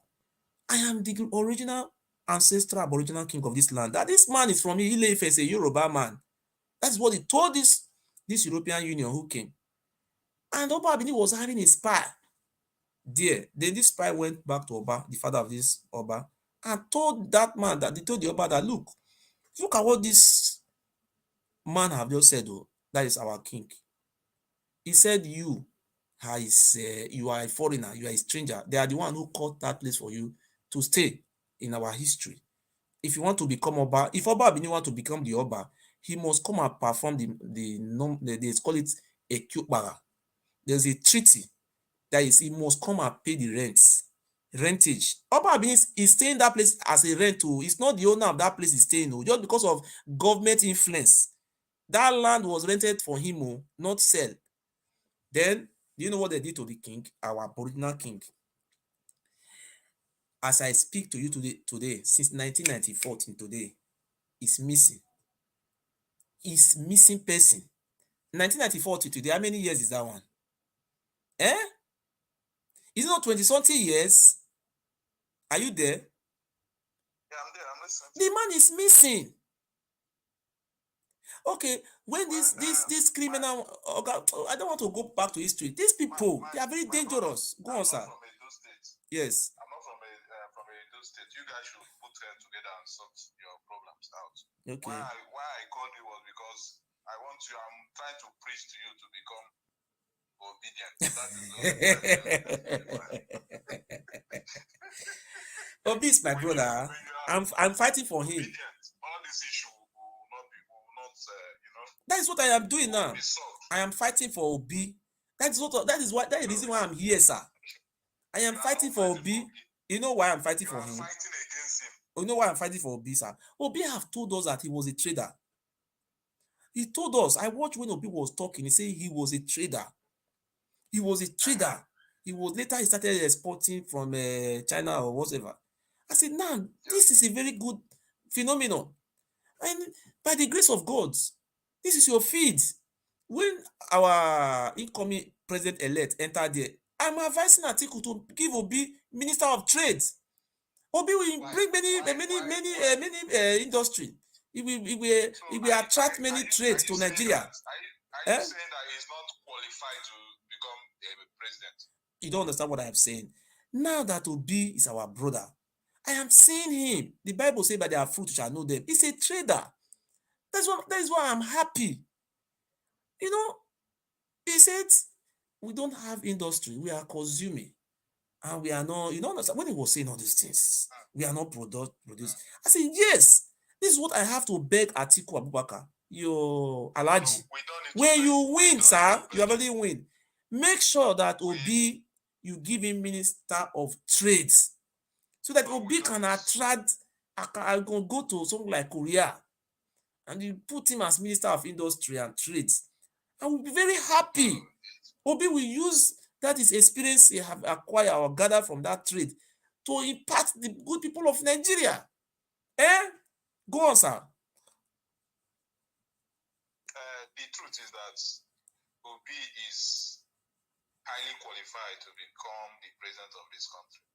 I am the original ancestral aboriginal king of this land. That this man is from Ile-Ife, a Yoruba man. That's what he told this European Union who came. And Oba Obini was having a spy there. Then this spy went back to Oba, the father of this Oba, and told that man that he told the Oba that, look at what this man have just said. Oh, that is our king. He said, you are a foreigner, you are a stranger. They are the one who called that place for you to stay in our history. If you want to become Oba, if Oba Obini want to become the Oba, he must come and perform they call it a Kyukbara. There's a treaty that is, he must come and pay the rentage. Oba Obini is staying that place as a rent too. It's not the owner of that place is staying, just because of government influence. That land was rented for him, not sell. Then, do you know what they did to the king, our aboriginal king? As I speak to you today, since 1994 till today, is missing. Is missing person. 1994 till today, how many years is that one? Is it not 20-something years? Are you there? Yeah, I'm there. I'm listening. The man is missing. Okay, when this criminal, I don't want to go back to history. These people, they are very dangerous. Go on, sir. I'm not from Edo State. Yes. I'm not from Edo State. You guys should put hands together and sort your problems out. Okay. Why I called you was because I'm trying to preach to you to become obedient. Obi is my brother. I'm fighting for him. All this issue will not That is what I am doing now. I am fighting for Obi. That is the reason why I'm here, sir. I am fighting for Obi. You know why I'm fighting for him? Fighting against him. You know why I'm fighting for Obi, sir? Obi have told us that he was a trader. He told us. I watched when Obi was talking. He said he was a trader. He was a trader. He started exporting from China or whatever. I said, nah, this is a very good phenomenon. And by the grace of God, this is your feed. When our incoming president-elect entered there, I'm advising Atiku to give Obi Minister of Trade. Obi will bring many industry. It will attract many trades to Nigeria. Are you saying that he's not qualified to become the president? You don't understand what I am saying. Now that Obi is our brother, I am seeing him. The Bible says, by their fruit you shall know them. He's a trader. That is why I'm happy. You know, he said, we don't have industry. We are consuming. And we are not, you know, when he was saying all these things, we are not producing. I said, yes, this is what I have to beg Atiku Abubakar, your Alaji. When you win, sir, you already win. Make sure that Obi, you give him Minister of Trade, so that Obi can attract, I can go to something like Korea, and you put him as Minister of Industry and Trade. I will be very happy. Obi will use that is experience he have acquired or gathered from that trade to impact the good people of Nigeria. Go on, sir. The truth is that Obi is highly qualified to become the president of this country.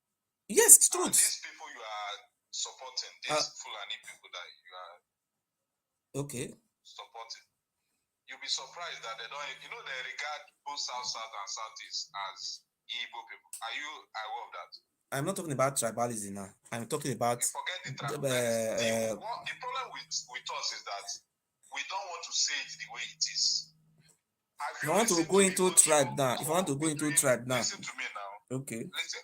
Yes, it's true. These people you are supporting, these Fulani people that you are supporting, you'll be surprised that they don't, they regard both South and Southeast as Igbo people. Are you aware of that? I'm not talking about tribalism now. I'm talking about... You forget the tribalism. The problem with us is that we don't want to say it the way it is. If I want to go into tribe now, if I want to go into tribe now, listen to me now. okay. Listen,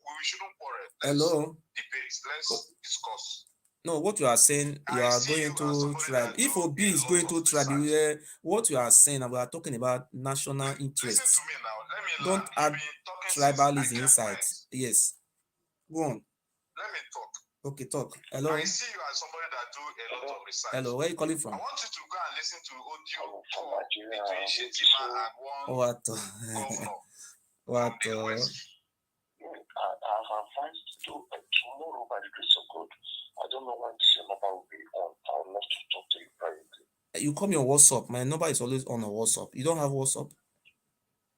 we shouldn't quarrel. Let's Hello. debate. Let's discuss. No, what you are saying, you are going to tribe. If Obi is going to tribe, what you are saying, we are talking about national interests. Listen to me now. Let me don't add tribalism inside. Yes. Go on. Let me talk. Okay, talk. Hello. I see you as somebody that do a lot of research. Hello, where are you calling from? I want you to go and listen to audio call between Shetima and one What? governor What? from the West. I have advised to do tomorrow by the grace of God. I don't know when this number will be on. I would love to talk to you privately. You call me on WhatsApp. My number is always on WhatsApp. You don't have WhatsApp?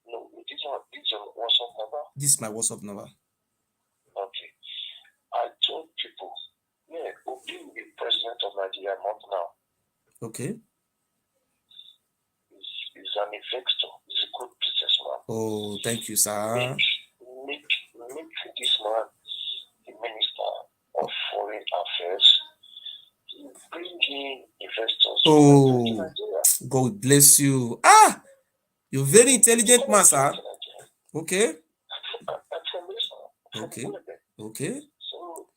No, it's your WhatsApp number. This is my WhatsApp number. Okay. I told people, yeah, Obi will be president of Nigeria not now. Okay. He's an investor. He's a good businessman. Oh, thank you, sir. Make this man the minister of foreign affairs. Bring in investors. Oh, God bless you. Ah, you're very intelligent man, sir. Okay. Okay. Okay. So,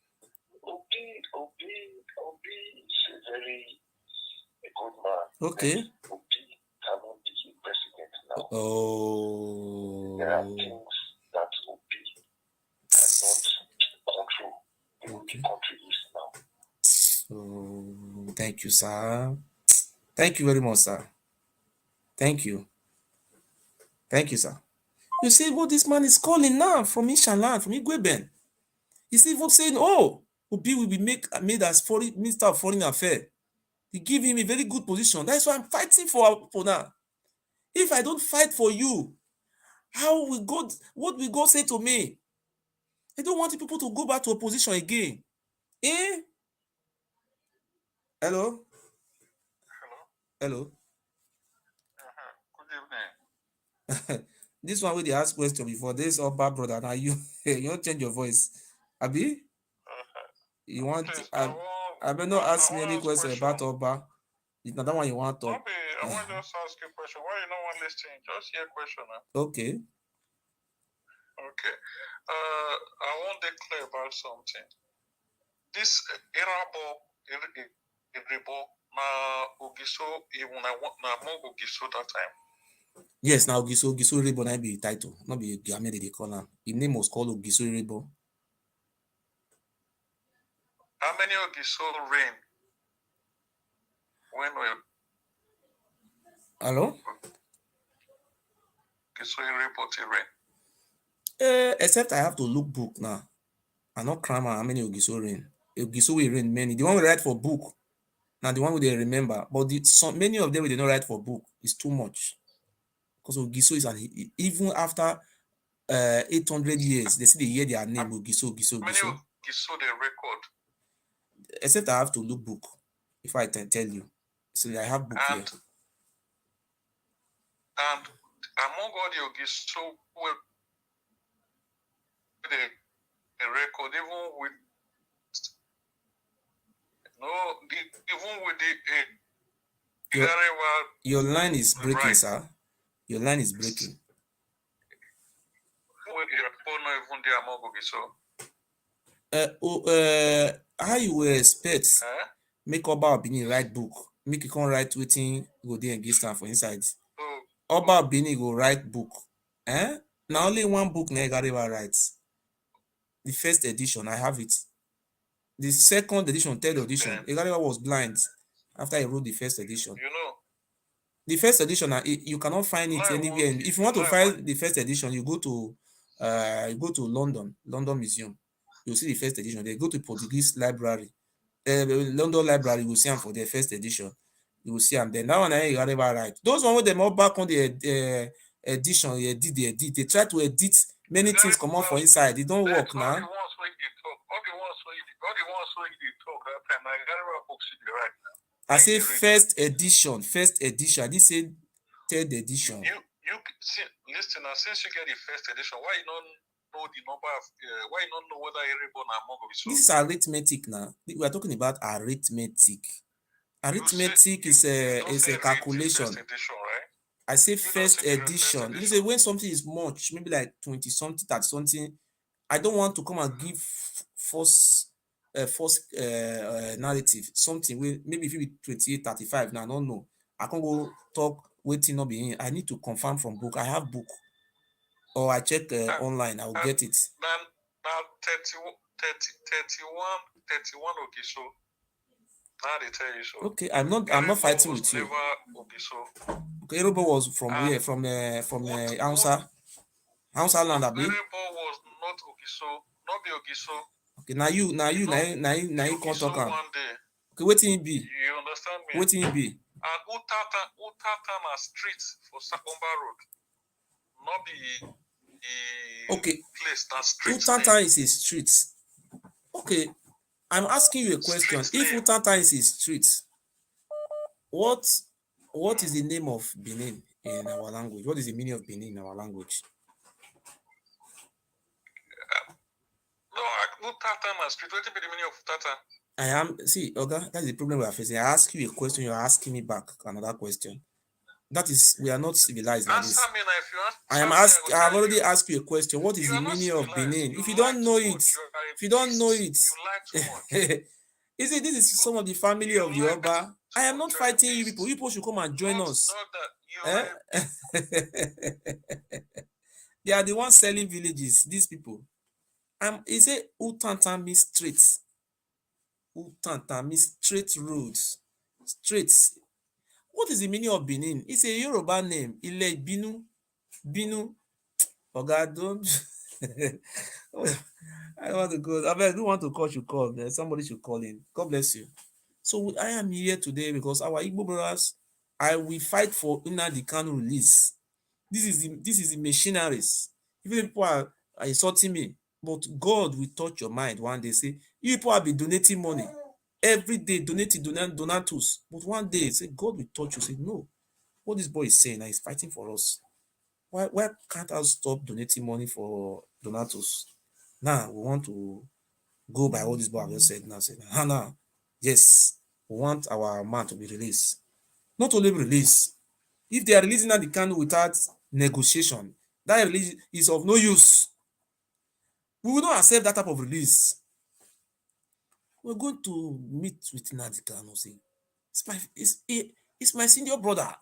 Obi is a good man. Okay. Obi cannot be president now. Oh. There are things that Obi cannot control the way the country is now. Oh, thank you, sir. Thank you very much, sir. Thank you. Thank you, sir. You see what this man is calling now from Ishaland, from Igweben. He's even saying, oh, Obi will be made as foreign minister of foreign affairs. He give him a very good position. That's why I'm fighting for now. If I don't fight for you, how will God, what will God say to me? I don't want people to go back to opposition again. Eh? Hello? Hello? Good evening. This one where they ask question before, this Oba brother, now you don't change your voice. Abi? You want, Please, I may not ask me any question about Oba. It's not that one you want to talk. I want to just ask you a question. Why you not want listening? Just hear a question now. Okay. Okay. I want to declare about something. This Irabo na Ogiso, even I want na more Ogiso that time. Yes, now Ogiso Rebo na be title. Not be Game they call him. His name was called Ogiso Rebo. How many Ogiso reign? When we Hello? Ogiso Rebo reign? Except I have to look book now. I'm not cramming how many Ogiso reign. Ogiso will reign many. The one we write for book. Now the one they remember. But many of them they don't write for book. It's too much. Because Ogiso is even after 800 years, they see they hear their name Ogiso. Many Ogiso they record. Except I have to look book if I can tell you. So I have book here. And among all the Ogiso the record, even with the your line is breaking, right, sir. Your line is breaking. How you will expect make Oba Bini write book, make you can't write waiting go there and get stand for inside. Oba Bini go write book. Now only one book Negariwa writes. The first edition, I have it. The second edition, third edition, Egariwa was blind after he wrote the first edition. You know, the first edition, you cannot find it anywhere. If you want to find the first edition, you go to London Museum. You'll see the first edition. They go to Portuguese library, London library. You will see them for the first edition. You will see them there. Now, you got right. Those one with them all back on the edition, they try to edit many things come out for inside. They don't work now. I say first edition. I didn't say third edition. You see, listen, since you get the first edition, why you don't know the number of why you don't know whether everyone are among This is arithmetic now. We are talking about arithmetic. Arithmetic is a calculation. First edition, right? I say You first don't say edition. You say when something is much, maybe like 20 something, 30 something, I don't want to come and give false narrative. Something maybe if you be 28, 35 now, I don't know. I can't go talk waiting not be in. I need to confirm from book. I have book. Or I check online, I will get it. Now 31, okay, so now they tell you so. Okay, I'm not fighting with you. Okay, Erobo was from where? From Hausa land, abi? Erobo was not Ogiso, not be Ogiso. Okay, now you can't talk. Okay, waiting it be. You understand me? Waiting it be. And Utata na street for Sakomba Road. Not be okay. Place that street. Utata is a street. Okay, I'm asking you a question. If Utata is a street, what is the name of Benin in our language? What is the meaning of Benin in our language? No, Utata na street. What be the meaning of Utata? Oga, that's the problem we are facing. I ask you a question, you're asking me back another question. That is, we are not civilized like this. Me now, if you ask I have already asked you a question. What is the meaning of Benin? If you don't know it, this is some of the family of the Oba. I am not fighting you people. You people should come and join us. They are the ones selling villages, these people. He say Utantami Street. Utantami straight roads. Streets. What is the meaning of Benin? It's a Yoruba name. Ile Binu. Binu. Oga, don't. I want to go. I don't want to call, you call. Somebody should call in. God bless you. So I am here today because our Igbo brothers, I will fight for Nnamdi Kanu release. This is the machineries. Even people are insulting me, but God will touch your mind one day. Say, you people have been donating money every day, donatus. But one day, say, God will touch you. Say, no, what this boy is saying, he's fighting for us. Why can't I stop donating money for donatus? Now we want to go by what this boy just said. Now, say, nah, yes, we want our man to be released. Not only released. If they are releasing the candle without negotiation, that release is of no use. We will not accept that type of release. We're going to meet with Nnamdi Kanu. Say, it's my senior brother.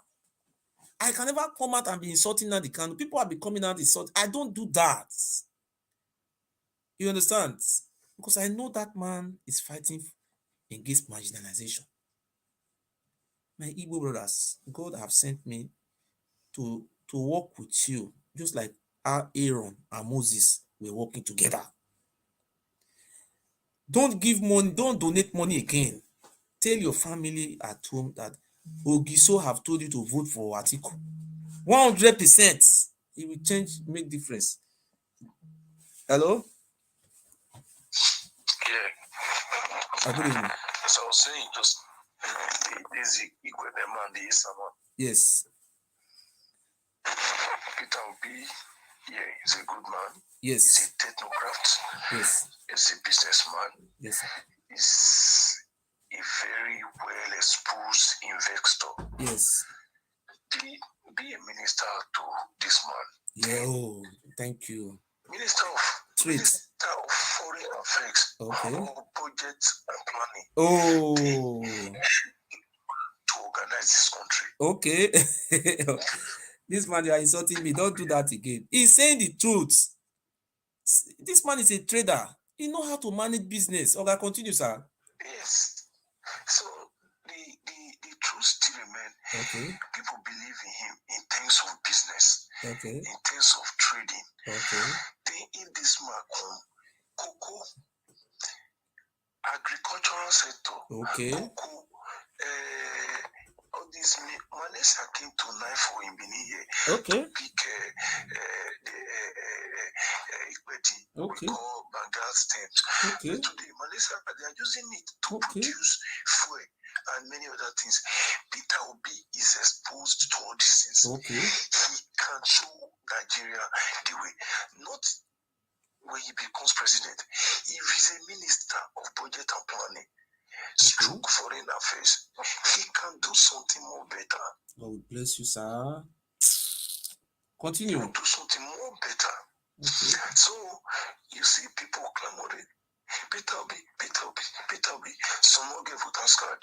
I can never come out and be insulting Nnamdi Kanu. People have been coming out insulting. I don't do that. You understand? Because I know that man is fighting against marginalization. My Igbo brothers, God have sent me to work with you, just like how Aaron and Moses were working together. Don't give money, don't donate money again. Tell your family at home that Ogiso have told you to vote for Atiku. 100%. It will change, make difference. Hello? Yeah. Good evening. So I was saying, just easy equal them and the someone. Yes. Peter Obi, yeah, he's a good man. Yes. He's a technocrat. Yes. He's a businessman. Yes. He's a very well exposed investor. Yes. Be a minister to this man. Yeah, oh, thank you. Minister of Foreign Affairs. Okay. For budget and planning. Oh. To organize this country. Okay. This man, you are insulting me. Don't do that again. He's saying the truth. This man is a trader. He knows how to manage business. Okay, continue, sir. Yes. So the truth still remains. Okay. People believe in him in terms of business. Okay. In terms of trading. Okay. Then in this market, cocoa, agricultural sector. Okay. Cocoa, all these Malaysia came to knife for him here. Okay. To pick the okay. call Bengal stems. Okay. Today, Malaysia, they are using it to produce fuel and many other things. Peter Obi is exposed to all these things. Okay. He can show Nigeria the way. Not when he becomes president. If he's a minister of budget and planning, stroke foreign affairs, something more better. God will bless you, sir. Continue. He will do something more better. Okay. So you see people clamoring, Peter Obi, Peter Obi, Peter Obi. Some will get voters card.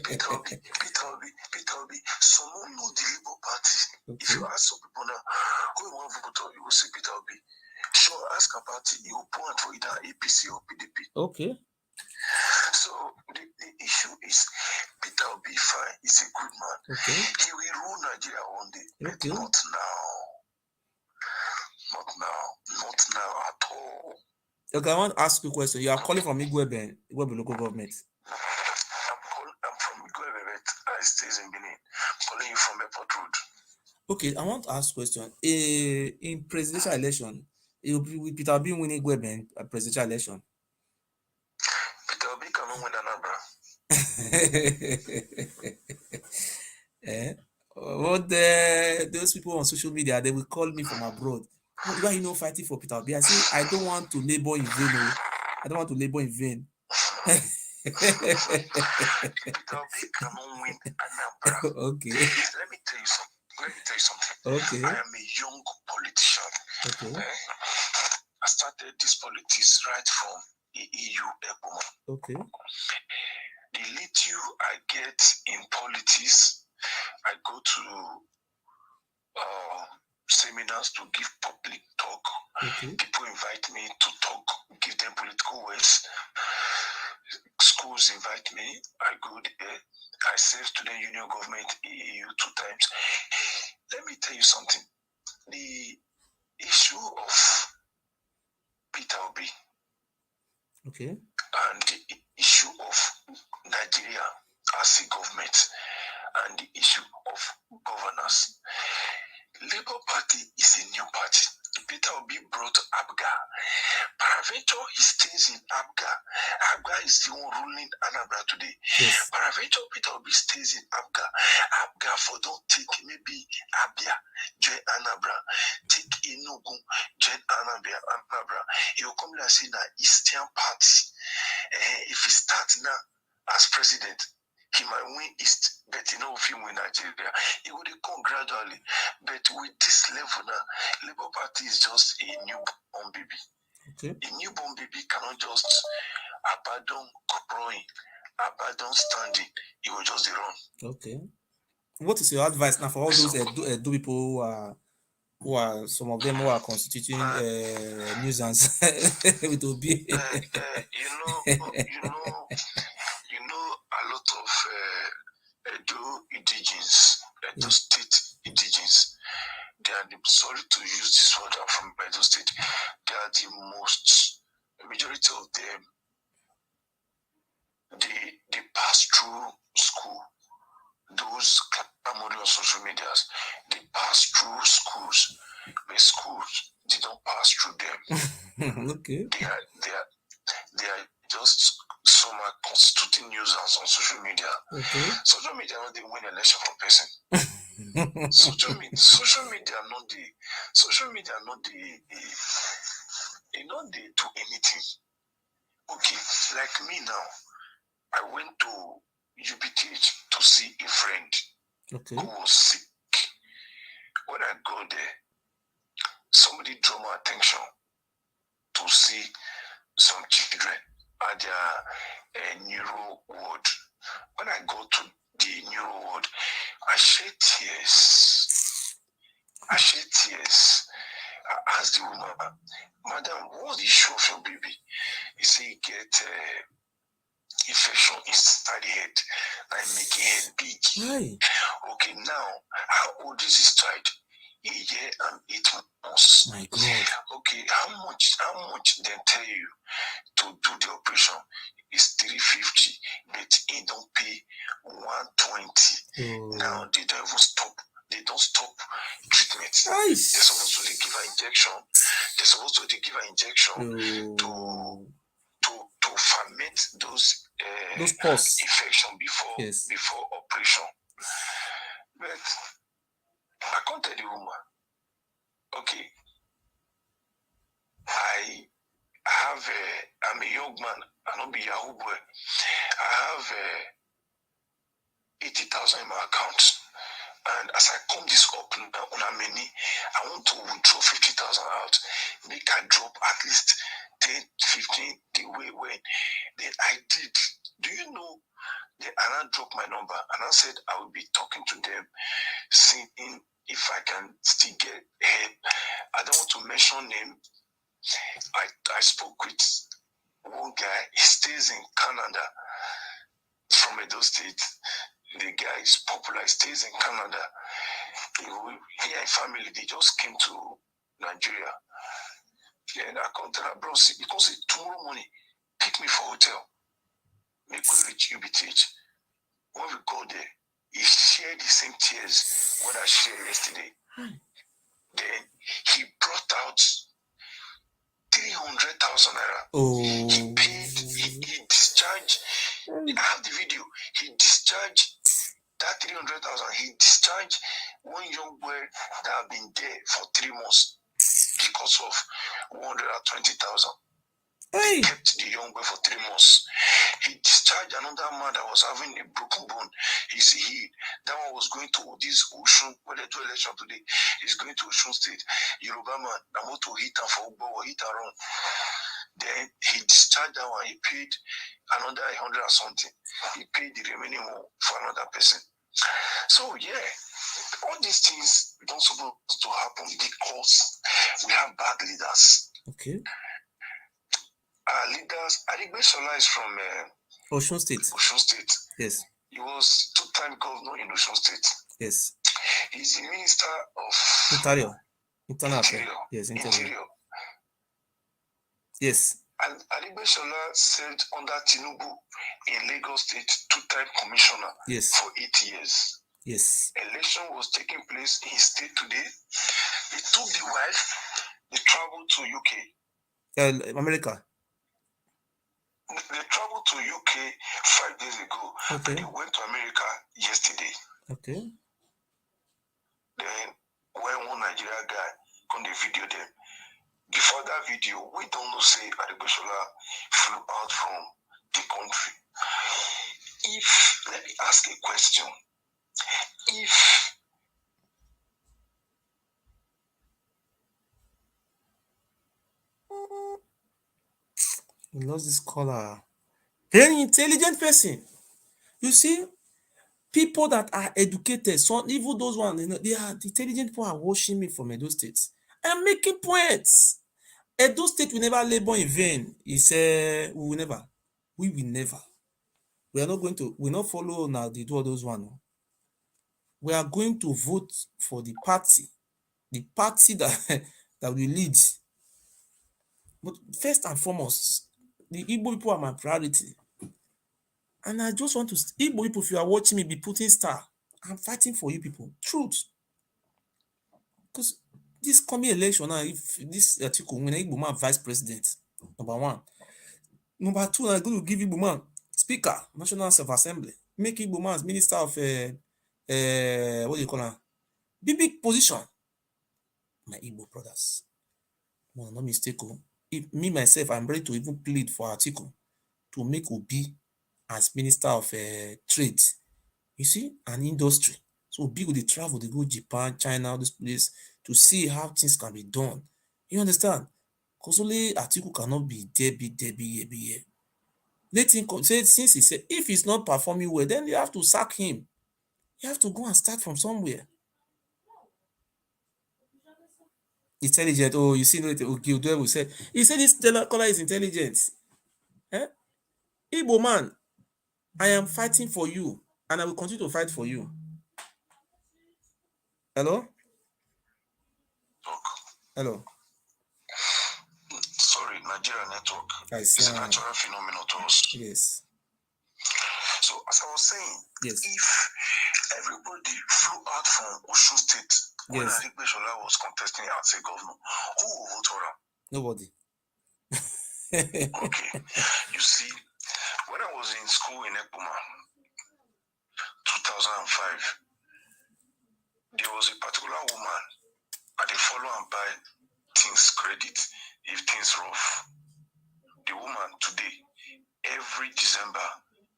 Peter Obi, Peter Obi, Peter Obi. Some will know the Labour Party. Okay. If you ask some people now, who you want to vote, you will say Peter Obi. Sure, ask a party, you will point for either APC or PDP. Okay. So the issue is Peter Obi fine. He's a good man. Okay. He will rule Nigeria one day, Okay. but not now. Not now. Not now at all. Okay, I want to ask you a question. You are calling from Igwebe local government. I'm from Igwebe, I stays in Benin. I'm calling you from Airport Road. Okay, I want to ask a question. In presidential election, will Peter Obi winning Igwebe presidential election? Peter Obi cannot win Anambra. What those people on social media, they will call me from abroad. Why you know fighting for Peter Obi? I say I don't want to labor in vain. I don't want to labor in vain. Peter Obi cannot win Anambra. Okay. Let me tell you something. Okay. I am a young politician. Okay. I started this politics right from the EU. Okay. The little I get in politics, I go to seminars to give public talk. Okay. People invite me to talk, give them political words. Schools invite me, I go there. I serve student union government EU 2 times. Let me tell you something. The issue of Peter Obi, okay, and the issue of Nigeria as a government, and the issue of governance. Labour Party is a new party. Peter Obi brought ABGA. Paraventure, he stays in ABGA. ABGA is the one ruling Anambra today. yes, Paraventure, Peter Obi stays in ABGA. ABGA for don't take maybe Abia, join Anambra. Take Enugu, join Anambra. He will come and say na Eastern Party. If he starts now as president, he might win East, but you know if he win Nigeria, he will come gradually. But with this level now, Labour Party is just a newborn baby. okay, A newborn baby cannot just abandon growing, abandon standing. He will just run. okay. What is your advice now for all those Edo people who are some of them who are constituting nuisance with Obi? You know a lot of Edo indigenes, Edo state indigenes. They are sorry to use this word. I'm from Edo State. They are the majority of them. They pass through school. Those clamoring on social medias, they pass through schools. But schools, they don't pass through them. Okay. They are just some are constituting nuisance on social media. Okay. Social media not they win election for person. social media not they not they do anything. Okay, like me now, I went to UBTH to see a friend Okay. who was sick. When I go there, somebody drew my attention to see some children at their neuro ward. When I go to the neuro ward, I shed tears. I asked the woman, "Madam, what's the issue of your baby?" He said he get infection inside the head, like making head big. Hi. Okay, now, how old is this child? A year and 8 months. My God. Okay, how much they tell you to do the operation is 350, but he don't pay 120. Oh. Now they don't even stop. They don't stop treatment. Nice. They're supposed to give her injection. They're supposed to give her injection to ferment those pus infection before operation. But I can't tell the woman, okay, I'm a young man, I don't be Yahoo boy. I have 80,000 in my account. And as I come this up on a many, I want to withdraw 50,000 out. Make I drop at least 10, 15 the way when. Then I did. Do you know? Then I dropped my number and I said I will be talking to them, seeing if I can still get help. I don't want to mention name. I spoke with one guy. He stays in Canada from Edo State. The guy is popular. He stays in Canada. He and family, they just came to Nigeria. Then I come to that bro, because tomorrow morning, pick me for hotel. Make we reach UBTH. When we go there, he shared the same tears what I shared yesterday. Then he brought out 300,000 naira. Oh. He paid, he discharged. I have the video. He discharged that 300,000. He discharged one young boy that had been there for 3 months because of 120,000. They kept the young boy for 3 months. He discharged another man that was having a broken bone. He's healed. That one was going to this Osun, where they do election today. He's going to Osun State. Yoruba man, I'm going to hit and for hit and run. Then he discharged that one. He paid another 100 or something. He paid the remaining more for another person. So yeah, all these things don't supposed to happen because we have bad leaders. Okay. Our leaders, Atiku is from Osun State. Osun State. Yes. He was 2-time governor in Osun State. Yes. He's the minister of Interior. Yes, Interior. Yes. And Atiku served under Tinubu in Lagos State, 2-time commissioner. Yes. For 8 years. Yes. Election was taking place in his state today. He took the wife. They traveled to UK. America. They traveled to UK 5 days ago. Okay. And they went to America yesterday. Okay. Then when one Nigerian guy on the video them, before that video, we don't know say Atiku flew out from the country. Let me ask a question. If we lost this caller. Very intelligent person. You see, people that are educated, so even those ones, they are the intelligent people are watching me from Edo State. I'm making points. Edo State will never labor in vain. He said, we will never. We are not going to, we not follow now they do all those ones. We are going to vote for the party that that will lead. But first and foremost, the Igbo people are my priority. And I just want to, Igbo people, if you are watching me, be putting star. I'm fighting for you people. Truth. Because this coming election now, if this Atiku win, Igbo man vice president, number one. Number two, I'm going to give Igbo man speaker, National Self-Assembly. Make Igbo man minister of, what do you call her? Big position. My Igbo brothers. No, no mistake. If me, myself, I'm ready to even plead for Atiku to make Obi as Minister of Trade. You see, an industry. So Obi will travel, they go Japan, China, all this place to see how things can be done. You understand? Because only Atiku cannot be there. Let him say, since he said, if he's not performing well, then you have to sack him. You have to go and start from somewhere. Intelligent. Oh, you see, will say, he said this color is intelligent. Eh? Igbo man, I am fighting for you, and I will continue to fight for you. Hello? Hello? Sorry, Nigeria network. It's a natural phenomenon to us. Yes. So, as I was saying, yes, if everybody flew out from Osun State when yes, Atiku was contesting as a governor, who will vote for him? Nobody. Okay. You see, when I was in school in Ekpoma, 2005, there was a particular woman at the follow and buy things credit if things rough. The woman today, every December,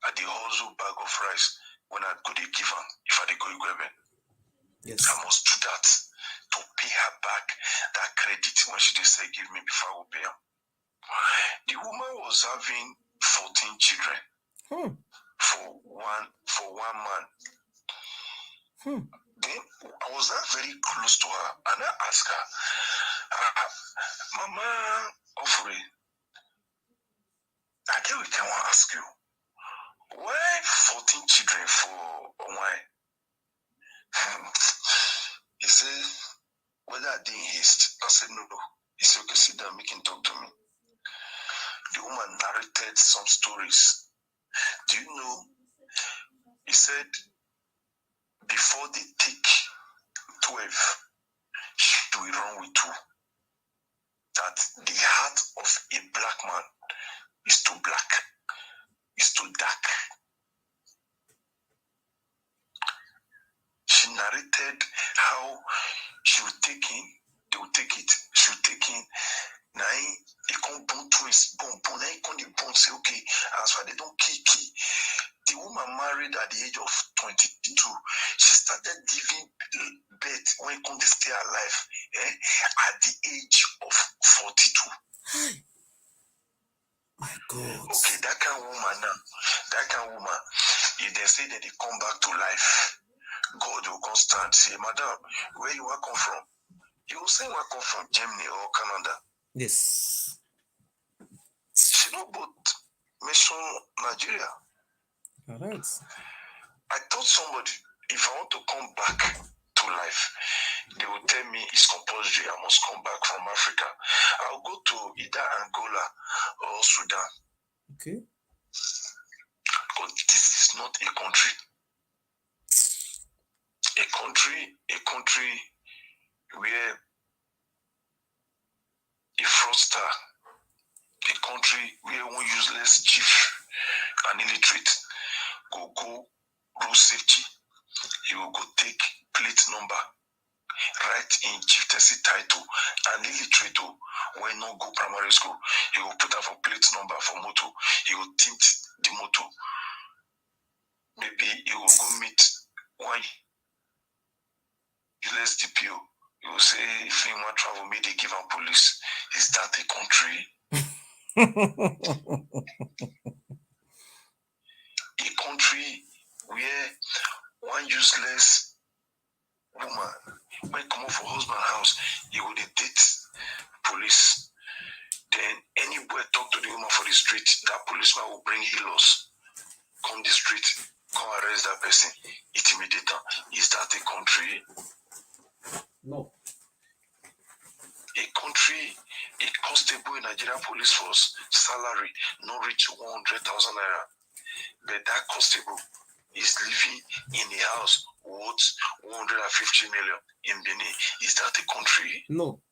at the hustle bag of rice, when I go to give her, if I go to Yes. I must do that to pay her back that credit when she just say give me before I will pay her. The woman was having 14 children for one man. Then I was not very close to her, and I asked her, Mama Offrey, I get we can ask you, why 14 children for why? He said, whether I did in haste. I said, no. He said, okay, sit down, make him talk to me. The woman narrated some stories. Do you know? He said, before they take 12, she will run with 2. That the heart of a black man is too black, is too dark. She narrated how she would take in, they would take it, she would take in. Now, they can't bone twins, bone, now they can't say, okay, as far they don't key. The woman married at the age of 22. She started giving birth when they stay alive at the age of 42. My God. Okay, that kind of woman, if they say that they come back to life, God will constant say, Madam, where you are come from? You will say you are come from Germany or Canada. Yes. She not but mention Nigeria. All right. I told somebody, if I want to come back to life, they will tell me it's compulsory. I must come back from Africa. I'll go to either Angola or Sudan. Okay. But this is not a country. A country where a fraudster, a country where one useless chief and illiterate go road safety. He will go take plate number, write in chieftaincy title and illiterate when not go primary school. He will put up for plate number for motor. He will tint the motor. Maybe he will go meet one useless DPO. He will say if he want travel, maybe they give him police. Is that a country? A country where one useless woman when come up for husband house, he will date police. Then any boy talk to the woman for the street, that policeman will bring healers, come the street, come arrest that person, intimidate them. Is that a country? No. A country, a constable in Nigeria police force salary not reach 100,000 naira, but that constable is living in a house worth 150 million in Benin. Is that a country? No.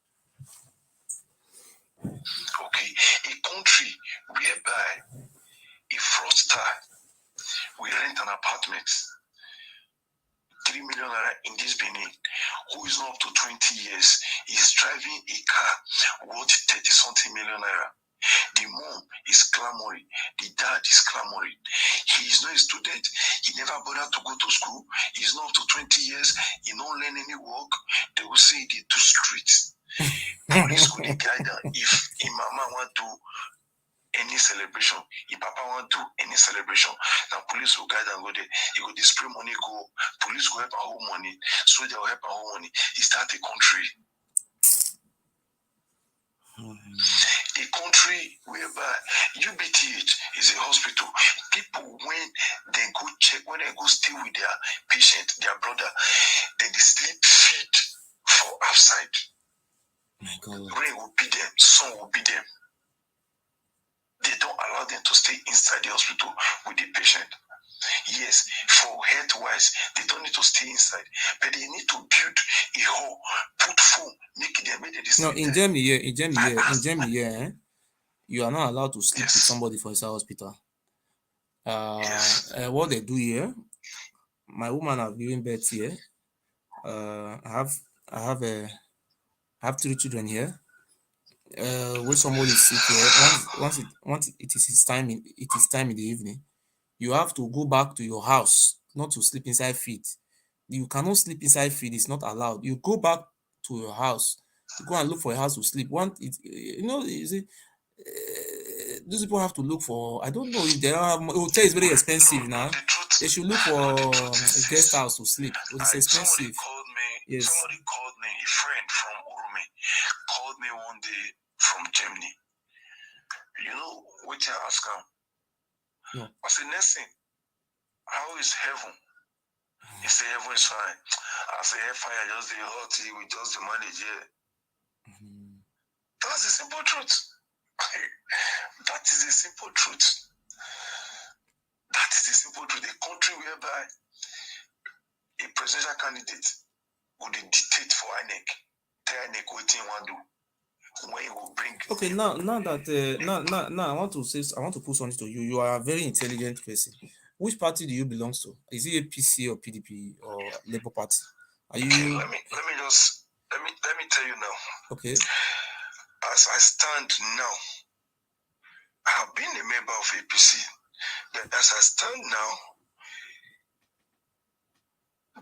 Okay, a country whereby a fraudster will rent an apartment 3 million naira in this Benin, who is not up to 20 years, is driving a car worth 30-something million naira. The mom is clamoring, the dad is clamoring. He is not a student, he never bothered to go to school, he is not up to 20 years, he don't learn any work. They will say they do streets. Police will guide them. If a mama want to any celebration, if papa want to any celebration, now police will guide and go there. He will display money, go. Police will help our own money, so they will help our own money. Is that a country? A country whereby UBTH is a hospital. People, when they go check, when they go stay with their patient, their brother, then they sleep feed for outside. My God. Rain will be them, sun will be them. They don't allow them to stay inside the hospital with the patient. Yes, for health-wise, they don't need to stay inside, but they need to build a hole, put foam, make them make the No, in Germany, you are not allowed to sleep with somebody for inside hospital. What they do here, my woman have given birth here. I have 3 children here. When somebody is sick here, once it is time in the evening, you have to go back to your house not to sleep inside field. You cannot sleep inside field. It's not allowed. You go back to your house. You go and look for a house to sleep. You see, those people have to look for. I don't know if they have hotel is very expensive now. They should look for a guest house to sleep. But it's expensive. Yes. Somebody called me, a friend from Urume, called me one day from Germany. You know what I asked him? No. I said, Nelson, how is heaven? He said, heaven is fine. I said, fire just the hot, we just the manage here. That's the simple truth. That is the simple truth. That is the simple truth. A country whereby a presidential candidate would dictate for INEC, tell INEC what he want to do. When he will bring. Okay, now I want to put something to you. You are a very intelligent person. Which party do you belong to? Is it APC or PDP or Labour Party? Are you? Okay, let me tell you now. Okay. As I stand now, I have been a member of APC. But as I stand now,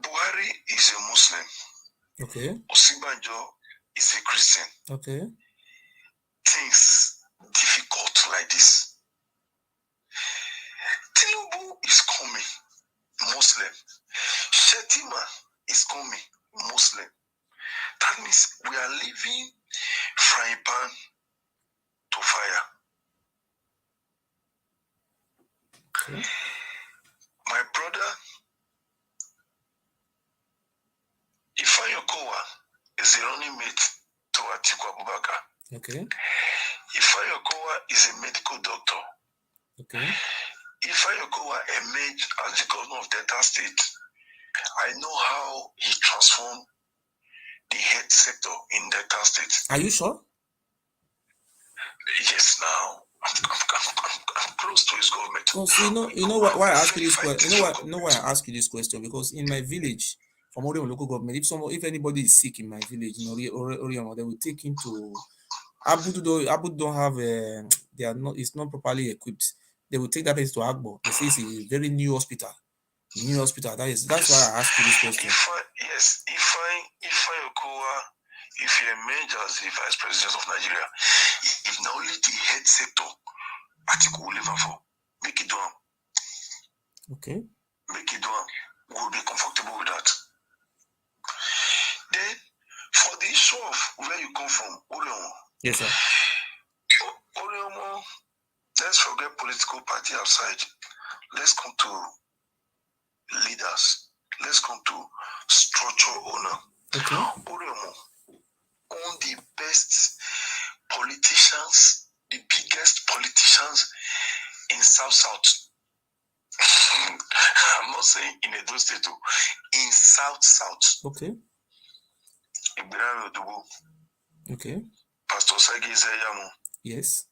Buhari is a Muslim. Okay. Osinbajo is a Christian. Okay. Things difficult like this. Tinubu is coming, Muslim. Shetima is coming, Muslim. That means we are living frying pan to fire. Okay. My brother, Ifeanyi Okowa is the running mate to Atiku Abubakar. Okay. Ifeanyi Okowa is a medical doctor. Okay. Ifeanyi Okowa emerged as the governor of Delta State. I know how he transformed the health sector in Delta State. Are you sure? Yes, now I'm close to his government. Oh, so you know why I ask you this question? You know why I ask you this question? Because in my village, from Orion local government, if anybody is sick in my village in Orion, they will take him to Abudu don't have they are not, it's not properly equipped. They will take that place to Agbo. They say it's a very new hospital. That's why I asked you this question. If you emerge as the vice president of Nigeria, if not only the health sector, Atiku will live for, make it do. Okay. Make it do. We'll be comfortable with that. Then, for the issue of where you come from, Oriomo. Yes, sir. Oriomo, let's forget political party outside. Let's come to leaders. Let's come to structure owner. Okay. Oriomo own the best politicians, the biggest politicians in South. I'm not saying in Edo State, in South. Okay. Ibrahim Odubo. Okay. Pastor Sagi Zayamo. Yes.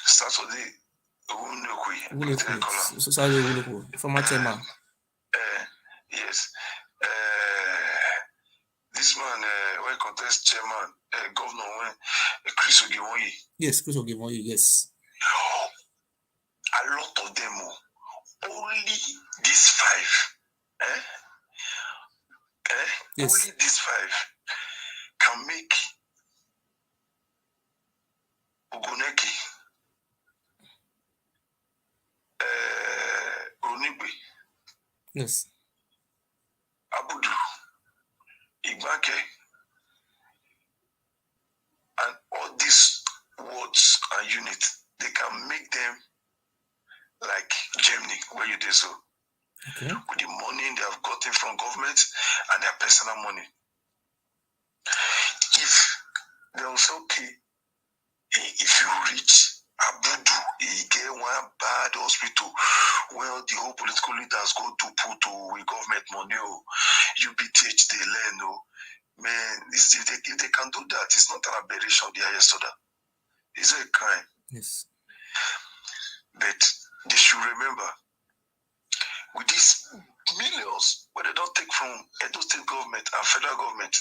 Saturday Ulekwe. Former chairman. Yes. This man, when contest chairman, governor, when Chris Ogiwonyi. Yes, Chris Ogiwonyi, yes. A lot of them, only these five, yes. Only these five can make Oguneki, Onigbe, yes, Abudu, Igbake, and all these words and units, they can make them like Germany, where you did so. Okay. With the money they have gotten from government and their personal money. If they will say, okay, if you reach Abudu, you get one bad hospital where the whole political leaders go to put with government money, UBTH, they learn, man, if they can do that, it's not an aberration of the highest order. It's a crime. Yes. But they should remember, with these millions, where they don't take from Edo State government and federal government,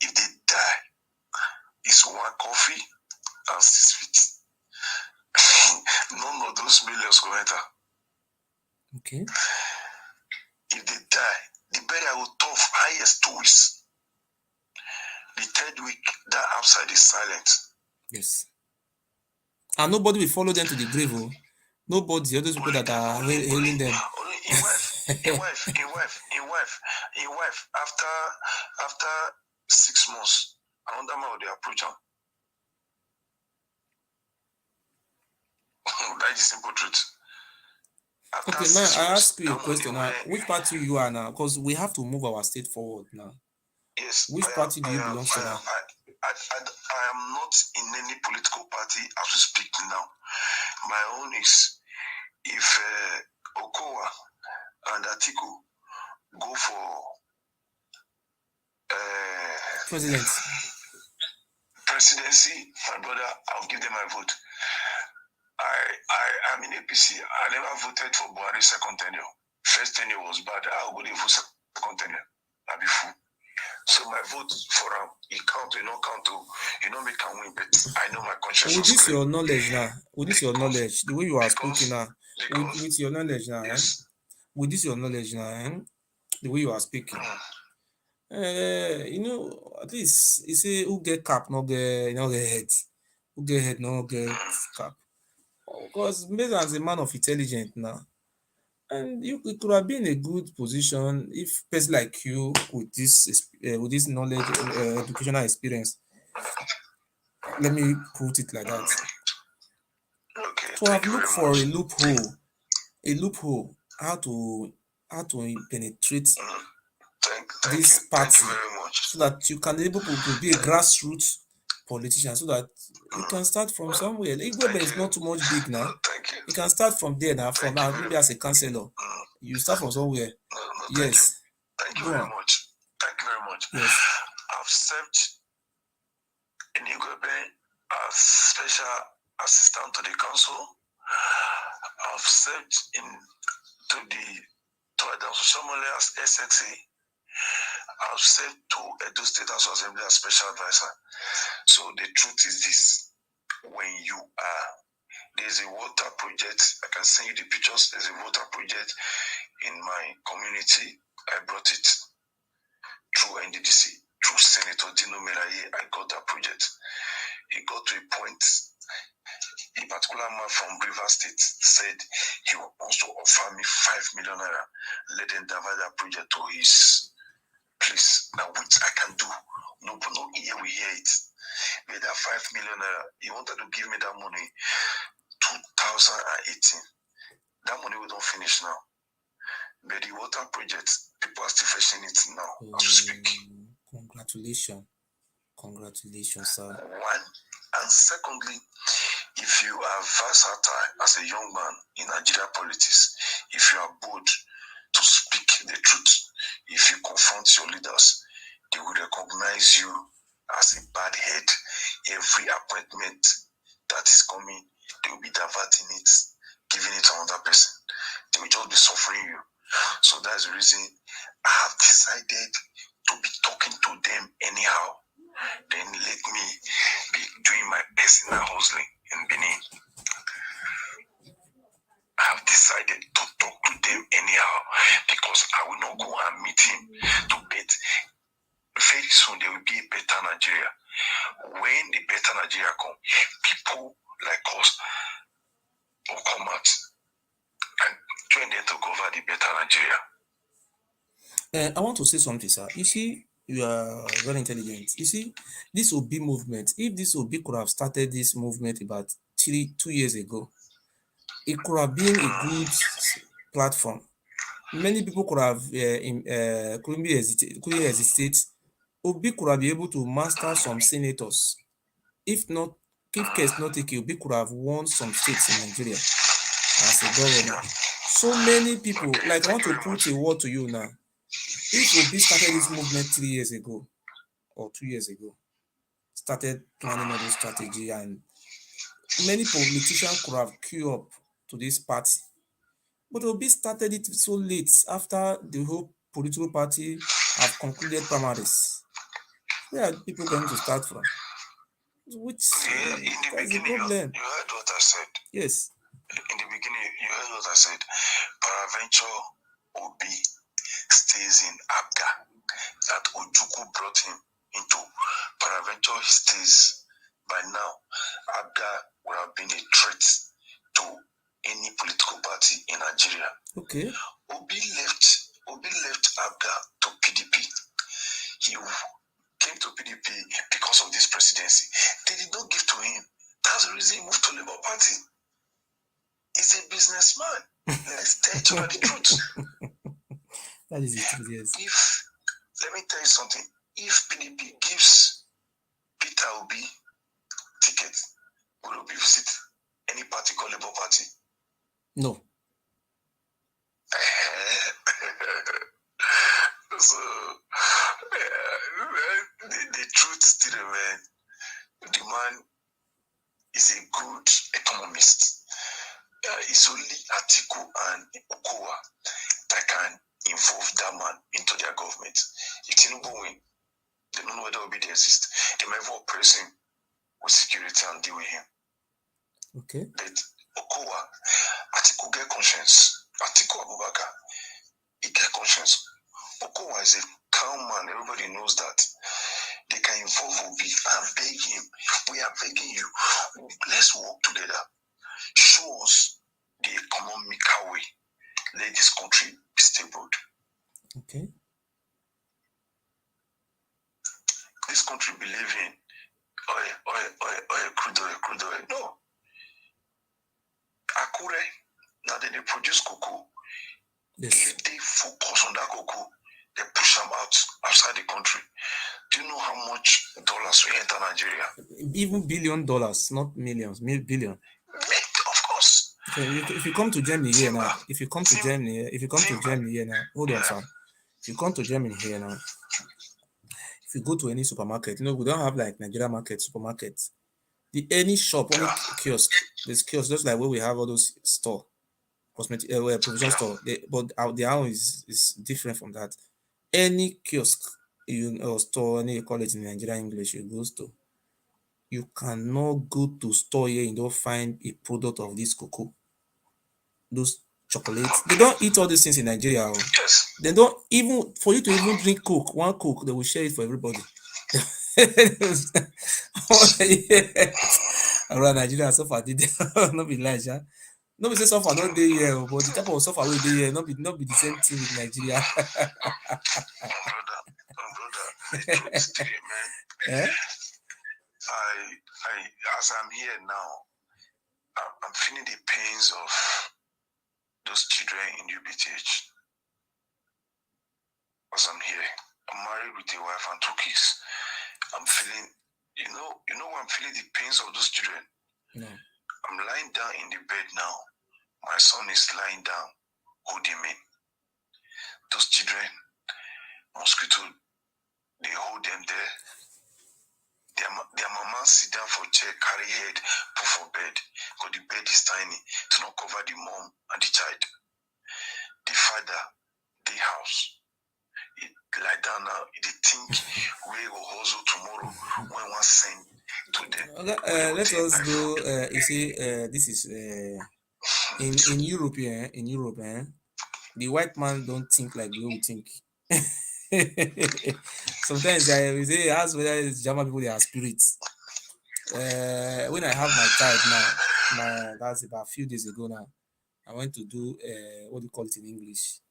if they die, it's one coffee and 6 feet. None of those millions will enter. Okay. If they die, the burial will tough highest 2 weeks. The 3rd week, that outside is silent. Yes. And nobody will follow them to the grave. Oh. Nobody, all those people that are hailing them. In wife, after 6 months, another man will approach him. That is the simple truth. After Okay, now 6 I months, ask you a question now. Which party you are now? Because we have to move our state forward now. Yes. Which party do you belong to now? I am not in any political party as we speak now. My own is if Okowa and Atiku go for presidency, my brother, I'll give them my vote. I am in APC. I never voted for Buhari's second tenure. First tenure was bad. I'll go for second tenure. I'll be full. So my vote for him, it count, you know, make him win, but I know my conscience. With this your knowledge now, with this your knowledge, the way you are speaking now, with your knowledge now, yes. With this your knowledge now, the way you are speaking, you know, at least you say who get cap, not get head, who get head, not get cap. Because based as a man of intelligence now, and you could have been in a good position if person like you with this knowledge, educational experience. Let me put it like that. Okay, To have looked for a loophole, how to penetrate this party so that you can be able to be a grassroots politician, so that you can start from somewhere. Igwebe is not too much big now. You can start from there now, from maybe as a councillor. You start from somewhere. Yes. Thank you very much. Thank you very much. Yes. I've served in Igwebe as special assistant to the council. I've served to the Somali as SXA. I've served to Edo State House Assembly as special advisor. So the truth is this: when you are, there's a water project. I can send you the pictures. There's a water project in my community. I brought it through NDDC, through Senator Dino Melaye. I got that project. It got to a point. A particular man from River State said he wants to offer me 5 million naira. Let them divide that project to his place. Now, which I can do. No ear will hear it. With that 5 million naira, he wanted to give me that money 2018. That money will not finish now. But the water project, people are still fetching it now as we speak. Congratulations. Congratulations, sir. One. And secondly, if you are versatile as a young man in Nigeria politics, if you are bold to speak the truth, if you confront your leaders, they will recognize you as a bad head. Every appointment that is coming, they will be diverting it, giving it to another person. They will just be suffering you. So that's the reason I have decided to be talking to them anyhow. Then let me be doing my personal hustling in Benin. I have decided to talk to them anyhow because I will not go and meet him to bet. Very soon there will be a better Nigeria. When the better Nigeria come, people like us will come out and join them to cover the better Nigeria. I want to say something, sir. You see, you are very intelligent. You see, this OB movement, if this OB could have started this movement about 2 years ago, it could have been a good platform. Many people could have couldn't hesitate. OB could have been able to master some senators. If case not taken, OB could have won some states in Nigeria as a governor. So many people, like I want to put a word to you now. If Obi started this movement 3 years ago or 2 years ago, started planning all those strategy, and many politicians could have queued up to this party. But Obi started it so late after the whole political party have concluded primaries. Where are people going to start from? Which in the beginning, you heard what I said. Yes. in the beginning, you heard what I said. Paraventure Obi stays in Abga. That Ojuku brought him into. Paraventure stays. By now, Abga would have been a threat to any political party in Nigeria. Okay. Obi left Abga to PDP. He came to PDP because of this presidency. They did not give to him. That's the reason he moved to Labour Party. He's a businessman. Let's tell each other the truth. That is the truth, yes. Let me tell you something. If PDP gives Peter Obi ticket, will Obi visit any party called Labour Party? No. So, the truth still remains. The man is a good economist. It's only Atiku and Okowa that can involve that man into their government. If Tinubu win, they don't know whether Obi exists. They might even press him with security and deal with him. Okay. But Okowa, Atiku get conscience. Atiku Abubakar, he get conscience. Okowa is a calm man. Everybody knows that. They can involve Obi and beg him. We are begging you. Let's work together. Show us the economical way. Let this country be stable. Okay. This country believe in crude oil. No. Akure, now they produce cocoa. Yes. If they focus on that cocoa, they push them outside the country. Do you know how much dollars we enter Nigeria? Even $1 billion, not millions, billion. Of course. Okay, if you come to Germany here now, if you come to Germany here now, hold on, sir. If you come to Germany here now, if you go to any supermarket, we don't have like Nigeria market, supermarket. Any shop, any kiosk, there's kiosk, just like where we have all those store, cosmetic, provision store. But their own is different from that. Any kiosk, or store, any you call it in Nigerian English, you go to. You cannot go to store here and don't find a product of this cocoa, those chocolates. They don't eat all these things in Nigeria. They don't even, for you to even drink Coke, one Coke, they will share it for everybody. Around Nigeria, so far, did not be large. No, be say so far not there here, but the type of so far we dey here, not be the same thing with Nigeria. Brother, man. As I'm here now, I'm feeling the pains of those children in UBTH. As I'm here, I'm married with a wife and 2 kids. I'm feeling, you know I'm feeling the pains of those children. No. I'm lying down in the bed now. My son is lying down, holding me. Those children, mosquito, they hold them there. Their mama sit down for chair, carry head, put for bed. Because the bed is tiny to not cover the mom and the child. The father, the house. He lie down now. They think we will hustle tomorrow when one send to them. Okay, let us go. You see, this is in Europe. In Europe, the white man don't think like the way we think. Sometimes we say ask whether it's German people they are spirits. When I have my child now, that's about a few days ago now. I went to do what do you call it in English?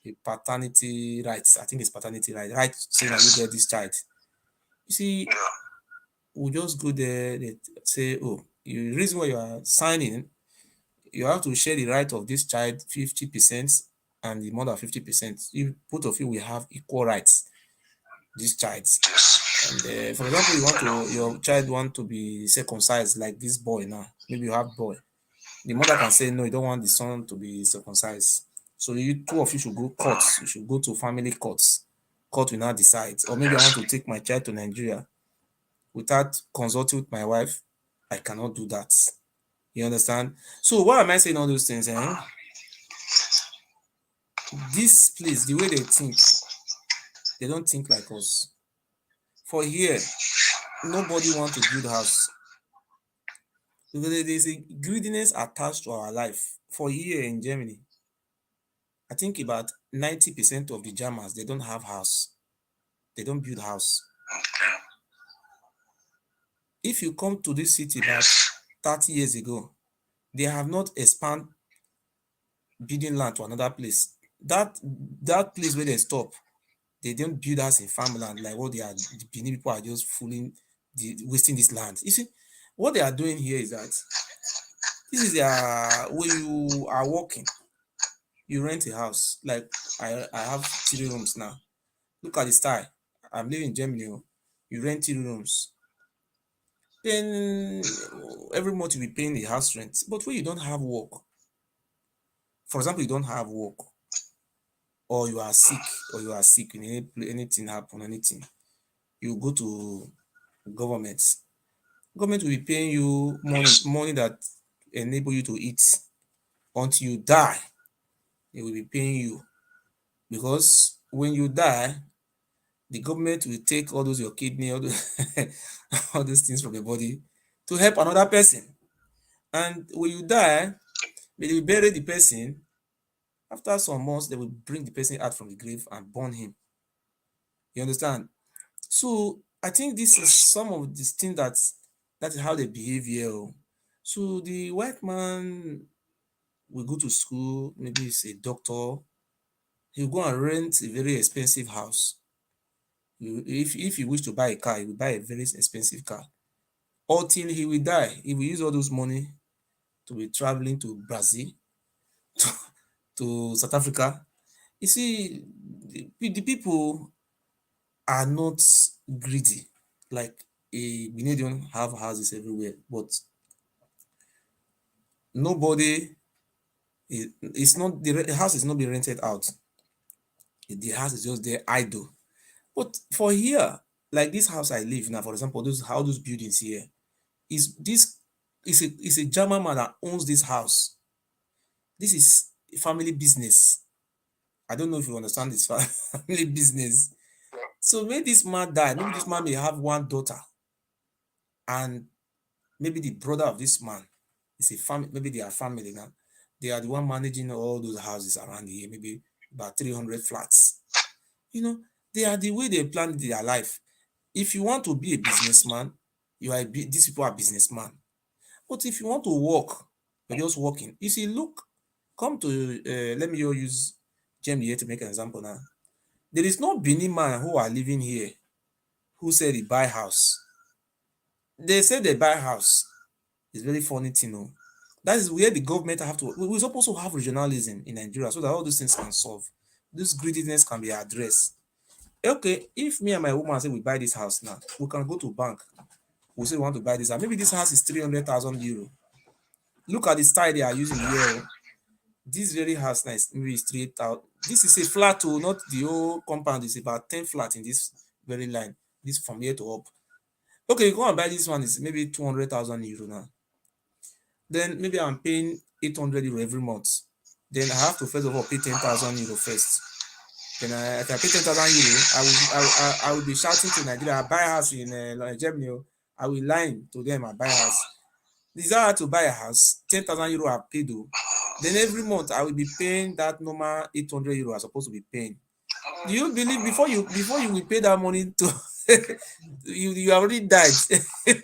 A paternity rights. I think it's paternity rights. Right, saying that you get this child. You see, we just go there. They say, oh, the reason why you are signing, you have to share the right of this child 50% and the mother 50%. You both of you will have equal rights. This child, and for example, your child want to be circumcised like this boy now. Maybe you have boy. The mother can say no, you don't want the son to be circumcised. So you two of you should go courts. You should go to family courts. Court will now decide. Or maybe I want to take my child to Nigeria without consulting with my wife. I cannot do that. You understand? So why am I saying all those things? This place, the way they think, they don't think like us. For here, nobody wants to build a house. Because there is a greediness attached to our life. For here in Germany, I think about 90% of the Germans, they don't have house. They don't build house. If you come to this city about 30 years ago, they have not expanded building land to another place. That place where they stop, they don't build house in farmland like what they are. The Benin people are just wasting this land. You see, what they are doing here is that this is when you are working, you rent a house. Like I have 3 rooms now. Look at the style. I'm living in Germany. You rent 3 rooms. Then every month you'll be paying the house rent. But when you don't have work, for example, you don't have work, or you are sick, anything happen, anything, you go to government. Government will be paying you money that enable you to eat until you die. They will be paying you, because when you die, the government will take all those your kidney, all those, all those things from your body to help another person. And when you die, they will bury the person. After some months, they will bring the person out from the grave and burn him. You understand? So I think this is some of these things that is how they behave here. So the white man will go to school, maybe he's a doctor, he'll go and rent a very expensive house. If you wish to buy a car, he will buy a very expensive car. Until he will die, he will use all those money to be traveling to Brazil, to South Africa. You see, the people are not greedy. Like we don't have houses everywhere, but nobody it's not the house is not being rented out. The house is just there idle. But for here, like this house I live now, for example, those buildings here, is a German man that owns this house. This is a family business. I don't know if you understand this family business. So when this man die, maybe this man may have one daughter, and maybe the brother of this man is a family. Maybe they are family now. They are the one managing all those houses around here. Maybe about 300 flats. They are the way they plan their life. If you want to be a businessman, these people are businessmen. But if you want to work, you're just working. You see, come to let me use Germany here to make an example now. There is no Benin man who are living here who said he buy house. They say they buy house. It's very funny thing. That is where the government have to. We're supposed to have regionalism in Nigeria so that all these things can solve. This greediness can be addressed. Okay, if me and my woman say we buy this house now, we can go to bank. We say we want to buy this house. Maybe this house is 300,000 euro. Look at the style they are using here. This very house nice, maybe it's 3,000. This is a flat, not the whole compound. It's about 10 flat in this very line. This from here to up. Okay, you go and buy this one. It's maybe 200,000 euro now. Then maybe I'm paying 800 euro every month. Then I have to first of all pay 10,000 euro first. Then if I pay 10,000 euro, I will be shouting to Nigeria, I buy a house in Germany. I will lie to them, I buy a house. Desire to buy a house, 10,000 euro are paid. Then every month I will be paying that normal 800 euro I'm supposed to be paying. Do you believe before you will pay that money to you already died? You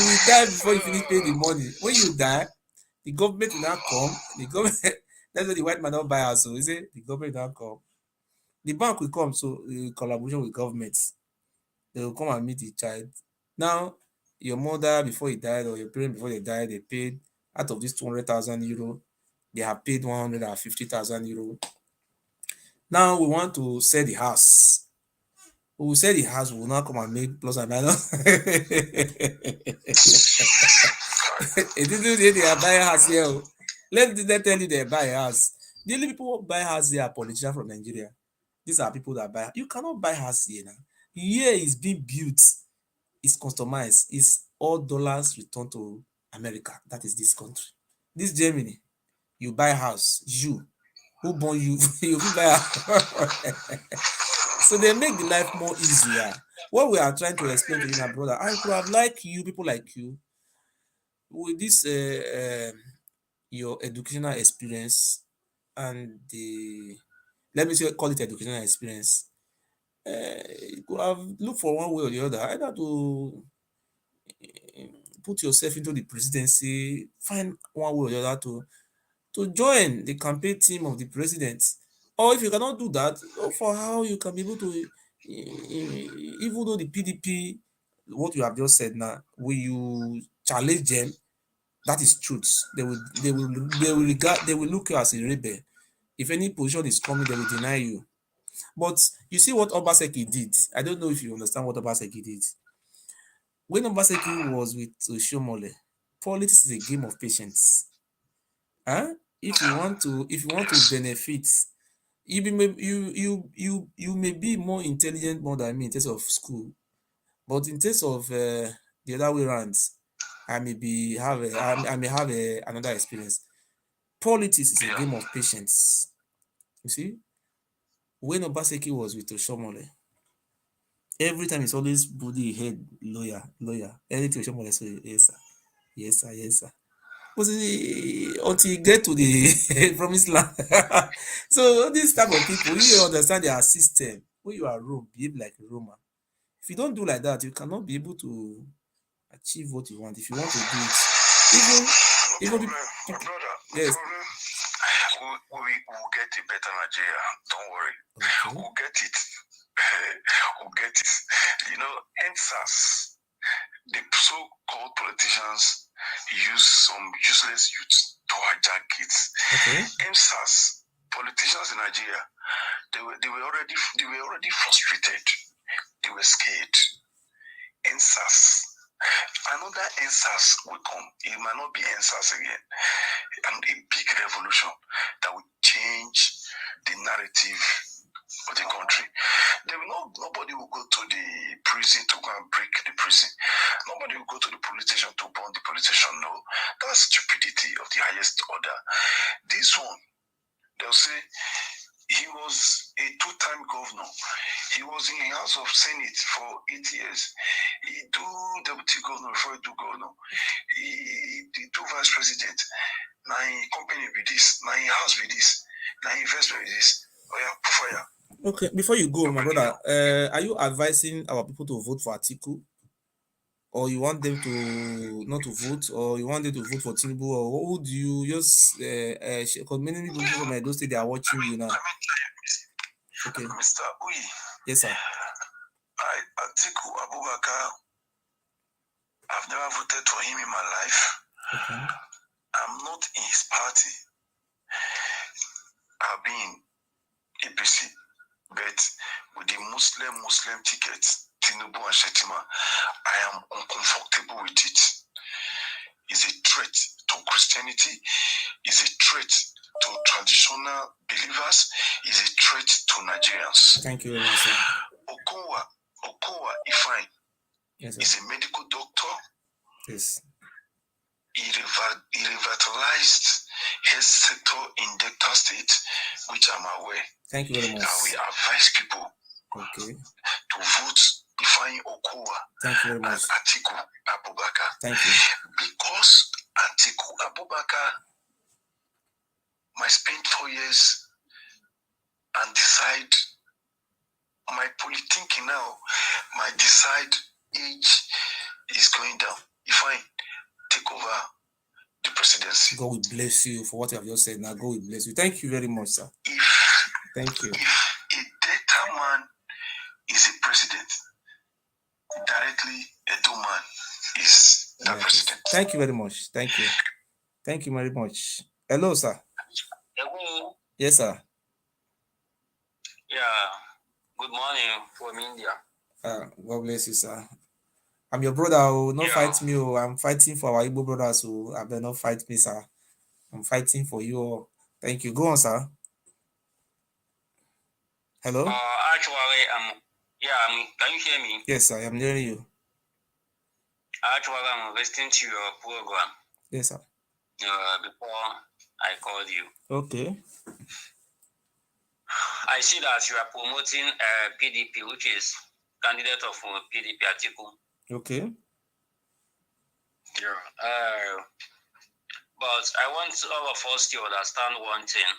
will die before you finish paying the money. When you die, the government will not come. The government that's why the white man don't buy house. So you say the government will not come. The bank will come, so in collaboration with governments, they will come and meet the child. Now, your mother before he died, or your parents before they died, they paid out of this 200,000 euro, they have paid 150,000 euro. Now we want to sell the house. We will sell the house, we will not come and make plus and minus. It didn't say they are buying house here. Let them tell you they buy a house. The only people who buy house here are politicians from Nigeria. These are people that buy. You cannot buy house here now. Here is being built, is customized, is all dollars returned to America. That is this country. This Germany, you buy house, you who born you, you buy a house. So they make the life more easier. What we are trying to explain to you, my brother, I could have liked you, people like you, with this your educational experience and the, let me say, call it educational experience. You could have looked for one way or the other, either to put yourself into the presidency, find one way or the other to join the campaign team of the president. Or if you cannot do that, look for how you can be able to, even though the PDP, what you have just said now, will you challenge them? That is truth. They will look you as a rebel. If any position is coming, they will deny you. But you see what Obaseki did. I don't know if you understand what Obaseki did. When Obaseki was with Oshomole, politics is a game of patience. Huh? If you want to benefit, you may be more intelligent more than me in terms of school, but in terms of the other way around, I may have another experience. Politics is a game of patience. You see, when Obaseki was with Oshomole, every time it's always body head lawyer. Anything Oshomole say, yes sir, yes sir, yes sir. But until you get to the promised land. So this type of people, you understand their system. When you are Rome, behave like a Roman. If you don't do like that, you cannot be able to achieve what you want. If you want to do it, even My brother, yes. We'll get a better Nigeria. Don't worry. Okay. We'll get it. We'll get it. You know, NSAS, the so-called politicians use some useless youths to hijack it. Okay. NSAS, politicians in Nigeria, they were already frustrated. They were scared. NSAS. Another NSAS will come. It might not be NSAS again. And a big revolution that will change the narrative of the country. Nobody will go to the prison to go and break the prison. Nobody will go to the police station to burn the police station. No, that's stupidity of the highest order. This one, they'll say he was a two-time governor. He was in the House of Senate for 8 years. He do deputy governor before he do governor. He do vice president. Now he company with this. Now he house with this. Now he investment with this. Oh yeah, put fire. Okay, before you go, my brother, are you advising our people to vote for Atiku? Or you want them to not to vote, or you want them to vote for Tinubu, or what would you just because many people from Edo State, they are watching you now. Okay. Mr. Uyi. Yes, sir. Atiku Abubakar, I've never voted for him in my life. Okay. I'm not in his party. I've been APC, but with the Muslim ticket, Tinubu and Shetima, I am uncomfortable with it. It's a threat to Christianity. It's a threat to traditional believers. It's a threat to Nigerians. Thank you very much, sir. Okowa Ifeanyi, yes, sir, is a medical doctor. Yes. He revitalized health sector in Delta State, which I'm aware. Thank you very much. And we advise people to vote Ifeanyi Okowa and Atiku Abubakar. Thank you. Because Atiku Abubakar might spend 4 years and decide, my thinking now might decide age is going down. Ifeanyi take over the presidency. God will bless you for what you have just said. Now, God will bless you. Thank you very much, sir. Thank you. If a data man is a president, directly a do man is the president. Thank you very much. Thank you. Thank you very much. Hello, sir. Hello. Yes, sir. Yeah. Good morning from India. God bless you, sir. I'm your brother. Oh, not fight me. Oh, I'm fighting for our Igbo brothers. So I better not fight me, sir. I'm fighting for you. Oh. Thank you. Go on, sir. Hello. Actually, can you hear me? Yes, sir. I'm hearing you. Actually, I'm listening to your program. Yes, sir. Before I called you. Okay. I see that you are promoting PDP, which is candidate of PDP, Atiku. Okay. Yeah. But I want all of us to understand one thing,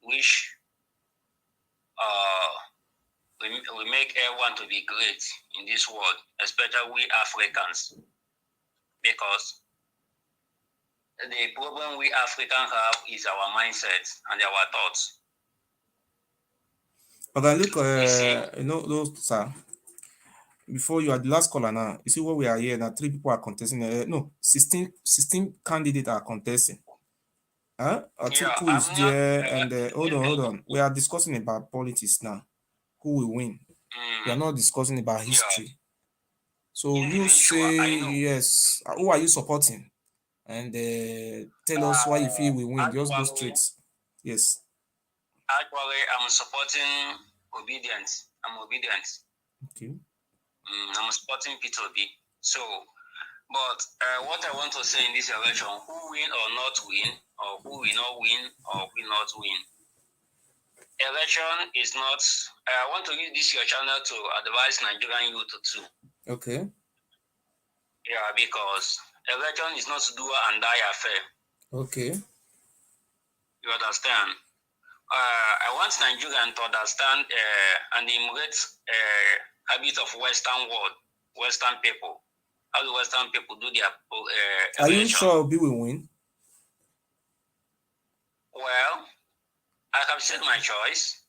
which we make everyone to be great in this world, especially we Africans, because the problem we Africans have is our mindset and our thoughts. But I look, those, sir, before you are the last caller now, you see what we are here now, 3 people are contesting. No, 16 candidates are contesting. Atiku is there, and hold on. We are discussing about politics now. Who will win? We are not discussing about history. So you say yes. Who are you supporting? And tell us why you feel we win. Just go straight. Yes. Actually, I'm supporting obedience. I'm obedient. Okay. I'm supporting P2B. So, but what I want to say in this election, who win or not win, or who will not win or will not win. Election is not. I want to use this your channel to advise Nigerian youth too. Okay. Yeah, because election is not do and die affair. Okay. You understand? I want Nigerians to understand and emulate habit of Western world, Western people. How do Western people do their Are election? you sure Obi will win? Well, I have said my choice,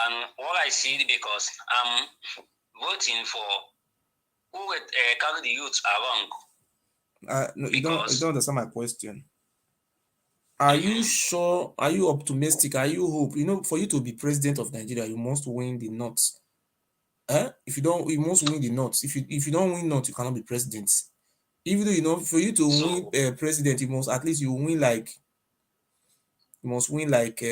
and what I see because I'm voting for who would carry the youth along. No, you don't understand my question. Are you sure? Are you optimistic? Are you hope? For you to be president of Nigeria, you must win the North. If you don't, you must win the North. If you don't win North, you cannot be president. Even though for you to win president, you must at least you must win like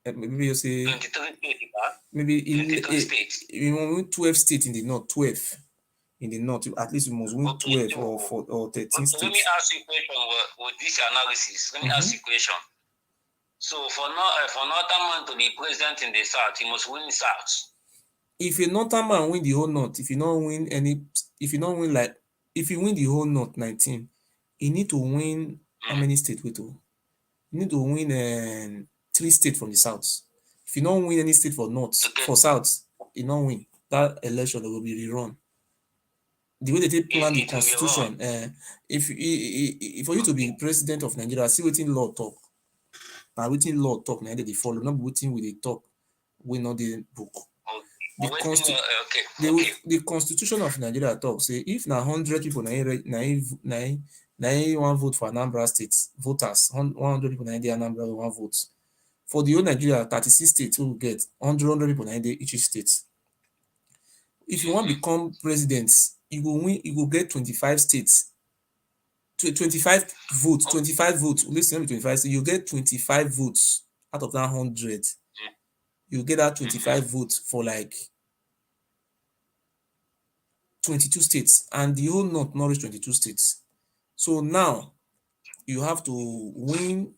maybe you say 23 states, maybe in 23 states. you must win 12 states in the North. 12 in the North. At least you must win 12 or 13 states. Let me ask you a question with this analysis. Let me ask you a question. So for Northern man to be president in the South, he must win South. If a Northern man win the whole North, if you win the whole North 19, you need to win how many states? You need to win 3 states from the South. If you don't win any state for North, for South, you don't win. That election will be rerun. The way they plan the constitution, for you to be president of Nigeria, see wetin law talk. Now wetin law talk, now they follow. Not wetin we dey talk, we know the book. The constitution of Nigeria talk say if na 100 people na one vote for Anambra State, voters 100 people na dey Anambra one vote. For the whole Nigeria, 36 states will get 100 people na dey each state. If you want to become president, you go get 25 states. 25 votes. Listen, 25. So you get 25 votes out of that 100. You get that 25 votes for like 22 states, and the whole North not reach 22 states. So now you have to win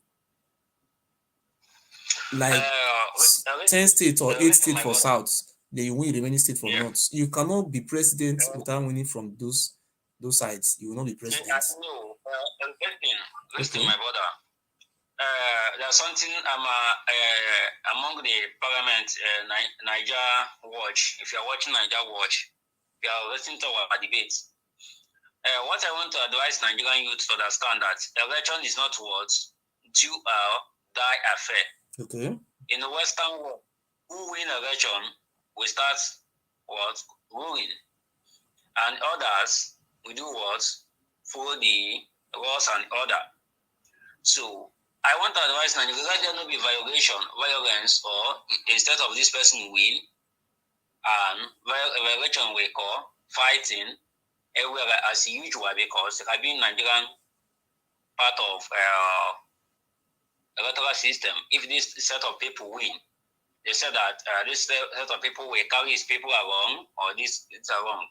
like 10 states or 8 states for South. Then you win the remaining states for North. You cannot be president without winning from those sides. You will not be president. No, listen, my brother. There's something among the parliament, Niger Watch. If you're watching Niger Watch, you are listening to our debates. What I want to advise Nigerian youth to understand that election is not what do or die affair. Okay. In the Western world, who win election will start what ruling, and others will do what follow the laws and order. So I want to advise Nigeria, let there not be violence, or instead of this person win, and violation we call fighting everywhere as usual, because there have been Nigerian part of electoral system. If this set of people win, they said that this set of people will carry his people along, or this it's along.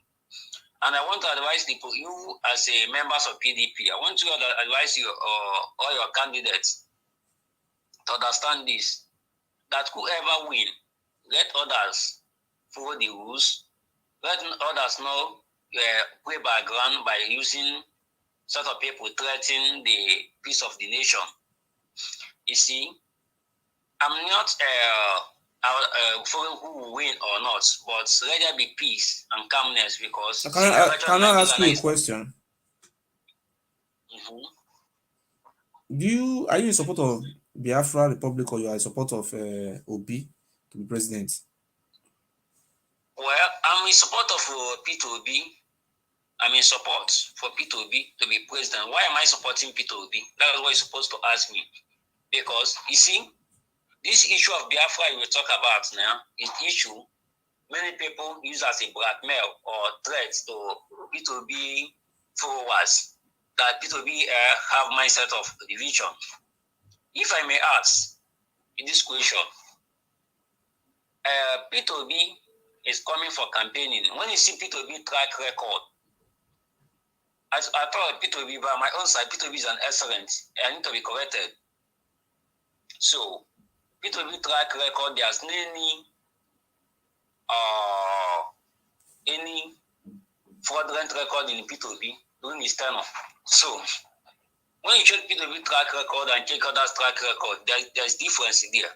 And I want to advise people, you as a members of PDP, I want to advise you all your candidates to understand this, that whoever win, let others follow the rules, letting others know play background by using sort of people threatening the peace of the nation. You see, I'm not following who will win or not, but let there be peace and calmness because Can I ask you a question? Are you in support of Biafra Republic or you are in support of Obi to be president? Well, I'm in support of P2B. I'm in support for P2B to be president. Why am I supporting P2B? That is what you're supposed to ask me. Because, you see, this issue of Biafra we talk about now is issue many people use as a blackmail or threat to P2B followers that P2B have mindset of division. If I may ask in this question, P2B is coming for campaigning. When you see P2B track record, I thought P2B, by my own side, P2B is an excellent. I need to be corrected. So, P2B track record, there's any fraudulent record in P2B during his tenure. So, when you check P2B track record and check others track record, there's difference in there.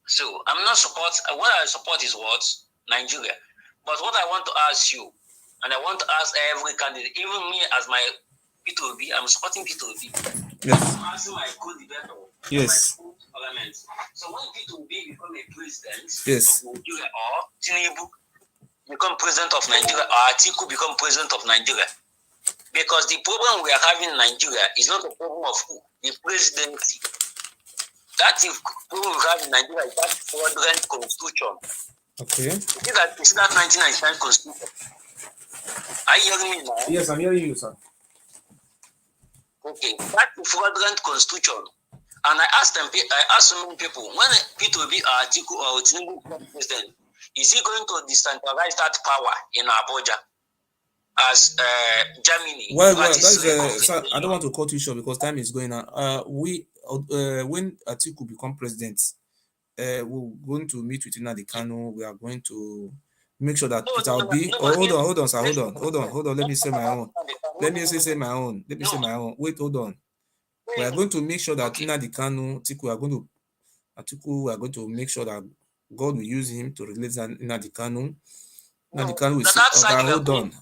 So, I'm not support. What I support is what? Nigeria. But what I want to ask you, and I want to ask every candidate, even me as my P2B, I'm supporting P2B. Yes. I'm asking my co-debater. Yes. My co-parliament. So when P2B become a president Yes. of Nigeria, or Tinubu become president of Nigeria, or Atiku become president of Nigeria, because the problem we are having in Nigeria is not a problem of the presidency. That the problem we have in Nigeria is that fraudulent constitution. Okay. Is that 1999 constitution? Are you hearing me now? Yes, I'm hearing you, sir. Okay, that's the fraudulent constitution. And I asked so many people, when P2B or Atiku or Tinubu become president, is he going to decentralize that power in Abuja as Germany? Well, sir, I don't want to cut you short because time is going on. When Atiku become president, we're going to meet with Nnamdi Kanu. We are going to make sure that Peter Obi. Hold on, sir. Hold on. Let me say my own. Wait, hold on. We are going to make sure that Nnamdi Kanu, Atiku, we are going to make sure that God will use him to release Nnamdi Kanu. Nnamdi Kanu will say,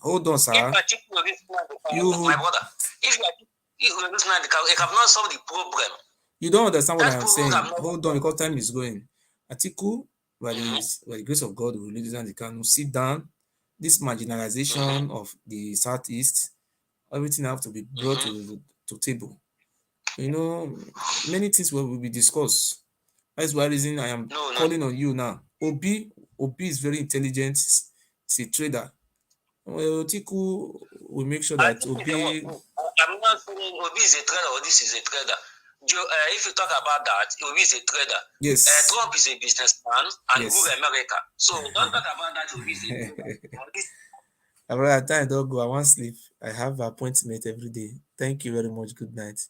hold on, sir. My brother, if you release Nnamdi Kanu, it have not solved the problem. You don't understand what I am saying. Hold on, because time is going. Atiku, by the grace of God, will release Nnamdi Kanu. Sit down. This marginalization of the Southeast, everything have to be brought to table. You know, many things will be discussed. That's why reason I am calling on you now. Obi is very intelligent. He's a trader. Well, Atiku will make sure that Obi. I'm not saying Obi is a trader or this is a trader. If you talk about that, Obi is a trader. Yes. Trump is a businessman and rule America. So don't talk about that. Obi is a trader. Alright, time don't go. I want sleep. I have an appointment every day. Thank you very much. Good night.